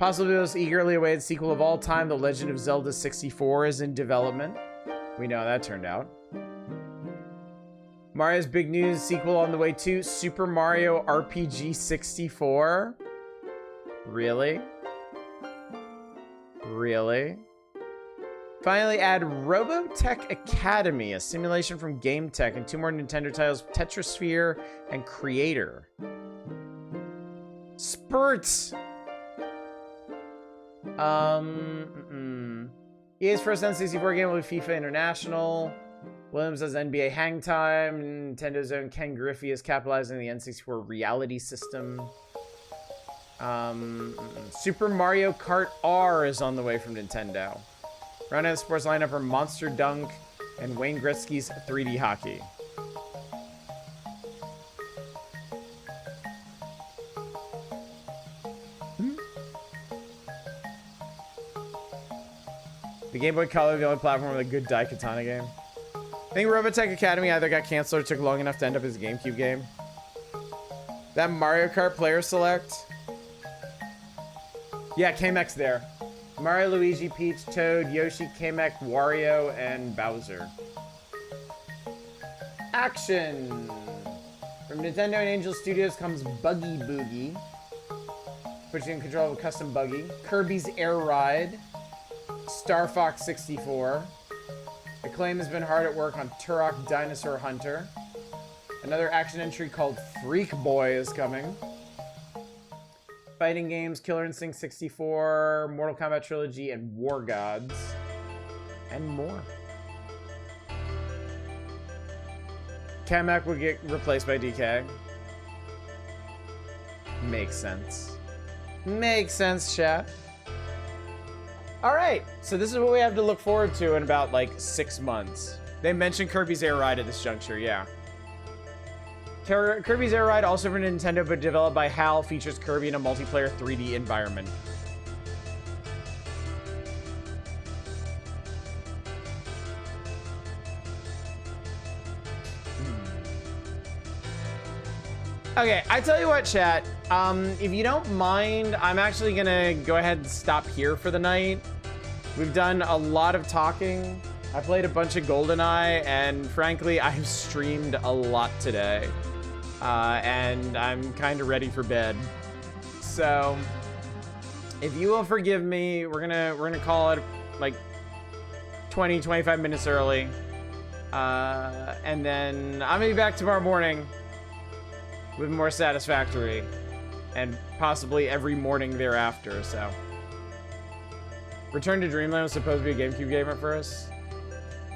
Possibly the most eagerly awaited sequel of all time, The Legend of Zelda 64, is in development. We know how that turned out. Mario's big news sequel on the way too, Super Mario RPG 64. Really? Really? Finally, add Robotech Academy, a simulation from Game Tech, and 2 more Nintendo titles, Tetrasphere and Creator. Spurts! EA's first N64 game will be FIFA International. Williams does NBA Hang Time. Nintendo's own Ken Griffey is capitalizing the N64 reality system. Super Mario Kart R is on the way from Nintendo. Rounding out the sports lineup are Monster Dunk and Wayne Gretzky's 3D Hockey. The Game Boy Color is the only platform with a good Daikatana game. I think Robotech Academy either got canceled or took long enough to end up as a GameCube game. That Mario Kart player select. Yeah, Kamek's there. Mario, Luigi, Peach, Toad, Yoshi, Kamek, Wario, and Bowser. Action! From Nintendo and Angel Studios comes Buggy Boogie, puts you in control of a custom buggy. Kirby's Air Ride. Star Fox 64. Acclaim has been hard at work on Turok Dinosaur Hunter. Another action entry called Freak Boy is coming. Fighting games, Killer Instinct 64, Mortal Kombat Trilogy, and War Gods. And more. Kamek would get replaced by DK. Makes sense. Makes sense, chat. Alright, so this is what we have to look forward to in about, like, 6 months. They mentioned Kirby's Air Ride at this juncture, yeah. Kirby's Air Ride, also for Nintendo, but developed by HAL, features Kirby in a multiplayer 3D environment. Okay, I tell you what, chat. If you don't mind, I'm actually gonna go ahead and stop here for the night. We've done a lot of talking. I played a bunch of Goldeneye, and frankly, I've streamed a lot today. And I'm kind of ready for bed. So, if you will forgive me, we're gonna call it like 20-25 minutes early. And then I'm gonna be back tomorrow morning with more Satisfactory, and possibly every morning thereafter. So, Return to Dreamland was supposed to be a GameCube game at first.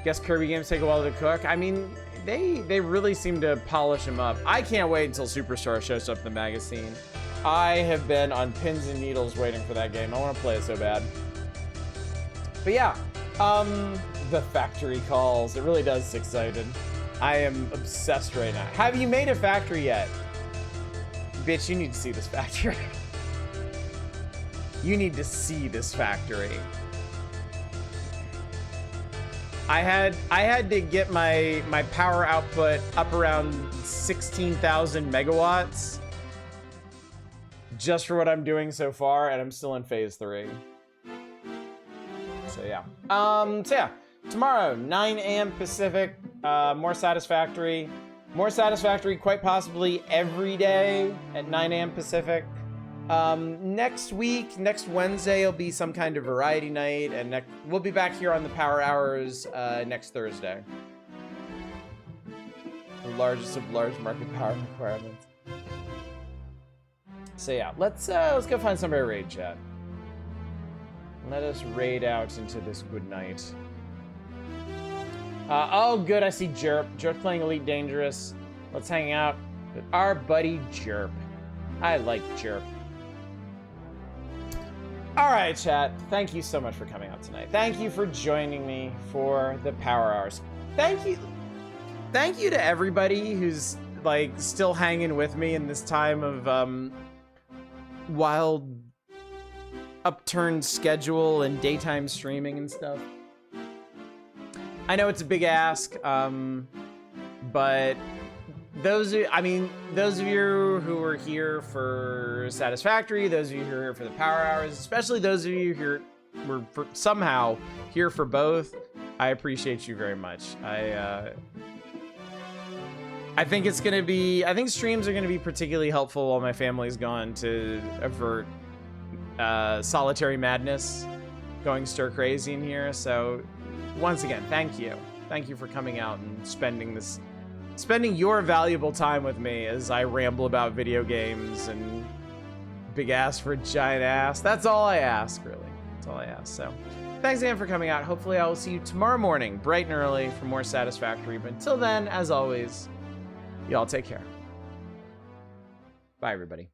Guess Kirby games take a while to cook. I mean, they really seem to polish them up. I can't wait until Superstar shows up in the magazine. I have been on pins and needles waiting for that game. I want to play it so bad. But yeah, the factory calls. It really does excited. I am obsessed right now. Have you made a factory yet? Bitch, you need to see this factory. You need to see this factory. I had to get my power output up around 16,000 megawatts just for what I'm doing so far, and I'm still in phase 3. So yeah. Tomorrow, 9 a.m. Pacific, more Satisfactory. More Satisfactory quite possibly every day at 9 a.m. Pacific. Next week, next Wednesday, will be some kind of variety night, and we'll be back here on the Power Hours next Thursday. The largest of large market power requirements. So yeah, let's go find somebody to raid, chat. Let us raid out into this good night. Oh, good, I see Jerp. Jerp playing Elite Dangerous. Let's hang out. But our buddy Jerp. I like Jerp. All right, chat. Thank you so much for coming out tonight. Thank you for joining me for the Power Hours. Thank you. Thank you to everybody who's like still hanging with me in this time of wild upturned schedule and daytime streaming and stuff. I know it's a big ask, but those of you who are here for Satisfactory, those of you who are here for the Power Hours, especially those of you who were somehow here for both, I appreciate you very much. I think it's gonna be, I think streams are gonna be particularly helpful while my family's gone to avert solitary madness going stir crazy in here. So once again, thank you for coming out and spending your valuable time with me as I ramble about video games and big ass for giant ass. That's all I ask, really. That's all I ask. So thanks again for coming out. Hopefully I will see you tomorrow morning bright and early for more Satisfactory, but until then, as always, y'all take care. Bye, everybody.